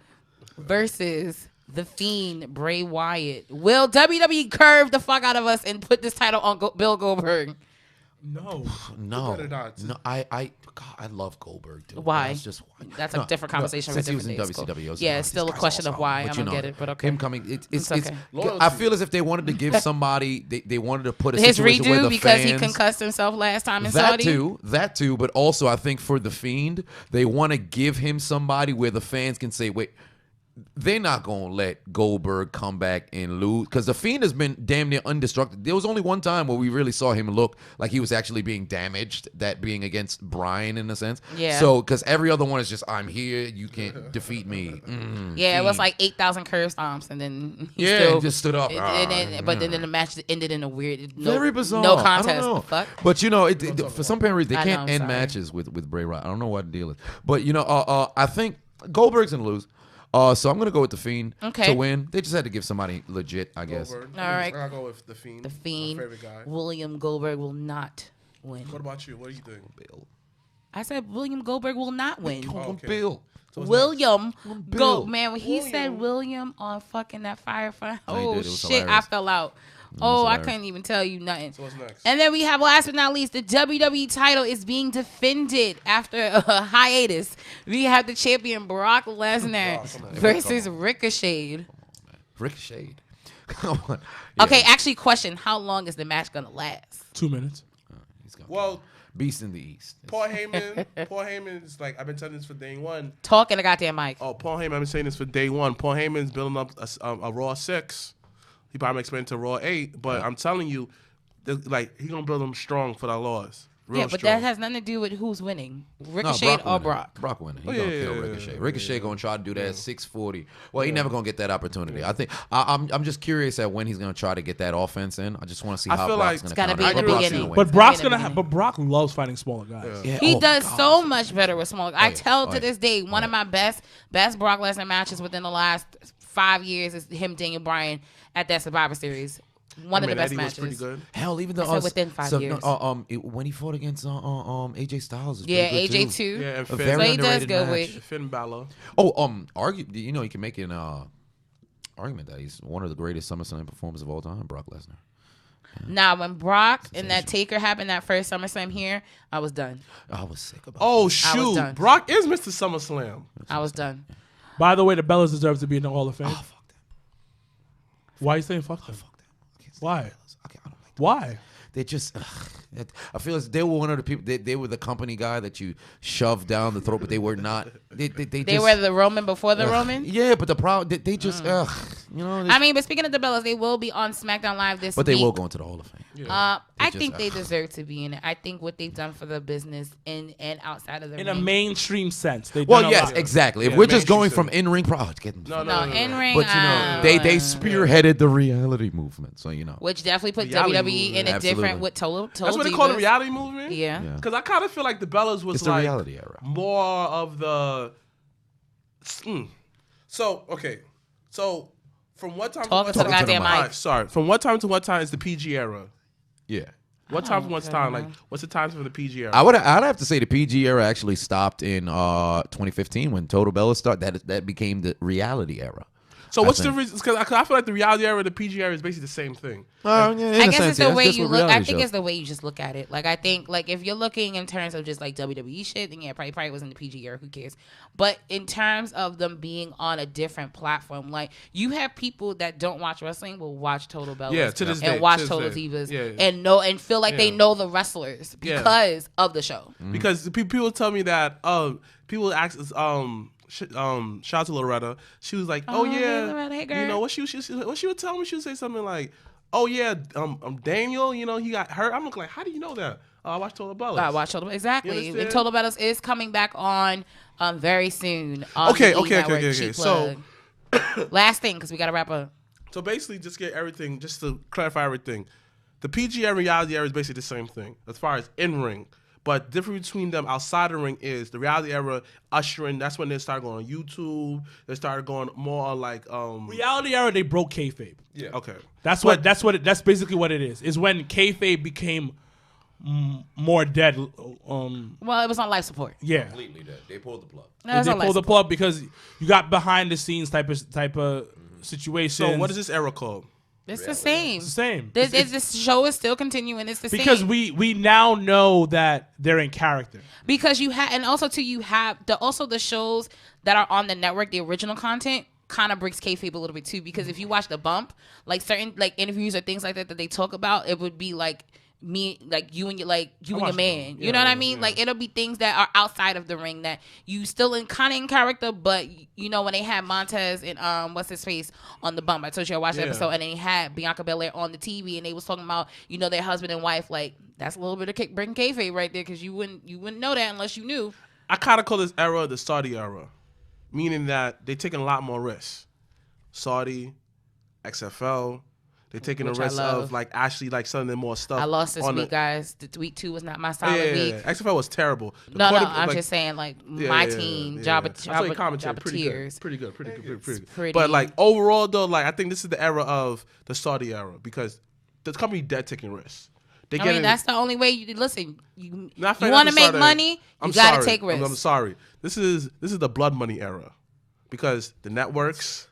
versus The Fiend Bray Wyatt. Will WWE curve the fuck out of us and put this title on Bill Goldberg? No. I love Goldberg, dude. Why? That's a different conversation. Since he was in WCW. Yeah, it's still a question of why. I don't get it, but okay. Him coming, it's okay. I feel as if they wanted to give somebody, they wanted to put a his situation where redo the because fans, he concussed himself last time in Saudi. That too, but also I think for The Fiend, they want to give him somebody where the fans can say, wait, they're not going to let Goldberg come back and lose because The Fiend has been damn near undestructible. There was only one time where we really saw him look like he was actually being damaged, that being against Bryan in a sense. Yeah. So, because every other one is just, I'm here, you can't defeat me. Yeah, it was like 8,000 curve stomps and then he just stood up. But then the match ended in a weird, very bizarre. No contest. I don't know. Fuck? But, for some reason, they can't end matches with Bray Wyatt. I don't know what the deal is. But, I think Goldberg's going to lose. So I'm going to go with The Fiend to win. They just had to give somebody legit, I guess. Goldberg. All right. I'll go with The Fiend. The Fiend. My favorite guy. William Goldberg will not win. What about you? What do you think? Bill. I said William Goldberg will not win. Bill. So William Bill. Man, when he said William on fucking that Firefly, Oh, shit, hilarious. I fell out. I couldn't even tell you nothing. So what's next? And then we have, last but not least, the WWE title is being defended after a hiatus. We have the champion Brock Lesnar versus Ricochet. Ricochet. Come on. Yeah. Okay, actually, question: how long is the match gonna last? 2 minutes. Well, Beast in the East. Paul Heyman is like, I've been telling this for day one. Talk in the goddamn mic. Oh, Paul Heyman, I've been saying this for day one. Paul Heyman's building up a Raw 6. He probably expand to Raw 8, but I'm telling you, like, he's going to build them strong for the laws. Real but strong. that has nothing to do with who's winning. Ricochet or Brock? Brock winning. He's going to kill Ricochet. Ricochet going to try to do that at 640. Well, he's never going to get that opportunity. I think I'm just curious at when he's going to try to get that offense in. I just want to see how Brock's going to gotta counter. be in the beginning. But Brock's going to have. But Brock loves fighting smaller guys. Yeah. He does so much better with small. I tell to this day, one of my best Brock Lesnar matches within the last 5 years is him, Daniel Bryan, at that Survivor Series. One of the best Eddie matches. was pretty good. Hell, even the within 5 years. When he fought against AJ Styles, is Yeah, pretty good AJ too. Yeah, and A Finn, very So he does underrated good match. with. Finn Balor. You know, you can make an argument that he's one of the greatest SummerSlam performers of all time, Brock Lesnar. Now, when Brock and that Taker happened that first SummerSlam here, I was done. I was sick about. Oh, I was shoot. done. Brock is Mr. SummerSlam. I was done. By the way, the Bellas deserve to be in the Hall of Fame. Oh, fuck them. Why are you saying fuck them? Fuck them. I can't stand Why? the Bellas. I don't like them. Why? They just. I feel as they were one of the people. They were the company guy that you shoved down the throat, but they were not. They They were the Roman before the Roman. Yeah, but the problem they just. You know. I mean, but speaking of the Bellas, they will be on SmackDown Live this But week. they will go into the Hall of Fame. I think they deserve to be in it. I think what they've done for the business and outside of the In ring. a mainstream sense. They've Well, done a yes, lot. exactly. If Yeah, we're just mainstream going sense. from in-ring No, in ring. but you know, they spearheaded the reality movement, so you know. which definitely put Reality WWE in a movement. different with Total That's what they call the Divas. reality movement? Yeah. Because I kind of feel like the Bellas was It's the like reality era. more of the. So, okay. So, from what time Talking to to what the time? goddamn All mic. right, sorry. From what time to what time is the PG era? Yeah. What time from what time? Like, what's the time for the PG era? I'd have to say the PG era actually stopped in 2015 when Total Bellas started. That became the reality era. So what's the think. reason? Because I feel like the reality era and the PG era is basically the same thing. I guess it's the way you look. I think it's the way you just look at it. Like I think, like if you're looking in terms of just like WWE shit, then yeah, probably was in the PG era. Who cares? But in terms of them being on a different platform, like you have people that don't watch wrestling will watch Total Bellas, Yeah, to this and day, watch to this Total day. Divas, Yeah. and feel like they know the wrestlers Yeah. because of the show. Because people tell me that people ask shout out to Loretta. She was like, "Oh, hey, yeah, Loretta, hey, girl." you know what she would tell me? She would say something like, "Oh yeah, Daniel, you know he got hurt." I'm looking like, "How do you know that?" I watched Total Bellas. I watch Total exactly. You And understand? Total Bellas is coming back on very soon. On Okay, the E! okay. Network. Cheap So- plug. Last thing, because we got to wrap up. So basically, just to clarify everything, the PG and reality era is basically the same thing as far as in ring. But the difference between them outside the ring is the reality era ushering. That's when they started going on YouTube. They started going more on like Reality era, they broke kayfabe. Yeah. Okay. That's basically what it is. Is when kayfabe became more dead. Well, it was on life support. Yeah. Completely dead. They pulled the plug. No, it was They on life pulled the support. plug because you got behind the scenes type of situation. So what is this era called? It's the same. It's the same. This show is still continuing. It's the Because same. we now know that they're in character. Because you have, and also too, you have the shows that are on the network, the original content kind of breaks kayfabe a little bit too. Because if you watch The Bump, like certain like interviews or things like that they talk about, it would be like me, like you and your man. You know what I mean? Like it'll be things that are outside of the ring that you still kind of in character, but you know when they had Montez and what's his face on The Bump, I told you I watched the episode, and they had Bianca Belair on the TV, and they was talking about their husband and wife. Like that's a little bit of breaking kayfabe right there, because you wouldn't know that unless you knew. I kind of call this era the Saudi era, meaning that they're taking a lot more risks. Saudi, XFL. They're taking Which a I risk love. of like actually like sending more stuff. I lost this on week, guys. The week 2 was not my solid Yeah, week. XFL was terrible. The No, quarter- I'm just saying, like, my team, Jabba I saw your commentary. Pretty Tears. good. Pretty good. Pretty- But like overall though, like I think this is the era of the Saudi era because the company dead taking risks. They I mean, that's the only way you listen. You Not fair, want to not make sorry. money, you I'm got to sorry. take risks. I'm sorry. This is the blood money era because the networks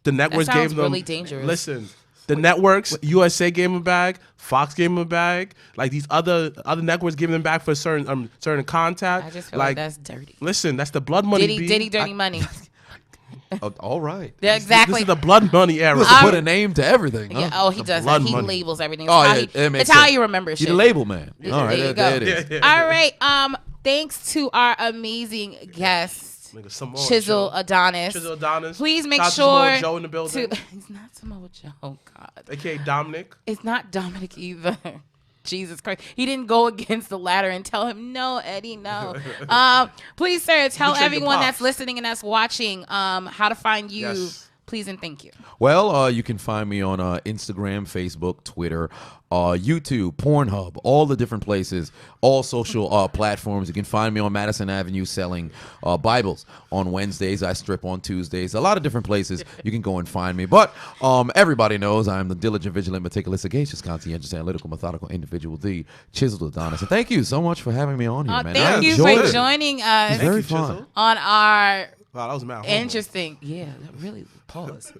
sounds gave them really dangerous. Listen, the networks, USA gave them a bag, Fox gave them a bag, like these other networks giving them back for certain contact. I just feel like that's dirty. Listen, that's the blood money. Diddy dirty money. All right. Yeah, exactly. This is the blood money era. You have to put a name to everything. Huh? Yeah, oh, he does. blood He money. labels everything. Oh, It's how he remembers shit. You're the label man. Yeah, All right, there you there go. it is. All right. Thanks to our amazing guest, Chiseled Adonis. Chiseled Adonis. Please make Shout out to sure Samoa Joe in the building. He's not Samoa Joe. Oh God. AKA Dominic. It's not Dominic either. Jesus Christ. He didn't go against the ladder and tell him, no, Eddie, no. Please, sir, tell everyone that's listening and that's watching how to find you. Yes. Please and thank you. Well, you can find me on Instagram, Facebook, Twitter, YouTube, Pornhub, all the different places, all social platforms. You can find me on Madison Avenue selling Bibles on Wednesdays. I strip on Tuesdays. A lot of different places you can go and find me. But everybody knows I'm the diligent, vigilant, meticulous, sagacious, conscientious, analytical, methodical individual, the Chiseled Adonis. And thank you so much for having me on here, man. Thank you for joining us. It's very fun. On our Wow, that was mad. interesting. Yeah, that really pause.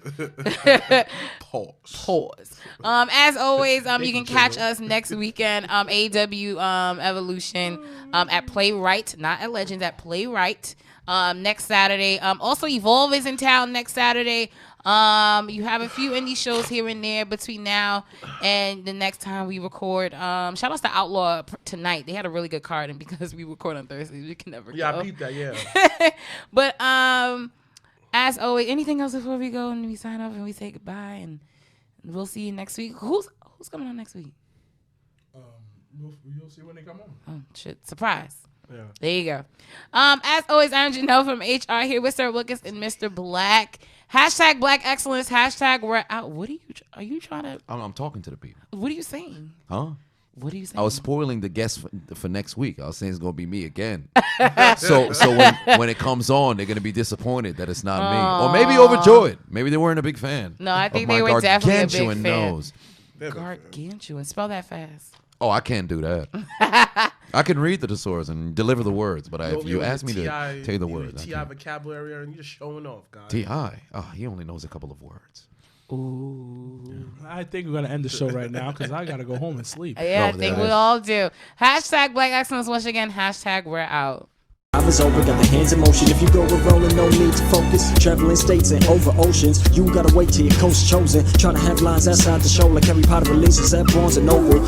Pause. As always, you can catch us next weekend. AW Evolution at Playwright, not at Legends, at Playwright. Next Saturday. Also, Evolve is in town next Saturday. You have a few indie shows here and there between now and the next time we record. Shout out to Outlaw tonight. They had a really good card, and because we record on Thursdays, we can never Yeah, go. I beat that, yeah. But as always, anything else before we go and we sign off and we say goodbye and we'll see you next week. Who's coming on next week? You'll see when they come on. Oh shit! Surprise. Yeah. There you go. As always, I'm Janelle from HR here with Sir Wilkins and Mrblacc. Hashtag Black Excellence. Hashtag we're out. What are you trying to? I'm talking to the people. What are you saying? Huh? What are you saying? I was spoiling the guest for next week. I was saying it's going to be me again. so when it comes on, they're going to be disappointed that it's not me. Or maybe overjoyed. Maybe they weren't a big fan. No, I think of they my were definitely a big gargantuan fan. nose. Gargantuan. Spell that fast. Oh, I can't do that. I can read the thesaurus and deliver the words, but if you ask me to tell you the words. T.I. vocabulary, and you're just showing off, guys. T.I. Oh, he only knows a couple of words. Ooh. I think we're going to end the show right now because I got to go home and sleep. Yeah, I think we all do. Hashtag Black Excellence once again. Hashtag we're out. I was over, got the hands in motion. If you go with rolling, no need to focus. Traveling states and over oceans. You gotta wait till your coast chosen. Trying to have lines outside the show like Harry Potter releases at Barnes and Noble.